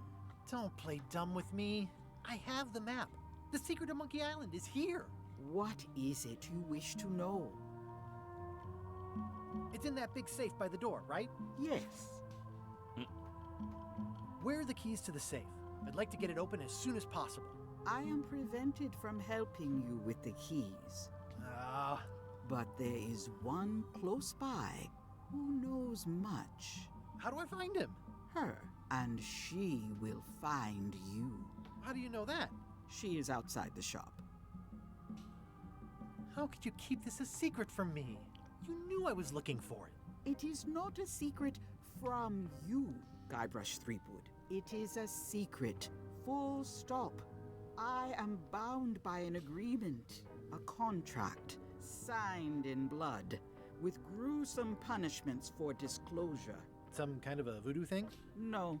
Don't play dumb with me. I have the map. The secret of Monkey Island is here. What is it you wish to know? It's in that big safe by the door, right? Yes. Where are the keys to the safe? I'd like to get it open as soon as possible. I am prevented from helping you with the keys. But there is one close by who knows much. How do I find him? Her, and she will find you. How do you know that? She is outside the shop. How could you keep this a secret from me? You knew I was looking for it. It is not a secret from you, Guybrush Threepwood. It is a secret. Full stop. I am bound by an agreement, a contract, signed in blood, with gruesome punishments for disclosure. Some kind of a voodoo thing? No.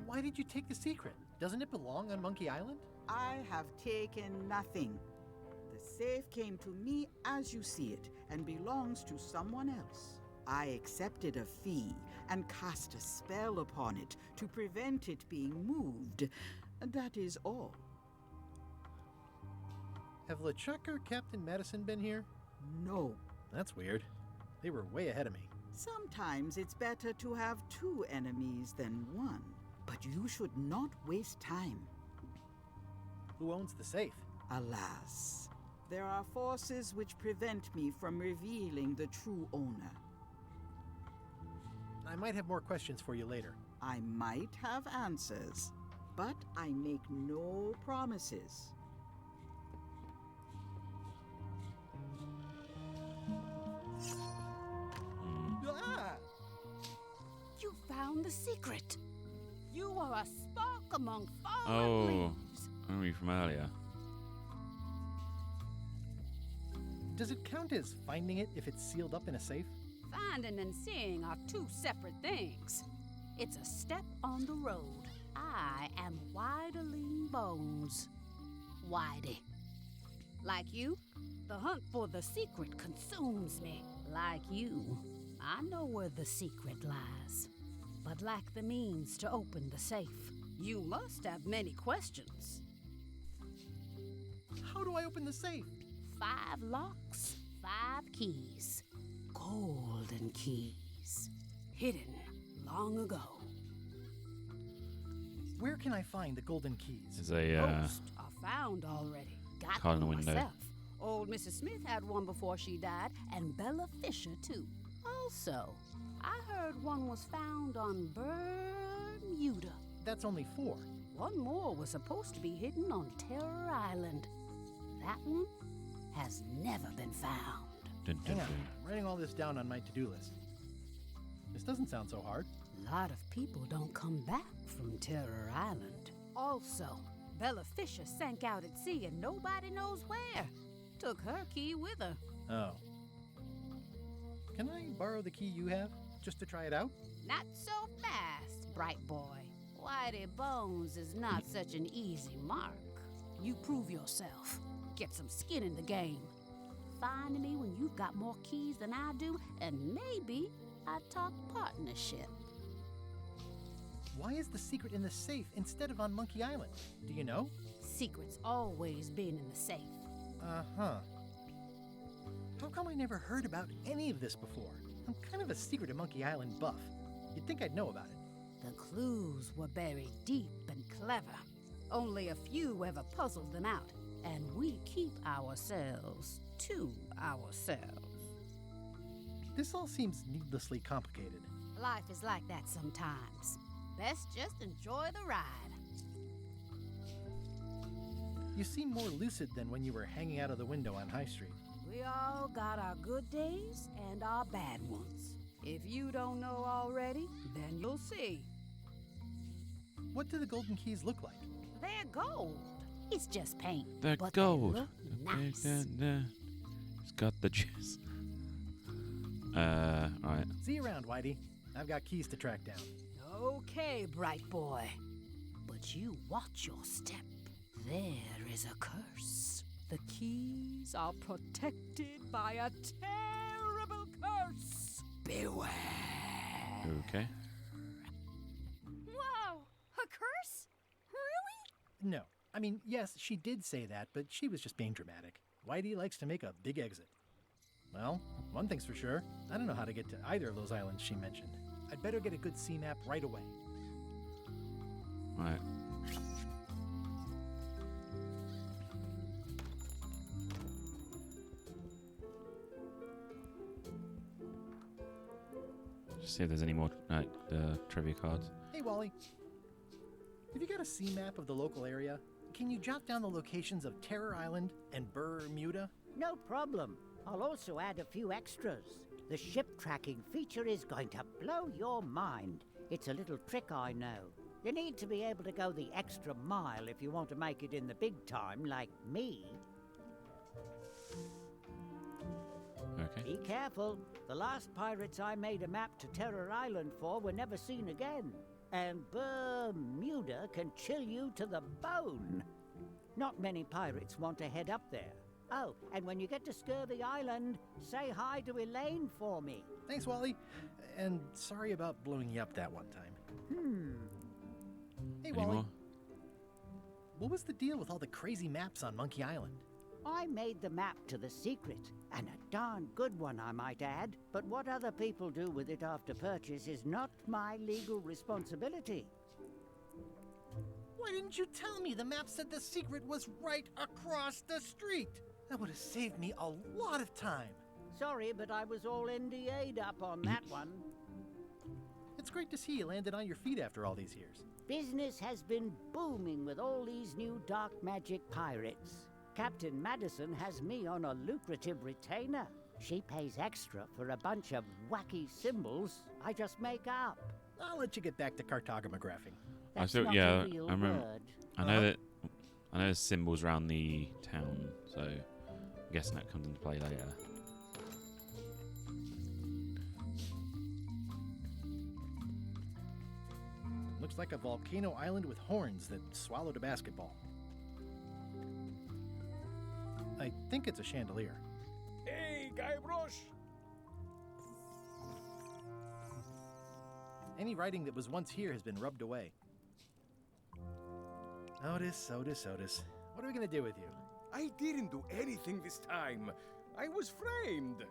Why did you take the secret? Doesn't it belong on Monkey Island? I have taken nothing. The safe came to me as you see it, and belongs to someone else. I accepted a fee and cast a spell upon it to prevent it being moved. That is all. Have LeChuck or Captain Madison been here? No. That's weird. They were way ahead of me. Sometimes it's better to have two enemies than one, but you should not waste time. Who owns the safe? Alas, there are forces which prevent me from revealing the true owner. I might have more questions for you later. I might have answers, but I make no promises. You found the secret. You are a spark among fallen leaves. I remember from earlier. Does it count as finding it if it's sealed up in a safe? Finding and seeing are two separate things. It's a step on the road. I am Whiterling Bones. Whitey. Like you, the hunt for the secret consumes me. Like you, I know where the secret lies, but lack the means to open the safe. You must have many questions. How do I open the safe? 5 locks, 5 keys. Golden keys. Hidden long ago. Where can I find the golden keys? There's a Most are found already. Got card in the one window. myself. Old Mrs. Smith had one before she died, and Bella Fisher too. Also, I heard one was found on Bermuda. That's only 4. One more was supposed to be hidden on Terror Island. That one has never been found. Hang on, I'm writing all this down on my to-do list. This doesn't sound so hard. A lot of people don't come back from Terror Island. Also, Bella Fisher sank out at sea and nobody knows where. Took her key with her. Oh. Can I borrow the key you have, just to try it out? Not so fast, bright boy. Whitey Bones is not such an easy mark. You prove yourself. Get some skin in the game. Find me when you've got more keys than I do, and maybe I talk partnership. Why is the secret in the safe instead of on Monkey Island? Do you know? Secret's always been in the safe. Uh-huh. How come I never heard about any of this before? I'm kind of a secret of Monkey Island buff. You'd think I'd know about it. The clues were buried deep and clever. Only a few ever puzzled them out, and we keep ourselves to ourselves. This all seems needlessly complicated. Life is like that sometimes. Best just enjoy the ride. You seem more lucid than when you were hanging out of the window on High Street. We all got our good days and our bad ones. If you don't know already, then you'll see. What do the golden keys look like? They're gold. It's just paint. They're but gold. They look nice. It's got the juice. Right. See you around, Whitey. I've got keys to track down. Okay, bright boy. But you watch your step. There is a curse. The keys are protected by a terrible curse. Beware. Okay. Whoa! A curse? Really? No. I mean, yes, she did say that, but she was just being dramatic. Whitey likes to make a big exit. Well, one thing's for sure. I don't know how to get to either of those islands she mentioned. I'd better get a good sea map right away. Right. Just see if there's any more trivia cards. Hey, Wally. Have you got a sea map of the local area? Can you jot down the locations of Terror Island and Bermuda? No problem. I'll also add a few extras. The ship tracking feature is going to blow your mind. It's a little trick, I know. You need to be able to go the extra mile if you want to make it in the big time, like me. Okay. Be careful. The last pirates I made a map to Terror Island for were never seen again. And Bermuda can chill you to the bone. Not many pirates want to head up there. Oh, and when you get to Scurvy Island, say hi to Elaine for me. Thanks, Wally. And sorry about blowing you up that one time. Hey, Any Wally. more? What was the deal with all the crazy maps on Monkey Island? I made the map to the secret, and a darn good one, I might add. But what other people do with it after purchase is not my legal responsibility. Why didn't you tell me the map said the secret was right across the street? That would have saved me a lot of time. Sorry, but I was all NDA'd up on that one. It's great to see you landed on your feet after all these years. Business has been booming with all these new dark magic pirates. Captain Madison has me on a lucrative retainer. She pays extra for a bunch of wacky symbols I just make up. I'll let you get back to cartographing. That's I not yeah, a real I remember. word. I know that. I know there's symbols around the town, so I'm guessing that comes into play later. Looks like a volcano island with horns that swallowed a basketball. I think it's a chandelier. Hey, Guybrush! Any writing that was once here has been rubbed away. Otis, Otis, Otis. What are we going to do with you? I didn't do anything this time. I was framed.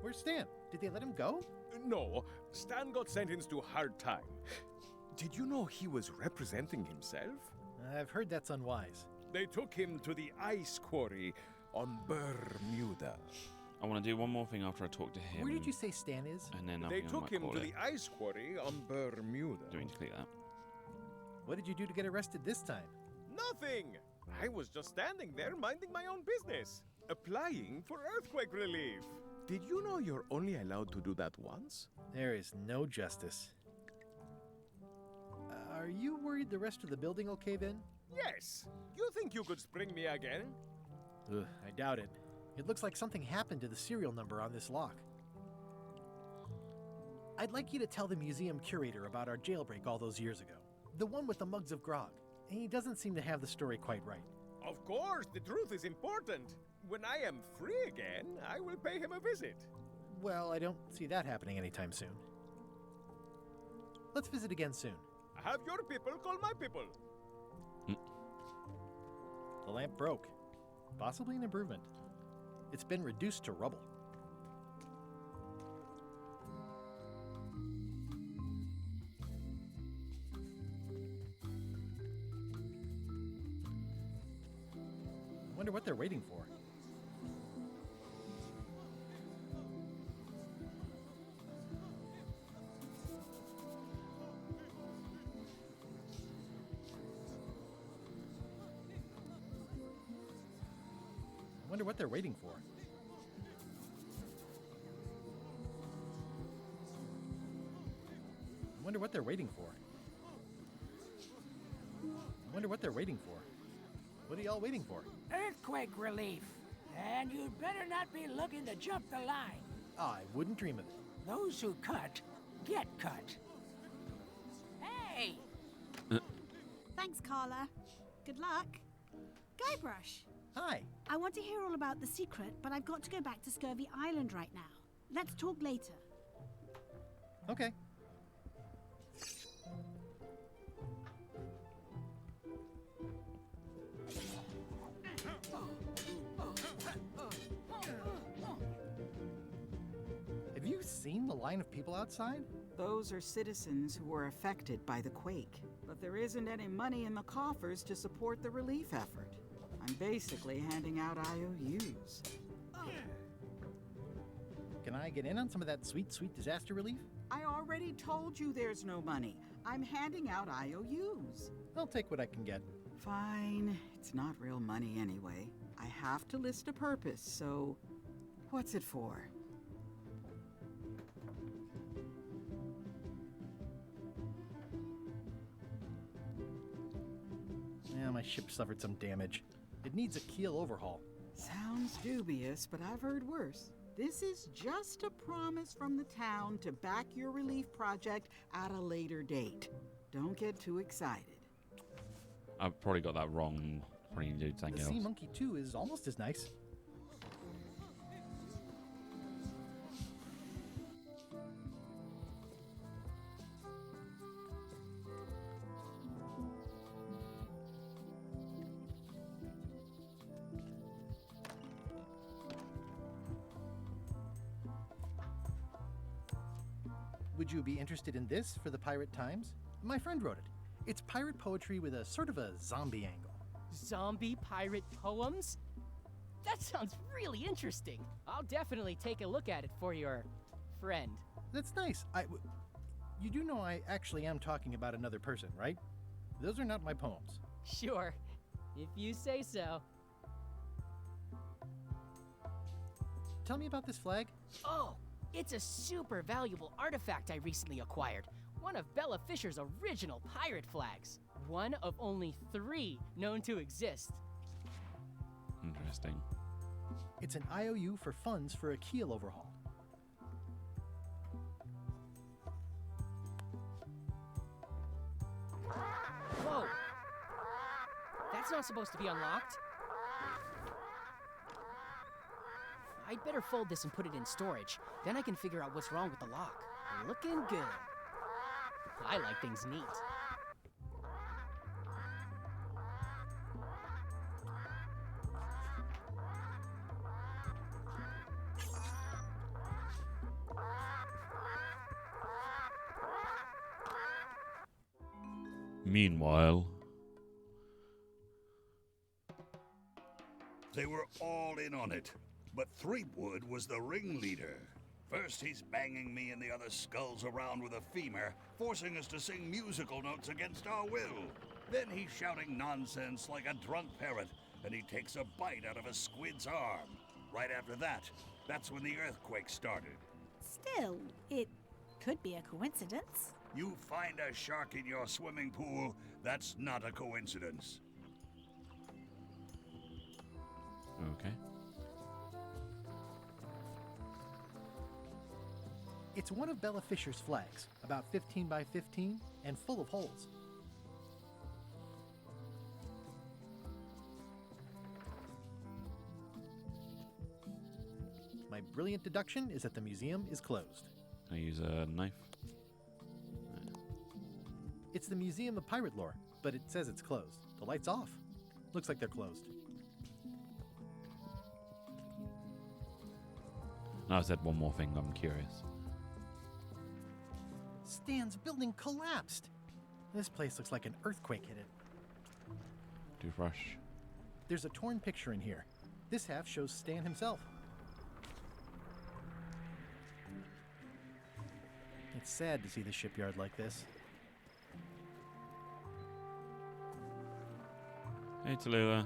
Where's Stan? Did they let him go? No, Stan got sentenced to hard time. Did you know he was representing himself? I've heard that's unwise. They took him to the ice quarry on Bermuda. I want to do one more thing after I talk to him. Where did you say Stan is? And then They took him to the ice quarry on Bermuda. Do we need to click that? What did you do to get arrested this time? Nothing! I was just standing there minding my own business, applying for earthquake relief. Did you know you're only allowed to do that once? There is no justice. Are you worried the rest of the building will cave in? Yes! You think you could spring me again? Ugh, I doubt it. It looks like something happened to the serial number on this lock. I'd like you to tell the museum curator about our jailbreak all those years ago. The one with the mugs of grog. He doesn't seem to have the story quite right. Of course, the truth is important. When I am free again, I will pay him a visit. Well, I don't see that happening anytime soon. Let's visit again soon. Have your people call my people. The lamp broke. Possibly an improvement. It's been reduced to rubble. I wonder what they're waiting for. I wonder what they're waiting for. I wonder what they're waiting for. I wonder what they're waiting for. What are y'all waiting for? Earthquake relief. And you'd better not be looking to jump the line. I wouldn't dream of it. Those who cut, get cut. Hey! Thanks, Carla. Good luck. Guybrush. Hi. I want to hear all about the secret, but I've got to go back to Scurvy Island right now. Let's talk later. Okay. Have you seen the line of people outside? Those are citizens who were affected by the quake. But there isn't any money in the coffers to support the relief effort. I'm basically handing out IOUs. Can I get in on some of that sweet, sweet disaster relief? I already told you there's no money. I'm handing out IOUs. I'll take what I can get. Fine. It's not real money anyway. I have to list a purpose, so what's it for? Yeah, my ship suffered some damage. It needs a keel overhaul. Sounds dubious, but I've heard worse. This is just a promise from the town to back your relief project at a later date. Don't get too excited. I've probably got that wrong. Probably need to do something The else. Sea Monkey 2 is almost as nice. Would you be interested in this for the Pirate Times? My friend wrote it. It's pirate poetry with a sort of a zombie angle. Zombie pirate poems? That sounds really interesting. I'll definitely take a look at it for your friend. That's nice. You do know I actually am talking about another person, right? Those are not my poems. Sure, if you say so. Tell me about this flag. Oh, it's a super valuable artifact I recently acquired. One of Bella Fisher's original pirate flags. One of only 3 known to exist. Interesting. It's an IOU for funds for a keel overhaul. Whoa! That's not supposed to be unlocked. I'd better fold this and put it in storage. Then I can figure out what's wrong with the lock. Looking good. I like things neat. Meanwhile, They were all in on it, but Threepwood was the ringleader. First, he's banging me and the other skulls around with a femur, forcing us to sing musical notes against our will. Then he's shouting nonsense like a drunk parrot, and he takes a bite out of a squid's arm. Right after that, that's when the earthquake started. Still, it could be a coincidence. You find a shark in your swimming pool, that's not a coincidence. okay. It's one of Bella Fisher's flags, about 15 by 15 and full of holes. My brilliant deduction is that the museum is closed. Can I use a knife? It's the Museum of Pirate Lore, but it says it's closed. The light's off. Looks like they're closed. And I said one more thing, I'm curious. Stan's building collapsed. This place looks like an earthquake hit it. Toothbrush. There's a torn picture in here. This half shows Stan himself. It's sad to see the shipyard like this. Hey, Tallulah.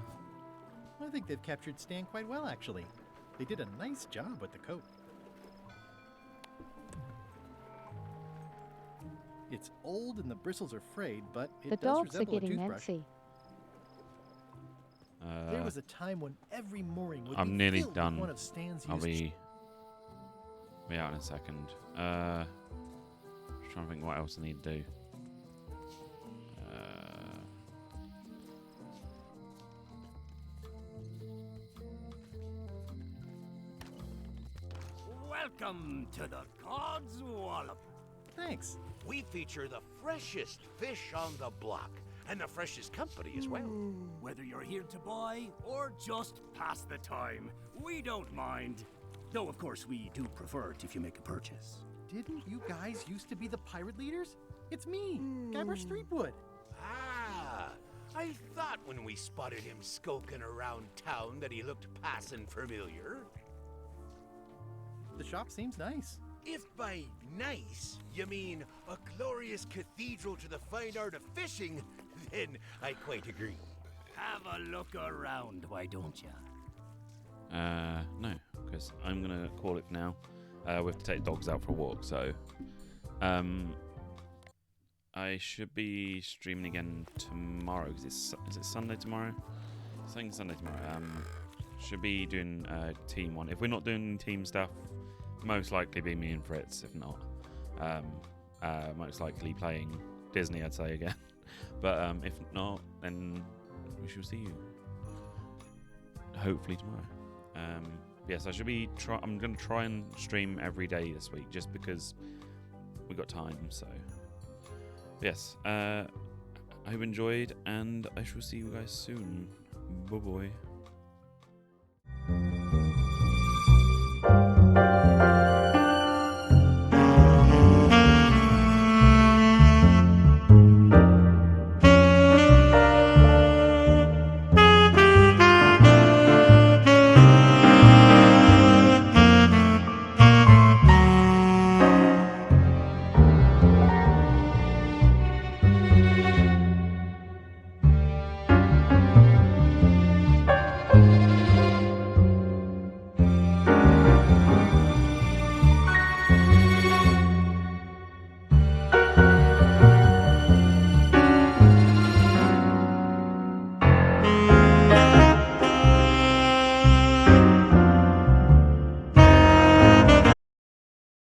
I think they've captured Stan quite well, actually. They did a nice job with the coat. It's old and the bristles are frayed, but it The does dogs are resemble a getting toothbrush. antsy. There was a time when every mooring would I'm be nearly filled done. with one of Stan's I'll used be out in a second. Just trying to think what else I need to do. Welcome to the God's Wallop. Thanks. We feature the freshest fish on the block, and the freshest company as well. Whether you're here to buy or just pass the time, we don't mind. Though, of course, we do prefer it if you make a purchase. Didn't you guys used to be the pirate leaders? It's me, Guybrush Threepwood. Ah, I thought when we spotted him skulking around town that he looked passing familiar. The shop seems nice. If by nice you mean a glorious cathedral to the fine art of fishing, then I quite agree. Have a look around, why don't ya? No, because I'm gonna call it for now. We have to take dogs out for a walk, so I should be streaming again tomorrow. Cause is it Sunday tomorrow? I think Sunday tomorrow. Should be doing team one. If we're not doing team stuff, most likely be me and Fritz. If not, most likely playing Disney, I'd say again. But if not, then we shall see you hopefully tomorrow. Yes, I should be. I'm going to try and stream every day this week, just because we got time. So yes, I hope you enjoyed, and I shall see you guys soon. Bye bye.